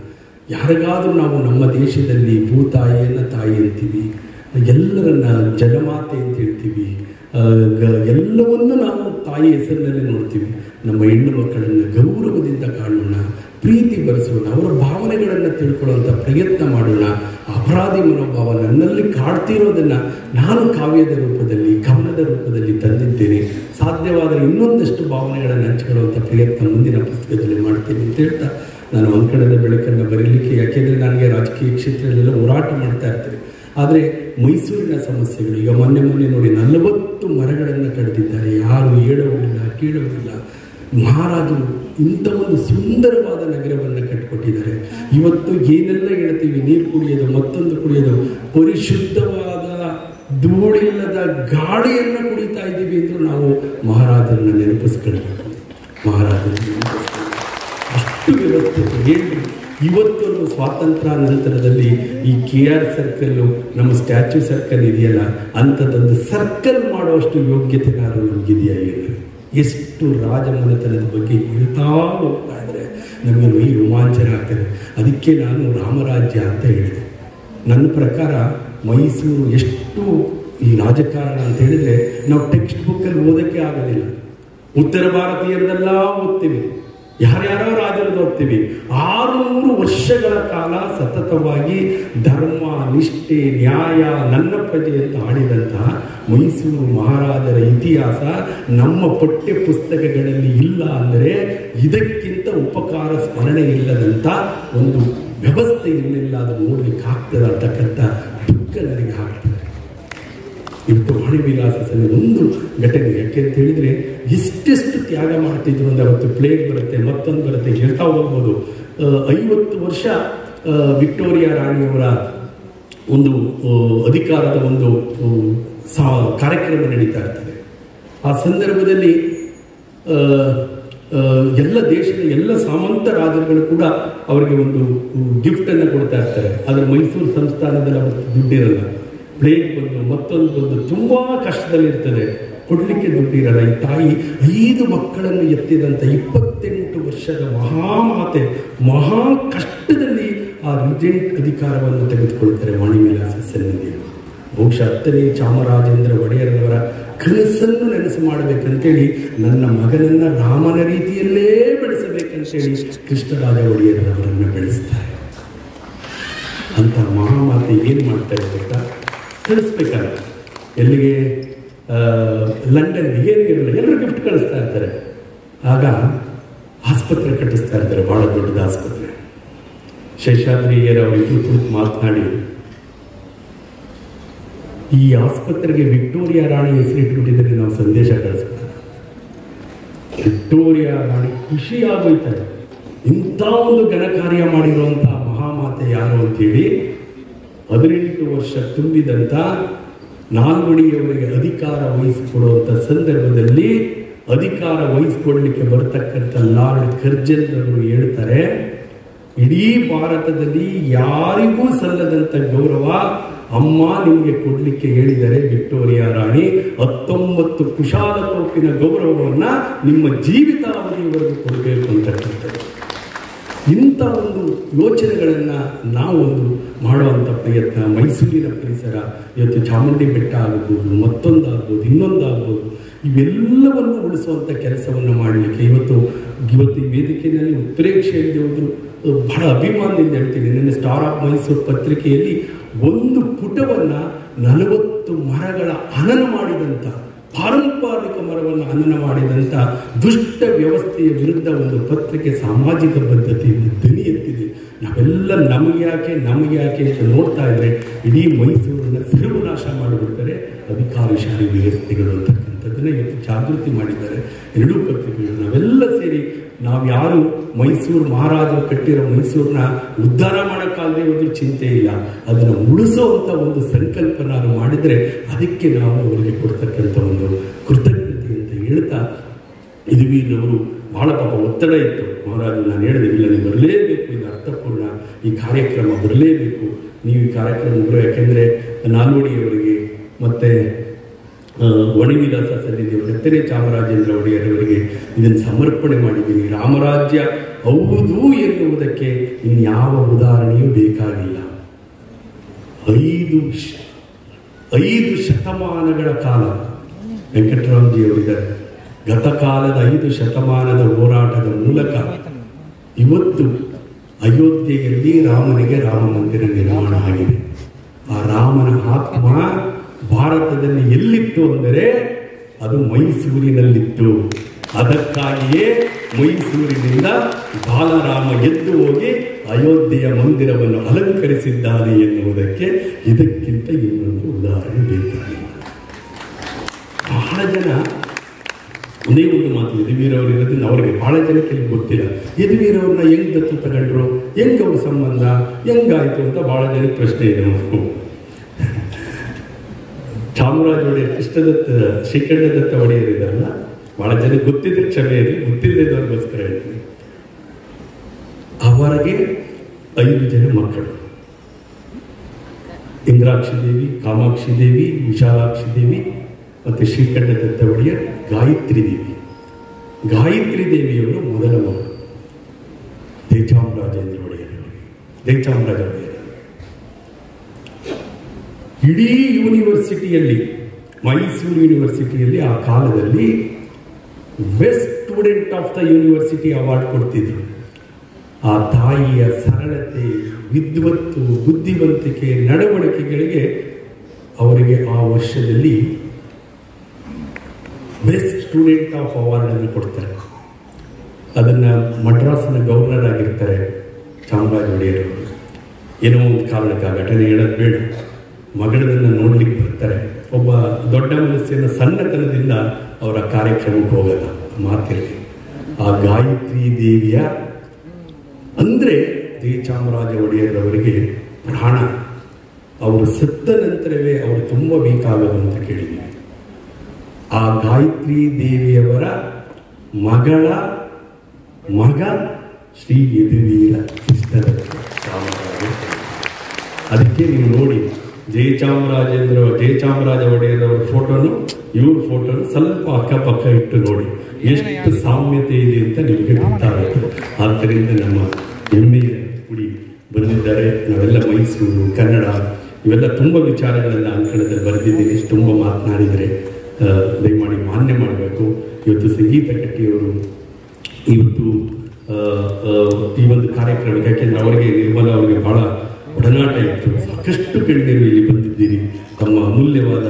ಯಾರಿಗಾದರೂ ನಾವು ನಮ್ಮ ದೇಶದಲ್ಲಿ ಭೂತಾಯಿಯನ್ನು ತಾಯಿ ಅಂತೀವಿ, ಎಲ್ಲರನ್ನ ಜಲಮಾತೆ ಅಂತ ಹೇಳ್ತೀವಿ, ಎಲ್ಲವನ್ನು ನಾವು ತಾಯಿ ಹೆಸರಿನಲ್ಲಿ ನೋಡ್ತೀವಿ. ನಮ್ಮ ಹೆಣ್ಣು ಮಕ್ಕಳನ್ನು ಗೌರವದಿಂದ ಕಾಣೋಣ, ಪ್ರೀತಿ ಬರೆಸೋಣ, ಅವರ ಭಾವನೆಗಳನ್ನು ತಿಳ್ಕೊಳ್ಳುವಂಥ ಪ್ರಯತ್ನ ಮಾಡೋಣ. ಅಪರಾಧಿ ಮನೋಭಾವ ನನ್ನಲ್ಲಿ ಕಾಡ್ತಿರೋದನ್ನು ನಾನು ಕಾವ್ಯದ ರೂಪದಲ್ಲಿ, ಕವನದ ರೂಪದಲ್ಲಿ ತಂದಿದ್ದೇನೆ. ಸಾಧ್ಯವಾದರೆ ಇನ್ನೊಂದಷ್ಟು ಭಾವನೆಗಳನ್ನು ಹಂಚಿಕೊಳ್ಳುವಂಥ ಪ್ರಯತ್ನ ಮುಂದಿನ ಪುಸ್ತಕದಲ್ಲಿ ಮಾಡ್ತೀನಿ ಅಂತ ಹೇಳ್ತಾ ನಾನು ಅಂಕಣದ ಬೆಳಕನ್ನು ಬರೀಲಿಕ್ಕೆ, ಯಾಕೆಂದರೆ ನನಗೆ ರಾಜಕೀಯ ಕ್ಷೇತ್ರದಲ್ಲೆಲ್ಲ ಹೋರಾಟ ಮಾಡ್ತಾ ಇರ್ತೀನಿ. ಆದರೆ ಮೈಸೂರಿನ ಸಮಸ್ಯೆಗಳು, ಈಗ ಮೊನ್ನೆ ನೋಡಿ 40 ಮರಗಳನ್ನು ಕಡಿದಿದ್ದಾರೆ. ಯಾರು ಹೇಳೋದಿಲ್ಲ, ಕೇಳೋದಿಲ್ಲ. ಮಹಾರಾಜರು ಇಂಥ ಒಂದು ಸುಂದರವಾದ ನಗರವನ್ನು ಕಟ್ಟಿಕೊಟ್ಟಿದ್ದಾರೆ. ಇವತ್ತು ಏನೆಲ್ಲ ಹೇಳ್ತೀವಿ, ನೀರು ಕುಡಿಯೋದು, ಮತ್ತೊಂದು ಕುಡಿಯೋದು, ಪರಿಶುದ್ಧವಾದ ಧೂಳಿಲ್ಲದ ಗಾಳಿಯನ್ನು ಕುಡಿತಾ ಇದ್ದೀವಿ ಅಂದರೂ ನಾವು ಮಹಾರಾಜರನ್ನ ನೆನಪಿಸ್ಕೊಳ್ಬೇಕು. ಮಹಾರಾಜರನ್ನ ಅಷ್ಟು ವ್ಯವಸ್ಥೆ ಹೇಳಿ ಇವತ್ತೊಂದು ಸ್ವಾತಂತ್ರ್ಯ ನಂತರದಲ್ಲಿ ಈ KR ಸರ್ಕಲ್ಲು, ನಮ್ಮ ಸ್ಟ್ಯಾಚ್ಯೂ ಸರ್ಕಲ್ ಇದೆಯಲ್ಲ, ಅಂಥದ್ದೊಂದು ಸರ್ಕಲ್ ಮಾಡುವಷ್ಟು ಯೋಗ್ಯತೆ ನಾನು ನಮಗಿದೆಯಾ ಏನು? ಎಷ್ಟು ರಾಜಮನೆತನದ ಬಗ್ಗೆ ಹೇಳ್ತಾ ಹೋಗ್ತಾ ಇದ್ರೆ ನಮಗೆ ಮೈ ರೋಮಾಂಚನ ಆಗ್ತದೆ. ಅದಕ್ಕೆ ನಾನು ರಾಮರಾಜ್ಯ ಅಂತ ಹೇಳಿದೆ. ನನ್ನ ಪ್ರಕಾರ ಮೈಸೂರು ಎಷ್ಟು ಈ ರಾಜಕಾರಣ ಅಂತ ಹೇಳಿದ್ರೆ ನಾವು ಟೆಕ್ಸ್ಟ್ ಬುಕ್ಕಲ್ಲಿ ಓದೋಕ್ಕೆ ಆಗೋದಿಲ್ಲ. ಉತ್ತರ ಭಾರತೀಯರದೆಲ್ಲ ಓದ್ತೀವಿ, ಯಾರ್ಯಾರೋ ರಾಜರದ್ದು ಓದ್ತೀವಿ. 600 ವರ್ಷಗಳ ಕಾಲ ಸತತವಾಗಿ ಧರ್ಮ, ನಿಷ್ಠೆ, ನ್ಯಾಯ, ನನ್ನ ಪ್ರಜೆ ಅಂತ ಆಡಿದಂತಹ ಮೈಸೂರು ಮಹಾರಾಜರ ಇತಿಹಾಸ ನಮ್ಮ ಪಠ್ಯ ಪುಸ್ತಕಗಳಲ್ಲಿ ಇಲ್ಲ ಅಂದರೆ ಇದಕ್ಕಿಂತ ಉಪಕಾರ ಸ್ಮರಣೆ ಇಲ್ಲದಂಥ ಒಂದು ವ್ಯವಸ್ಥೆ ಇನ್ನೆಲ್ಲ ಅದು ನೋಡ್ಲಿಕ್ಕೆ ಆಗ್ತದೆ ಅಂತಕ್ಕಂಥ ದುಃಖ ನನಗೆ ಆಗ್ತದೆ. ಇವತ್ತು ವಾಣಿ ವಿಲಾಸದಲ್ಲಿ ಒಂದು ಘಟನೆ, ಯಾಕೆ ಅಂತ ಹೇಳಿದ್ರೆ ಎಷ್ಟೆಷ್ಟು ತ್ಯಾಗ ಮಾಡ್ತಿದ್ರು ಅಂದರೆ ಅವತ್ತು ಪ್ಲೇಗ್ ಬರುತ್ತೆ, ಮತ್ತೊಂದು ಬರುತ್ತೆ, ಹೇಳ್ತಾ ಹೋಗ್ಬೋದು. 50 ವರ್ಷ ವಿಕ್ಟೋರಿಯಾ ರಾಣಿಯವರ ಒಂದು ಅಧಿಕಾರದ ಒಂದು ಕಾರ್ಯಕ್ರಮ ನಡೀತಾ ಇರ್ತದೆ. ಆ ಸಂದರ್ಭದಲ್ಲಿ ಎಲ್ಲ ದೇಶದ ಎಲ್ಲ ಸಾಮಂತ ರಾಜರುಗಳು ಕೂಡ ಅವರಿಗೆ ಒಂದು ಗಿಫ್ಟನ್ನು ಕೊಡ್ತಾ ಇರ್ತಾರೆ. ಆದರೆ ಮೈಸೂರು ಸಂಸ್ಥಾನದಲ್ಲಿ ಅವ್ರ ದುಡ್ಡಿರಲ್ಲ. ಪ್ಲೇಗ್ ಬಂದು ಮತ್ತೊಂದು ಬಂದು ತುಂಬ ಕಷ್ಟದಲ್ಲಿರ್ತದೆ, ಕೊಡಲಿಕ್ಕೆ ದುಡ್ಡಿರಲ್ಲ. ಈ ತಾಯಿ 5 ಮಕ್ಕಳನ್ನು ಎತ್ತಿದಂಥ 28 ವರ್ಷದ ಮಹಾಮಾತೆ ಮಹಾ ಕಷ್ಟದಲ್ಲಿ ಆ ರಿಜೆಂಟ್ ಅಧಿಕಾರವನ್ನು ತೆಗೆದುಕೊಳ್ತಾರೆ ವಾಣಿ ವಿಲಾಸ ಸನ್ನಿಧಿ. ಬಹುಶಃ 10ನೇ ಚಾಮರಾಜೇಂದ್ರ ಒಡೆಯರವರ ಕನಸನ್ನು ನೆನಸು ಮಾಡಬೇಕಂತೇಳಿ ನನ್ನ ಮಗನನ್ನ ರಾಮನ ರೀತಿಯಲ್ಲೇ ಬೆಳೆಸಬೇಕಂತೇಳಿ ಕೃಷ್ಣರಾಜ ಒಡೆಯರವರನ್ನು ಬೆಳೆಸ್ತಾರೆ. ಅಂತ ಮಹಾಮಾತೆ ಏನು ಮಾಡ್ತಾರೆ ಗೊತ್ತಾ? ಕಳಿಸ್ಬೇಕಾದ್ರೆ ಎಲ್ಲಿಗೆ? ಲಂಡನ್ಗೆ. ಏನಿರಲ್ಲ, ಎಲ್ಲರೂ ಗಿಫ್ಟ್ ಕಳಿಸ್ತಾ ಇರ್ತಾರೆ. ಆಗ ಆಸ್ಪತ್ರೆ ಕಟ್ಟಿಸ್ತಾ ಇರ್ತಾರೆ, ಬಹಳ ದೊಡ್ಡದ ಆಸ್ಪತ್ರೆ. ಶೇಷಾದ್ರಿಯರ ಅವರಿಬ್ಬರು ಕುರಿತು ಮಾತನಾಡಿ ಈ ಆಸ್ಪತ್ರೆಗೆ ವಿಕ್ಟೋರಿಯಾ ರಾಣಿ ಹೆಸರಿಟ್ಬಿಟ್ಟಿದ್ರೆ ನಾವು ಸಂದೇಶ ಕಳಿಸ್ತಾರೆ. ವಿಕ್ಟೋರಿಯಾ ರಾಣಿ ಖುಷಿಯಾಗೋಯ್ತಾರೆ. ಇಂಥ ಒಂದು ಘನ ಕಾರ್ಯ ಮಾಡಿರುವಂತಹ ಮಹಾಮಾತೆ ಯಾರು ಅಂತೇಳಿ 18 ವರ್ಷ ತುಂಬಿದಂಥ ನಾಲ್ವಡಿಯವರಿಗೆ ಅಧಿಕಾರ ವಹಿಸಿಕೊಡುವಂಥ ಸಂದರ್ಭದಲ್ಲಿ ಅಧಿಕಾರ ವಹಿಸಿಕೊಳ್ಳಲಿಕ್ಕೆ ಬರ್ತಕ್ಕಂಥ ಲಾರ್ಡ್ ಕರ್ಜನ್ ಅವರು ಹೇಳ್ತಾರೆ, ಇಡೀ ಭಾರತದಲ್ಲಿ ಯಾರಿಗೂ ಸಲ್ಲದಂಥ ಗೌರವ ಅಮ್ಮ ನಿಮಗೆ ಕೊಡ್ಲಿಕ್ಕೆ ಹೇಳಿದರೆ ವಿಕ್ಟೋರಿಯಾ ರಾಣಿ 19 ಕುಶಾಲತೋಪಿನ ಗೌರವವನ್ನ ನಿಮ್ಮ ಜೀವಿತಾವಧಿಯವರೆಗೂ ಕೊಡಬೇಕು ಅಂತಕ್ಕಂಥದ್ದು. ಇಂಥ ಒಂದು ಯೋಚನೆಗಳನ್ನು ನಾವು ಒಂದು ಮಾಡುವಂಥ ಪ್ರಯತ್ನ. ಮೈಸೂರಿನ ಪರಿಸರ ಇವತ್ತು ಚಾಮುಂಡಿ ಬೆಟ್ಟ ಆಗ್ಬೋದು, ಮತ್ತೊಂದಾಗ್ಬೋದು, ಇನ್ನೊಂದಾಗ್ಬೋದು, ಇವೆಲ್ಲವನ್ನು ಉಳಿಸುವಂಥ ಕೆಲಸವನ್ನು ಮಾಡಲಿಕ್ಕೆ ಇವತ್ತು ಈ ವೇದಿಕೆಯಲ್ಲಿ ಉತ್ಪ್ರೇಕ್ಷೆಯಲ್ಲಿ ಹೋದ್ರು ಬಹಳ ಅಭಿಮಾನದಿಂದ ಹೇಳ್ತೀನಿ. ನನ್ನ ಸ್ಟಾರ್ ಆಫ್ ಮೈಸೂರು ಪತ್ರಿಕೆಯಲ್ಲಿ ಒಂದು ಪುಟವನ್ನು 40 ಮರಗಳ ಹನನ ಮಾಡಿದಂಥ, ಪಾರಂಪರಿಕ ಮರವನ್ನು ಹನನ ಮಾಡಿದಂಥ ದುಷ್ಟ ವ್ಯವಸ್ಥೆಯ ವಿರುದ್ಧ ಒಂದು ಪತ್ರಿಕೆ ಸಾಮಾಜಿಕ ಬದ್ಧತೆಯಿಂದ ಧ್ವನಿ ಎತ್ತಿದೆ. ನಾವೆಲ್ಲ ನಮಗೆ ಯಾಕೆ ಅಂತ ನೋಡ್ತಾ ಇದ್ರೆ ಇಡೀ ಮೈಸೂರನ್ನ ಸರ್ವನಾಶ ಮಾಡಿಬಿಡ್ತಾರೆ ಅಧಿಕಾರಶಾಹಿ ವ್ಯವಸ್ಥೆಗಳು ಅಂತಕ್ಕಂಥದ್ದನ್ನ ಇವತ್ತು ಜಾಗೃತಿ ಮಾಡಿದ್ದಾರೆ ಎರಡೂ ಪತ್ರಿಕೆಗಳು. ನಾವೆಲ್ಲ ಸೇರಿ ನಾವು ಯಾರು ಮೈಸೂರು ಮಹಾರಾಜರು ಕಟ್ಟಿರೋ ಮೈಸೂರನ್ನ ಉದ್ಧಾರ ಮಾಡೋಕ್ಕಾಗದೆ ಒಂದು ಚಿಂತೆ ಇಲ್ಲ, ಅದನ್ನು ಉಳಿಸೋವಂಥ ಒಂದು ಸಂಕಲ್ಪ ನಾವು ಮಾಡಿದರೆ ಅದಕ್ಕೆ ನಾವು ಅವರಿಗೆ ಕೊಡ್ತಕ್ಕಂಥ ಒಂದು ಕೃತಜ್ಞತೆ ಅಂತ ಹೇಳ್ತಾ, ಯದುವೀರವರು ಬಹಳ ಪಾಪ ಒತ್ತಡ ಇತ್ತು. ಮಹಾರಾಜರು ನಾನು ಹೇಳಿದೆ, ಇಲ್ಲ ನೀವು ಬರಲೇಬೇಕು, ಇದು ಅರ್ಥಪೂರ್ಣ, ಈ ಕಾರ್ಯಕ್ರಮ ಬರಲೇಬೇಕು, ನೀವು ಈ ಕಾರ್ಯಕ್ರಮ ಬರೋ, ಯಾಕೆಂದರೆ ನಾಲ್ವಡಿಯವರಿಗೆ ಮತ್ತು ವಣಿವಿಲಾಸ ಸನ್ನಿಧಿಯವರು ಎತ್ತನೇ ಚಾಮರಾಜೇಂದ್ರ ಒಡೆಯರವರಿಗೆ ಇದನ್ನು ಸಮರ್ಪಣೆ ಮಾಡಿದ್ದೀನಿ. ರಾಮರಾಜ್ಯ ಹೌದು ಎನ್ನುವುದಕ್ಕೆ ಇನ್ಯಾವ ಉದಾಹರಣೆಯೂ ಬೇಕಾಗಿಲ್ಲ. 5 ಶತಮಾನಗಳ ಕಾಲ ವೆಂಕಟರಾಮಜಿಯವರಿದ್ದಾರೆ. ಗತಕಾಲದ 5 ಶತಮಾನದ ಹೋರಾಟದ ಮೂಲಕ ಇವತ್ತು ಅಯೋಧ್ಯೆಯಲ್ಲಿ ರಾಮನಿಗೆ ರಾಮ ಮಂದಿರ ನಿರ್ಮಾಣ ಆಗಿದೆ. ಆ ರಾಮನ ಆತ್ಮ ಭಾರತದಲ್ಲಿ ಎಲ್ಲಿತ್ತು ಅಂದರೆ ಅದು ಮೈಸೂರಿನಲ್ಲಿತ್ತು. ಅದಕ್ಕಾಗಿಯೇ ಮೈಸೂರಿನಿಂದ ಬಾಲರಾಮ ಎದ್ದು ಹೋಗಿ ಅಯೋಧ್ಯೆಯ ಮಂದಿರವನ್ನು ಅಲಂಕರಿಸಿದ್ದಾನೆ ಎನ್ನುವುದಕ್ಕೆ ಇದಕ್ಕಿಂತ ಇನ್ನೊಂದು ಉದಾಹರಣೆ ಬೇಕಾಗಿಲ್ಲ. ಬಹಳ ಜನ ಒಂದೇ ಒಂದು ಮಾತು, ಯದುವೀರವರು ಇರೋದ್ರಿಂದ ಅವರಿಗೆ ಬಹಳ ಜನಕ್ಕೆ ಗೊತ್ತಿಲ್ಲ. ಯದುವೀರವ್ರನ್ನ ಹೆಂಗ್ ದತ್ತು ತಗೊಂಡ್ರು, ಹೆಂಗ್ ಅವ್ರ ಸಂಬಂಧ ಹೆಂಗಾಯ್ತು ಅಂತ ಬಹಳ ಜನಕ್ಕೆ ಪ್ರಶ್ನೆ ಇದೆ. ಚಾಮರಾಜ ಒಡೆಯರ್, ಶ್ರೀಕಂಠದತ್ತ ಒಡೆಯರ್ ಇದಾರಲ್ಲ, ಬಹಳ ಜನಕ್ಕೆ ಗೊತ್ತಿದ್ರೆ ಕ್ಷಮೆ ಇರಲಿ, ಗೊತ್ತಿಲ್ಲದವ್ರಿಗೋಸ್ಕರ ಹೇಳ್ತೀನಿ. ಅವರಿಗೆ 5 ಜನ ಮಕ್ಕಳು, ಇಂದ್ರಾಕ್ಷಿ ದೇವಿ, ಕಾಮಾಕ್ಷಿ ದೇವಿ, ವಿಶಾಲಾಕ್ಷಿ ದೇವಿ ಮತ್ತು ಶ್ರೀಕಂಠದತ್ತ ಒಡೆಯರ್, ಗಾಯತ್ರಿ ದೇವಿ. ಗಾಯತ್ರಿ ದೇವಿಯವರು ಮೊದಲ ಮಗಳು ಜಯಚಾಮರಾಜೇಂದ್ರ ಒಡೆಯರ್. ಇಡೀ ಯೂನಿವರ್ಸಿಟಿಯಲ್ಲಿ, ಮೈಸೂರು ಯೂನಿವರ್ಸಿಟಿಯಲ್ಲಿ ಆ ಕಾಲದಲ್ಲಿ best student of the university award ಕೊಡ್ತಿದ್ರು. ಆ ತಾಯಿಯ ಸರಳತೆ, ವಿದ್ವತ್ತು, ಬುದ್ಧಿವಂತಿಕೆ, ನಡವಳಿಕೆಗಳಿಗೆ ಅವರಿಗೆ ಆ ವರ್ಷದಲ್ಲಿ ಬೆಸ್ಟ್ ಸ್ಟೂಡೆಂಟ್ ಆಫ್ ಅವಾರ್ಡ್ ಅನ್ನು ಕೊಡ್ತಾರೆ. ಅದನ್ನು ಮಡ್ರಾಸಿನ ಗವರ್ನರ್ ಆಗಿರ್ತಾರೆ ಚಾಮರಾಜ ಒಡೆಯರ್ ಅವರು. ಏನೋ ಒಂದು ಕಾರಣಕ್ಕೆ, ಆ ಘಟನೆ ಹೇಳೋದು ಬೇಡ, ಮಗಳನ್ನ ನೋಡ್ಲಿಕ್ಕೆ ಬರ್ತಾರೆ. ಒಬ್ಬ ದೊಡ್ಡ ಮನಸ್ಸಿನ ಸಣ್ಣತನದಿಂದ ಅವರ ಕಾರ್ಯಕ್ರಮಕ್ಕೆ ಹೋಗಲ್ಲ, ಮಾತಿರಲಿ. ಆ ಗಾಯತ್ರಿ ದೇವಿಯ ಅಂದರೆ ಜಯಚಾಮರಾಜ ಒಡೆಯರ್ ಅವರಿಗೆ ಪ್ರಾಣ. ಅವರು ಸತ್ತ ನಂತರವೇ ಅವರು ತುಂಬ ಬೇಕಾಗದು ಅಂತ ಕೇಳಿದ್ದೀವಿ. ಆ ಗಾಯತ್ರಿ ದೇವಿಯವರ ಮಗ ಶ್ರೀ ಯದುವೀರ ಕೃಷ್ಣದತ್ತ ಚಾಮರಾಜ. ಅದಕ್ಕೆ ನೀವು ನೋಡಿ, ಜಯಚಾಮರಾಜ ಒಡೆಯರ್ ಅವರ ಫೋಟೋನು ಇವ್ರ ಫೋಟೋನು ಸ್ವಲ್ಪ ಅಕ್ಕಪಕ್ಕ ಇಟ್ಟು ನೋಡಿ, ಎಷ್ಟು ಸಾಮ್ಯತೆ ಇದೆ ಅಂತ ನಿಮಗೆ ಗೊತ್ತಾಗುತ್ತೆ. ಆದ್ದರಿಂದ ನಮ್ಮ ಹೆಮ್ಮೆಯ ಕುಡಿ ಬಂದಿದ್ದಾರೆ. ನಾವೆಲ್ಲ ಮೈಸೂರು, ಕನ್ನಡ ಇವೆಲ್ಲ ತುಂಬ ವಿಚಾರಗಳನ್ನು ಅಂಕಣದಲ್ಲಿ ಬರೆದಿದ್ದೀನಿ. ತುಂಬ ಮಾತನಾಡಿದರೆ ದಯಮಾಡಿ ಮಾನ್ಯ ಮಾಡಬೇಕು. ಇವತ್ತು ಸಂಗೀತ ಕಟ್ಟಿಯವರು ಇವತ್ತು ಈ ಒಂದು ಕಾರ್ಯಕ್ರಮಕ್ಕೆ, ಯಾಕೆಂದರೆ ಅವರಿಗೆ ನಿರ್ಮಲ ಅವರಿಗೆ ಬಹಳ ಒಡನಾಟ ಇತ್ತು. ಸಾಕಷ್ಟು ಗಣ್ಯರು ಇಲ್ಲಿ ಬಂದಿದ್ದೀರಿ, ತಮ್ಮ ಅಮೂಲ್ಯವಾದ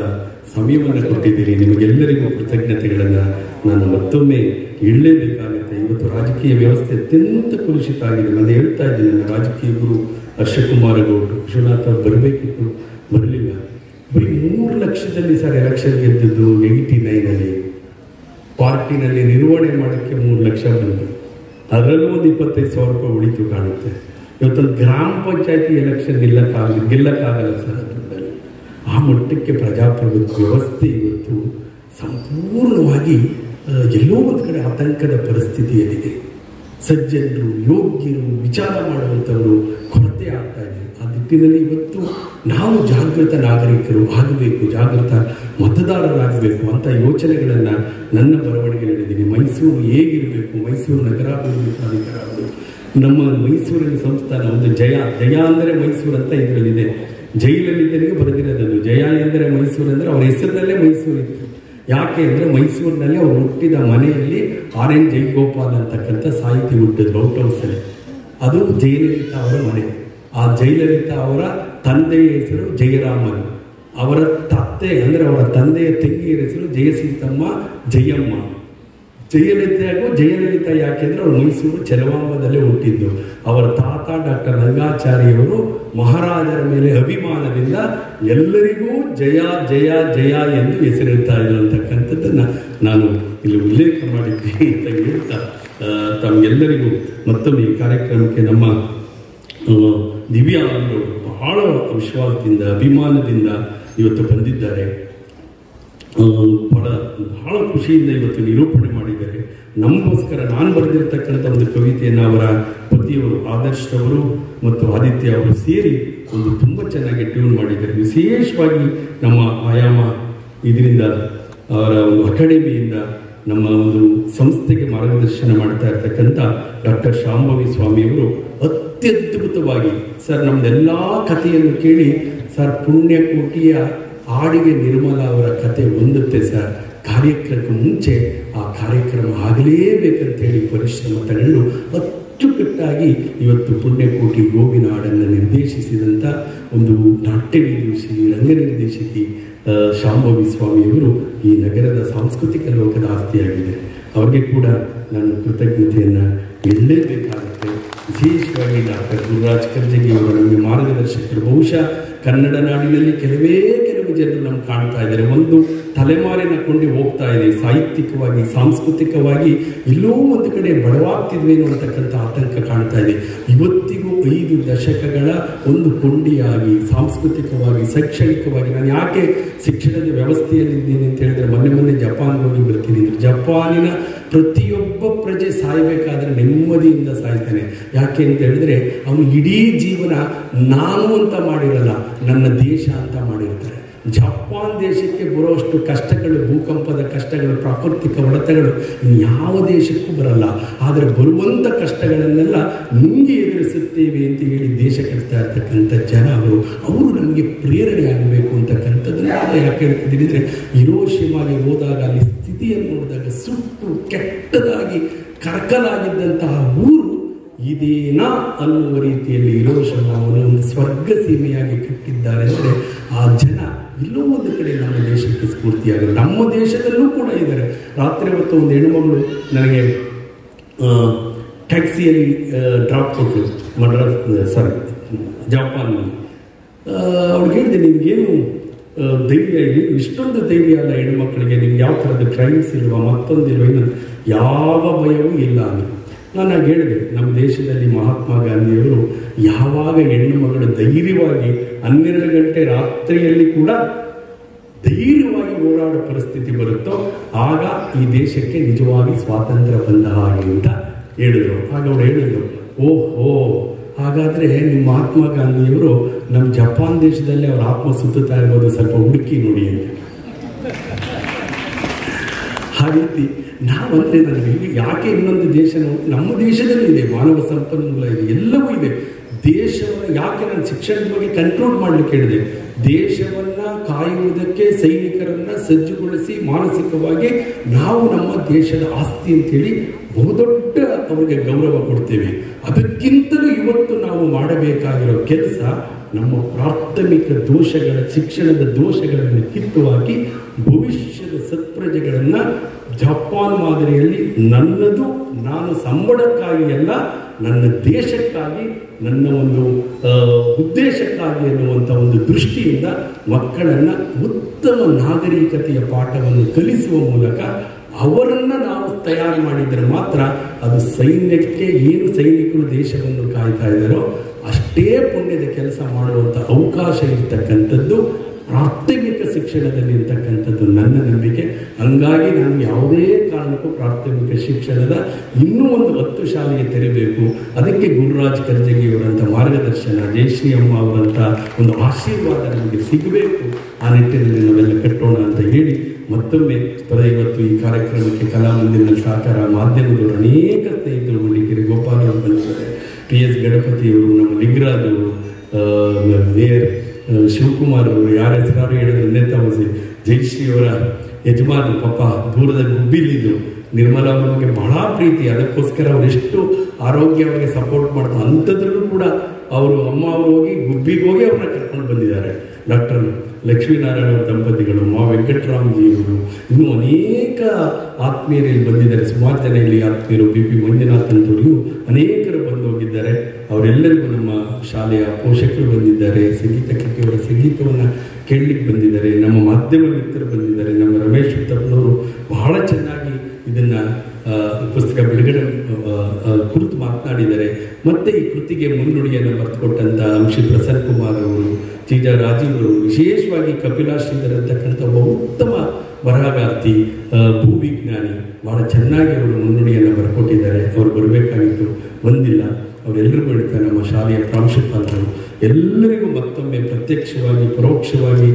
ಸಮಯವನ್ನು ಕೊಟ್ಟಿದ್ದೀರಿ. ನಿಮಗೆಲ್ಲರಿಗೂ ಕೃತಜ್ಞತೆಗಳನ್ನು ನಾನು ಮತ್ತೊಮ್ಮೆ ಹೇಳಲೇಬೇಕಾಗುತ್ತೆ. ಇವತ್ತು ರಾಜಕೀಯ ವ್ಯವಸ್ಥೆ ಅತ್ಯಂತ ಕಲುಷಿತ ಆಗಿದೆ. ನಾನು ಹೇಳ್ತಾ ಇದ್ದೀನಿ, ನನ್ನ ರಾಜಕೀಯ ಗುರು ಹರ್ಷಕುಮಾರ ಗೌಡರು, ವಿಶ್ವನಾಥ್ ಅವರು ಬರಬೇಕಿತ್ತು, ಬರಲಿಲ್ಲ. ಬರೀ 3 ಲಕ್ಷದಲ್ಲಿ ಸರ್ ಎಲೆಕ್ಷನ್ ಗೆದ್ದಿದ್ದು 89ನಲ್ಲಿ. ಪಾರ್ಟಿನಲ್ಲಿ ನಿರ್ವಹಣೆ ಮಾಡೋಕ್ಕೆ 3 ಲಕ್ಷ ಬಂತು. ಅದರಲ್ಲೂ ಒಂದು 25,000 ರೂಪಾಯಿ ಉಳಿತು ಕಾಣುತ್ತೆ. ಇವತ್ತೊಂದು ಗ್ರಾಮ ಪಂಚಾಯತಿ ಎಲೆಕ್ಷನ್ ಗೆಲ್ಲಕ್ಕಾಗಲ್ಲ ಸರ್ ಅದರಲ್ಲಿ. ಆ ಮಟ್ಟಕ್ಕೆ ಪ್ರಜಾಪ್ರಭುತ್ವ ವ್ಯವಸ್ಥೆ ಇವತ್ತು ಸಂಪೂರ್ಣವಾಗಿ ಎಲ್ಲೋ ಒಂದು ಕಡೆ ಆತಂಕದ ಪರಿಸ್ಥಿತಿಯಲ್ಲಿದೆ. ಸಜ್ಜನರು, ಯೋಗ್ಯರು, ವಿಚಾರ ಮಾಡುವಂಥವರು ಕೊರತೆ ಆಗ್ತಾ ಇದೆ. ಆ ದಿಟ್ಟಿನಲ್ಲಿ ಇವತ್ತು ನಾವು ಜಾಗೃತ ನಾಗರಿಕರು ಆಗಬೇಕು, ಜಾಗೃತ ಮತದಾರರಾಗಬೇಕು ಅಂತ ಯೋಚನೆಗಳನ್ನು ನನ್ನ ಬರವಣಿಗೆ ನೀಡಿದ್ದೀನಿ. ಮೈಸೂರು ಹೇಗಿರಬೇಕು, ಮೈಸೂರು ನಗರಾಭಿವೃದ್ಧಿ ಪ್ರಾಧಿಕಾರ, ನಮ್ಮ ಮೈಸೂರಿನ ಸಂಸ್ಥಾನ ಒಂದು ಜಯ ಅಂದರೆ ಮೈಸೂರು ಅಂತ ಇದರಲ್ಲಿದೆ. ಜೈಲಲ್ಲಿದ್ದನಿಗೆ ಬರೆದಿರೋದು ಜಯ ಎಂದರೆ ಮೈಸೂರು ಅಂದರೆ ಅವರ ಹೆಸರಿನಲ್ಲೇ ಮೈಸೂರು ಇತ್ತು. ಯಾಕೆ ಅಂದರೆ ಮೈಸೂರಿನಲ್ಲಿ ಅವರು ಹುಟ್ಟಿದ ಮನೆಯಲ್ಲಿ RN ಜಯಗೋಪಾಲ್ ಅಂತಕ್ಕಂಥ ಸಾಹಿತಿ ಹುಟ್ಟಿದ್ರು ಔಟ್ ಹೌಸಲ್ಲಿ. ಅದು ಜಯಲಲಿತಾ ಅವರ ಮನೆ. ಆ ಜಯಲಲಿತಾ ಅವರ ತಂದೆಯ ಹೆಸರು ಜಯರಾಮನ್. ಅವರ ಅತ್ತೆ ಅಂದರೆ ಅವರ ತಂದೆಯ ತಂಗಿಯ ಹೆಸರು ಜಯಸೀತಮ್ಮ, ಜಯಮ್ಮ. ಜಯಲಲಿತಾ ಯಾಕೆಂದ್ರೆ ಅವರು ಮೈಸೂರು ಚೆಲುವಾಂಬದಲ್ಲೇ ಹುಟ್ಟಿದ್ದು. ಅವರ ತಾತ ಡಾಕ್ಟರ್ ರಂಗಾಚಾರ್ಯವರು ಮಹಾರಾಜರ ಮೇಲೆ ಅಭಿಮಾನದಿಂದ ಎಲ್ಲರಿಗೂ ಜಯ ಜಯ ಜಯ ಎಂದು ಹೆಸರಿಡ್ತಾ ಇರುವಂತಕ್ಕಂಥದ್ದನ್ನ ನಾನು ಇಲ್ಲಿ ಉಲ್ಲೇಖ ಮಾಡಿದ್ದೀನಿ ಅಂತ ಹೇಳ್ತಾ ತಮ್ಗೆಲ್ಲರಿಗೂ ಮತ್ತೊಮ್ಮೆ ಈ ಕಾರ್ಯಕ್ರಮಕ್ಕೆ ನಮ್ಮ ದಿವ್ಯಾ ಅವರು ಬಹಳ ವಿಶ್ವಾಸದಿಂದ ಅಭಿಮಾನದಿಂದ ಇವತ್ತು ಬಂದಿದ್ದಾರೆ. ಬಹಳ ಖುಷಿಯಿಂದ ಇವತ್ತು ನಿರೂಪಣೆ ಮಾಡಿದ್ದಾರೆ. ನಮಗೋಸ್ಕರ ನಾನು ಬರೆದಿರ್ತಕ್ಕಂಥ ಒಂದು ಕವಿತೆಯನ್ನು ಅವರ ಪತಿಯವರು ಆದರ್ಶವರು ಮತ್ತು ಆದಿತ್ಯ ಅವರು ಸೇರಿ ಒಂದು ತುಂಬ ಚೆನ್ನಾಗಿ ಟ್ಯೂನ್ ಮಾಡಿದ್ದಾರೆ. ವಿಶೇಷವಾಗಿ ನಮ್ಮ ಆಯಾಮ ಇದರಿಂದ ಅವರ ಒಂದು ಅಕಾಡೆಮಿಯಿಂದ ನಮ್ಮ ಒಂದು ಸಂಸ್ಥೆಗೆ ಮಾರ್ಗದರ್ಶನ ಮಾಡ್ತಾ ಇರ್ತಕ್ಕಂಥ ಡಾಕ್ಟರ್ ಶಾಂಭವಿ ಸ್ವಾಮಿಯವರು ಅತ್ಯದ್ಭುತವಾಗಿ ಸರ್ ನಮ್ದೆಲ್ಲ ಕಥೆಯನ್ನು ಕೇಳಿ ಸರ್ ಪುಣ್ಯಕೋಟಿಯ ಆಡಿಗೆ ನಿರ್ಮಲಾ ಅವರ ಕತೆ ಹೊಂದುತ್ತೆ ಸರ್, ಕಾರ್ಯಕ್ರಮಕ್ಕೆ ಮುಂಚೆ ಆ ಕಾರ್ಯಕ್ರಮ ಆಗಲೇಬೇಕಂತೇಳಿ ಪರಿಶ್ರಮ ತಗೊಂಡು ಅಚ್ಚುಕಟ್ಟಾಗಿ ಇವತ್ತು ಪುಣ್ಯಕೋಟಿ ಗೋವಿನ ಹಾಡನ್ನು ನಿರ್ದೇಶಿಸಿದಂಥ ಒಂದು ನಾಟ್ಯ ನಿರ್ದೇಶಕಿ ರಂಗ ನಿರ್ದೇಶಕಿ ಶಾಂಭವಿ ಸ್ವಾಮಿಯವರು ಈ ನಗರದ ಸಾಂಸ್ಕೃತಿಕ ಲೋಕದ ಆಸ್ತಿಯಾಗಿದೆ. ಅವ್ರಿಗೆ ಕೂಡ ನಾನು ಕೃತಜ್ಞತೆಯನ್ನು ಹೇಳಲೇಬೇಕಾಗುತ್ತೆ. ವಿಶೇಷವಾಗಿ ಡಾಕ್ಟರ್ ಗುರುರಾಜ್ ಕರ್ಜಗಿ ಅವರು ನಮಗೆ ಮಾರ್ಗದರ್ಶಕರು. ಬಹುಶಃ ಕನ್ನಡ ನಾಡಿನಲ್ಲಿ ಕೆಲವು ಜನರು ನಮ್ಗೆ ಕಾಣ್ತಾ ಇದ್ದಾರೆ. ಒಂದು ತಲೆಮಾರಿನ ಕೊಂಡಿ ಹೋಗ್ತಾ ಇದೆ. ಸಾಹಿತ್ಯಿಕವಾಗಿ ಸಾಂಸ್ಕೃತಿಕವಾಗಿ ಎಲ್ಲೋ ಒಂದು ಕಡೆ ಬಡವಾಗ್ತಿದ್ವೇನೋ ಅಂತಕ್ಕಂಥ ಆತಂಕ ಕಾಣ್ತಾ ಇದೆ. ಇವತ್ತಿಗೂ 5 ದಶಕಗಳ ಒಂದು ಕೊಂಡಿಯಾಗಿ ಸಾಂಸ್ಕೃತಿಕವಾಗಿ ಶೈಕ್ಷಣಿಕವಾಗಿ ನಾನು ಯಾಕೆ ಶಿಕ್ಷಣದ ವ್ಯವಸ್ಥೆಯಲ್ಲಿದ್ದೀನಿ ಅಂತ ಹೇಳಿದ್ರೆ ಮೊನ್ನೆ ಜಪಾನ್ಗೆ ಹೋಗಿ ಬರ್ತೀನಿ. ಜಪಾನಿನ ಪ್ರತಿಯೊಬ್ಬ ಪ್ರಜೆ ಸಾಯಬೇಕಾದ್ರೆ ನೆಮ್ಮದಿಯಿಂದ ಸಾಯ್ತಾನೆ. ಯಾಕೆ ಅಂತ ಹೇಳಿದ್ರೆ ಅವನು ಇಡೀ ಜೀವನ ನಾನು ಅಂತ ಮಾಡಿರಲ್ಲ, ನನ್ನ ದೇಶ ಅಂತ ಮಾಡಿರ್ತಾರೆ. ಜಪಾನ್ ದೇಶಕ್ಕೆ ಬರುವಷ್ಟು ಕಷ್ಟಗಳು, ಭೂಕಂಪದ ಕಷ್ಟಗಳು, ಪ್ರಾಕೃತಿಕ ಹೊಡೆತಗಳು ಯಾವ ದೇಶಕ್ಕೂ ಬರಲ್ಲ. ಆದರೆ ಬರುವಂಥ ಕಷ್ಟಗಳನ್ನೆಲ್ಲ ನುಂಗಿ ಎದುರಿಸುತ್ತೇವೆ ಅಂತ ಹೇಳಿ ದೇಶ ಕಟ್ತಾ ಇರ್ತಕ್ಕಂಥ ಜನ ಅವರು ನಮಗೆ ಪ್ರೇರಣೆ ಆಗಬೇಕು ಅಂತಕ್ಕಂಥದ್ದನ್ನ ಯಾಕೆ ಹೇಳ್ತಿದ್ದೀನಿ ಅಂದರೆ, ಹಿರೋಶಿಮಾಗೆ ಹೋದಾಗ ಅಲ್ಲಿ ಸ್ಥಿತಿಯನ್ನು ನೋಡಿದಾಗ ಸುಟ್ಟು ಕೆಟ್ಟದಾಗಿ ಕರಕಲಾಗಿದ್ದಂತಹ ಊರು ಇದೇನಾ ಅನ್ನುವ ರೀತಿಯಲ್ಲಿ ಹಿರೋಶಿಮಾವನ್ನು ಒಂದು ಸ್ವರ್ಗ ಸೀಮೆಯಾಗಿ ಕಟ್ಟಿದ್ದಾರೆ. ಅಂದರೆ ಆ ಜನ ಎಲ್ಲೋ ಒಂದು ಕಡೆ ನಮ್ಮ ದೇಶಕ್ಕೆ ಸ್ಫೂರ್ತಿಯಾಗಿದೆ. ನಮ್ಮ ದೇಶದಲ್ಲೂ ಕೂಡ ಇದ್ದಾರೆ. ರಾತ್ರಿ ಹೊತ್ತು ಒಂದು ಹೆಣ್ಣುಮಗಳು ನನಗೆ ಟ್ಯಾಕ್ಸಿಯಲ್ಲಿ ಡ್ರಾಪ್ ಕೊಟ್ಟರು ಜಪಾನ್ನಲ್ಲಿ. ಅವ್ಳಿಗೆ ಹೇಳಿದೆ, ನಿಮ್ಗೇನು ಧೈರ್ಯ ಇದೆ, ಇಷ್ಟೊಂದು ಧೈರ್ಯ ಅಲ್ಲ ಹೆಣ್ಣುಮಕ್ಕಳಿಗೆ, ನಿಮ್ಗೆ ಯಾವ ಥರದ ಕ್ರೈಮ್ಸ್ ಇಲ್ವಾ, ಮತ್ತೊಂದಿಲ್ವ, ಇನ್ನು ಯಾವ ಭಯವೂ ಇಲ್ಲ ಅಂತ ನಾನು ಹೇಳಿದೆ. ನಮ್ಮ ದೇಶದಲ್ಲಿ ಮಹಾತ್ಮ ಗಾಂಧಿಯವರು ಯಾವಾಗ ಹೆಣ್ಣು ಮಗಳು ಧೈರ್ಯವಾಗಿ 12 ಗಂಟೆ ರಾತ್ರಿಯಲ್ಲಿ ಕೂಡ ಧೈರ್ಯವಾಗಿ ಓಡಾಡೋ ಪರಿಸ್ಥಿತಿ ಬರುತ್ತೋ ಆಗ ಈ ದೇಶಕ್ಕೆ ನಿಜವಾಗಿ ಸ್ವಾತಂತ್ರ್ಯ ಬಂದ ಹಾಗೆ ಅಂತ ಹೇಳಿದರು. ಆಗ ಅವ್ರು ಹೇಳಿದರು, ಓಹೋ ಹಾಗಾದರೆ ನಿಮ್ಮ ಮಹಾತ್ಮ ಗಾಂಧಿಯವರು ನಮ್ಮ ಜಪಾನ್ ದೇಶದಲ್ಲಿ ಅವ್ರ ಆತ್ಮ ಸುತ್ತುತ್ತಾ ಇರ್ಬೋದು, ಸ್ವಲ್ಪ ಹುಡುಕಿ ನೋಡಿ ಅಂತ. ಆ ರೀತಿ ನಾವಂದ್ರೆ ನನಗೆ ಯಾಕೆ ಇನ್ನೊಂದು ದೇಶ ನಮ್ಮ ದೇಶದಲ್ಲಿ ಇದೆ, ಮಾನವ ಸಂಪನ್ಮೂಲ ಇದೆ, ಎಲ್ಲವೂ ಇದೆ. ದೇಶವನ್ನು ಯಾಕೆ ನಾನು ಶಿಕ್ಷಣದ ಬಗ್ಗೆ ಕಂಟ್ರೋಲ್ ಮಾಡಲಿಕ್ಕೆ ಹೇಳಿದೆ. ದೇಶವನ್ನ ಕಾಯುವುದಕ್ಕೆ ಸೈನಿಕರನ್ನ ಸಜ್ಜುಗೊಳಿಸಿ ಮಾನಸಿಕವಾಗಿ ನಾವು ನಮ್ಮ ದೇಶದ ಆಸ್ತಿ ಅಂತೇಳಿ ಬಹುದೊಡ್ಡ ಅವರಿಗೆ ಗೌರವ ಕೊಡ್ತೇವೆ. ಅದಕ್ಕಿಂತಲೂ ಇವತ್ತು ನಾವು ಮಾಡಬೇಕಾಗಿರೋ ಕೆಲಸ ನಮ್ಮ ಪ್ರಾಥಮಿಕ ದೋಷಗಳ, ಶಿಕ್ಷಣದ ದೋಷಗಳನ್ನು ಕಿತ್ತು ಹಾಕಿ ಭವಿಷ್ಯದ ಸತ್ಪ್ರಜೆಗಳನ್ನು ಜಪಾನ್ ಮಾದರಿಯಲ್ಲಿ ನನ್ನದು ನಾನು ಸಂಬಳಕ್ಕಾಗಿ ಅಲ್ಲ, ನನ್ನ ದೇಶಕ್ಕಾಗಿ, ನನ್ನ ಒಂದು ಉದ್ದೇಶಕ್ಕಾಗಿ ಎನ್ನುವಂಥ ಒಂದು ದೃಷ್ಟಿಯಿಂದ ಮಕ್ಕಳನ್ನು ಉತ್ತಮ ನಾಗರಿಕತೆಯ ಪಾಠವನ್ನು ಕಲಿಸುವ ಮೂಲಕ ಅವರನ್ನು ನಾವು ತಯಾರು ಮಾಡಿದರೆ ಮಾತ್ರ ಅದು ಸೈನ್ಯಕ್ಕೆ ಏನು ಸೈನಿಕರು ದೇಶವನ್ನು ಕಾಯ್ತಾ ಇದ್ದಾರೋ ಅಷ್ಟೇ ಪುಣ್ಯದ ಕೆಲಸ ಮಾಡುವಂಥ ಅವಕಾಶ ಇರ್ತಕ್ಕಂಥದ್ದು ಪ್ರಾಥಮಿಕ ಶಿಕ್ಷಣದಲ್ಲಿ ಇರ್ತಕ್ಕಂಥದ್ದು ನನ್ನ ನಂಬಿಕೆ. ಹಂಗಾಗಿ ನಾನು ಯಾವುದೇ ಕಾರಣಕ್ಕೂ ಪ್ರಾಥಮಿಕ ಶಿಕ್ಷಣದ ಇನ್ನೂ ಒಂದು 10 ಶಾಲೆಗೆ ತೆರೆಯಬೇಕು. ಅದಕ್ಕೆ ಗುರುರಾಜ್ ಕರ್ಜಗಿಯವರಂಥ ಮಾರ್ಗದರ್ಶನ, ಜಯಶ್ರೀ ಅಮ್ಮ ಅವರಂಥ ಒಂದು ಆಶೀರ್ವಾದ ನಮಗೆ ಸಿಗಬೇಕು. ಆ ನಿಟ್ಟಿನಲ್ಲಿ ನಾವೆಲ್ಲ ಕಟ್ಟೋಣ ಅಂತ ಹೇಳಿ ಮತ್ತೊಮ್ಮೆ ಇವತ್ತು ಈ ಕಾರ್ಯಕ್ರಮಕ್ಕೆ ಕಲಾಮಂದಿರದಲ್ಲಿ ಸಹಕಾರ ಮಾಧ್ಯಮದವರು ಅನೇಕ ಸ್ನೇಹಿತರು, ಮಲ್ಲಿಗೆರೆ ಗೋಪಾಲ್ ಅವರು ಬಂದಿದ್ದಾರೆ, PS ಗಣಪತಿಯವರು, ನಮ್ಮ ಲಿಂಗರಾಜ್ ಅವರು, ಮೇಯರ್ ಶಿವಕುಮಾರ್ ಅವರು, ಯಾರ ಹೆಸರು ಹೇಳಿದ್ರು ನೇತಾವಸಿ, ಜಯಶ್ರೀ ಅವರ ಯಜಮಾನ ಪಾಪ ದೂರದ ಗುಬ್ಬಿಲಿದ್ದು ನಿರ್ಮಲಾ ಅವರ ಬಗ್ಗೆ ಬಹಳ ಪ್ರೀತಿ. ಅದಕ್ಕೋಸ್ಕರ ಅವರೆಷ್ಟು ಆರೋಗ್ಯ ಅವರಿಗೆ ಸಪೋರ್ಟ್ ಮಾಡ್ತಾರೆ. ಅಂಥದ್ರಲ್ಲೂ ಕೂಡ ಅವರು ಅಮ್ಮ ಅವರು ಹೋಗಿ ಗುಬ್ಬಿಗೆ ಹೋಗಿ ಅವ್ರನ್ನ ಕರ್ಕೊಂಡು ಬಂದಿದ್ದಾರೆ. ಡಾಕ್ಟರ್ ಲಕ್ಷ್ಮೀನಾರಾಯಣ ಅವರ ದಂಪತಿಗಳು, ಮಾ ವೆಂಕಟರಾಮಜಿಯವರು, ಇನ್ನೂ ಅನೇಕ ಆತ್ಮೀಯರು ಇಲ್ಲಿ ಬಂದಿದ್ದಾರೆ. ಸುಮಾರು ಜನ ಇಲ್ಲಿ ಆತ್ಮೀಯರು, BP ಮಂಜುನಾಥ್ ಅಂತವರು ಅನೇಕರು ಬಂದು ಹೋಗಿದ್ದಾರೆ. ಅವರೆಲ್ಲರಿಗೂ ನಮ್ಮ ಶಾಲೆಯ ಪೋಷಕರು ಬಂದಿದ್ದಾರೆ, ಸಂಗೀತ ಕಿಟ್ಟಿಯವರ ಸಂಗೀತವನ್ನು ಕೇಳಲಿಕ್ಕೆ ಬಂದಿದ್ದಾರೆ, ನಮ್ಮ ಮಾಧ್ಯಮ ಮಿತ್ರರು ಬಂದಿದ್ದಾರೆ, ನಮ್ಮ ರಮೇಶ್ ಉತ್ತಪ್ಪನವರು ಬಹಳ ಚೆನ್ನಾಗಿ ಇದನ್ನು ಪುಸ್ತಕ ಬಿಡುಗಡೆ ಕುರಿತು ಮಾತನಾಡಿದ್ದಾರೆ. ಮತ್ತೆ ಈ ಕೃತಿಗೆ ಮುನ್ನುಡಿಯನ್ನು ಬರೆದುಕೊಟ್ಟಂಥ ಶ್ರೀ ಪ್ರಸನ್ನ ಕುಮಾರ್ ಅವರು, ಟಿ. ರಾಜೀವ್ ಅವರು, ವಿಶೇಷವಾಗಿ ಕಪಿಲಾ ಶ್ರೀಧರ್ ಅಂತಕ್ಕಂಥ ಒಬ್ಬ ಉತ್ತಮ ಬರಹಗಾರ್ತಿ, ಭೂವಿಜ್ಞಾನಿ, ಬಹಳ ಚೆನ್ನಾಗಿ ಅವರು ಮುನ್ನುಡಿಯನ್ನು ಬರ್ಕೊಟ್ಟಿದ್ದಾರೆ. ಅವರು ಬರಬೇಕಾಗಿತ್ತು, ಬಂದಿಲ್ಲ. ಅವರೆಲ್ಲರಿಗೂ ಹೇಳ್ತಾರೆ ನಮ್ಮ ಶಾಲೆಯ ಪ್ರಾಂಶುಪಾಲರು ಎಲ್ಲರಿಗೂ ಮತ್ತೊಮ್ಮೆ ಪ್ರತ್ಯಕ್ಷವಾಗಿ ಪರೋಕ್ಷವಾಗಿ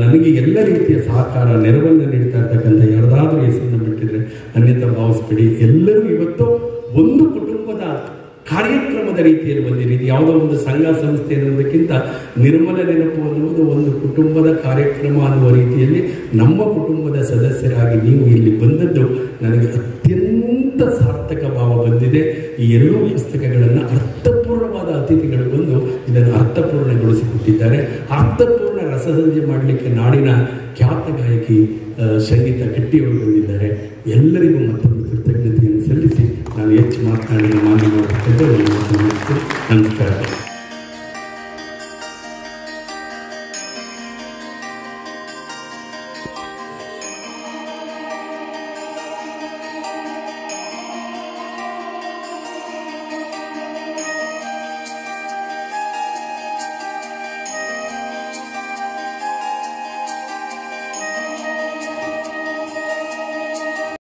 ನನಗೆ ಎಲ್ಲ ರೀತಿಯ ಸಹಕಾರ ನೆರವನ್ನು ನೀಡ್ತಾ ಇರ್ತಕ್ಕಂಥ ಯಾರ್ದಾದ್ರೂ ಹೆಸರನ್ನು ಬಿಟ್ಟಿದ್ರೆ ಅನ್ಯತಾ ಭಾವಿಸ್ಬೇಡಿ. ಎಲ್ಲರೂ ಇವತ್ತು ಒಂದು ಕುಟುಂಬದ ಕಾರ್ಯಕ್ರಮದ ರೀತಿಯಲ್ಲಿ ಬಂದಿರಿ. ಇದು ಯಾವುದೋ ಒಂದು ಸಂಘ ಸಂಸ್ಥೆ ಅನ್ನೋದಕ್ಕಿಂತ ನಿರ್ಮಲ ನೆನಪು ಅನ್ನುವುದು ಒಂದು ಕುಟುಂಬದ ಕಾರ್ಯಕ್ರಮ ಅನ್ನುವ ರೀತಿಯಲ್ಲಿ ನಮ್ಮ ಕುಟುಂಬದ ಸದಸ್ಯರಾಗಿ ನೀವು ಇಲ್ಲಿ ಬಂದದ್ದು ನನಗೆ ಅತ್ಯಂತ ಸಾರ್ಥಕ ಭಾವ ಬಂದಿದೆ. ಈ ಎರಡೂ ಪುಸ್ತಕಗಳನ್ನು ಅರ್ಥಪೂರ್ಣವಾದ ಅತಿಥಿಗಳು ಬಂದು ಇದನ್ನು ಅರ್ಥಪೂರ್ಣಗೊಳಿಸಿಕೊಟ್ಟಿದ್ದಾರೆ. ಅರ್ಥಪೂರ್ಣ ರಸಸಂಜೆ ಮಾಡಲಿಕ್ಕೆ ನಾಡಿನ ಖ್ಯಾತ ಗಾಯಕಿ ಸಂಗೀತ ಕಿಟ್ಟಿಯವರು ಬಂದಿದ್ದಾರೆ. ಎಲ್ಲರಿಗೂ ಮತ್ತೊಂದು ಕೃತಜ್ಞತೆಯನ್ನು ಸಲ್ಲಿಸಿ ನಾನು ಹೆಚ್ಚು ಮಾತನಾಡಿದ ಮಾನ್ಯ ನಮಸ್ಕಾರ.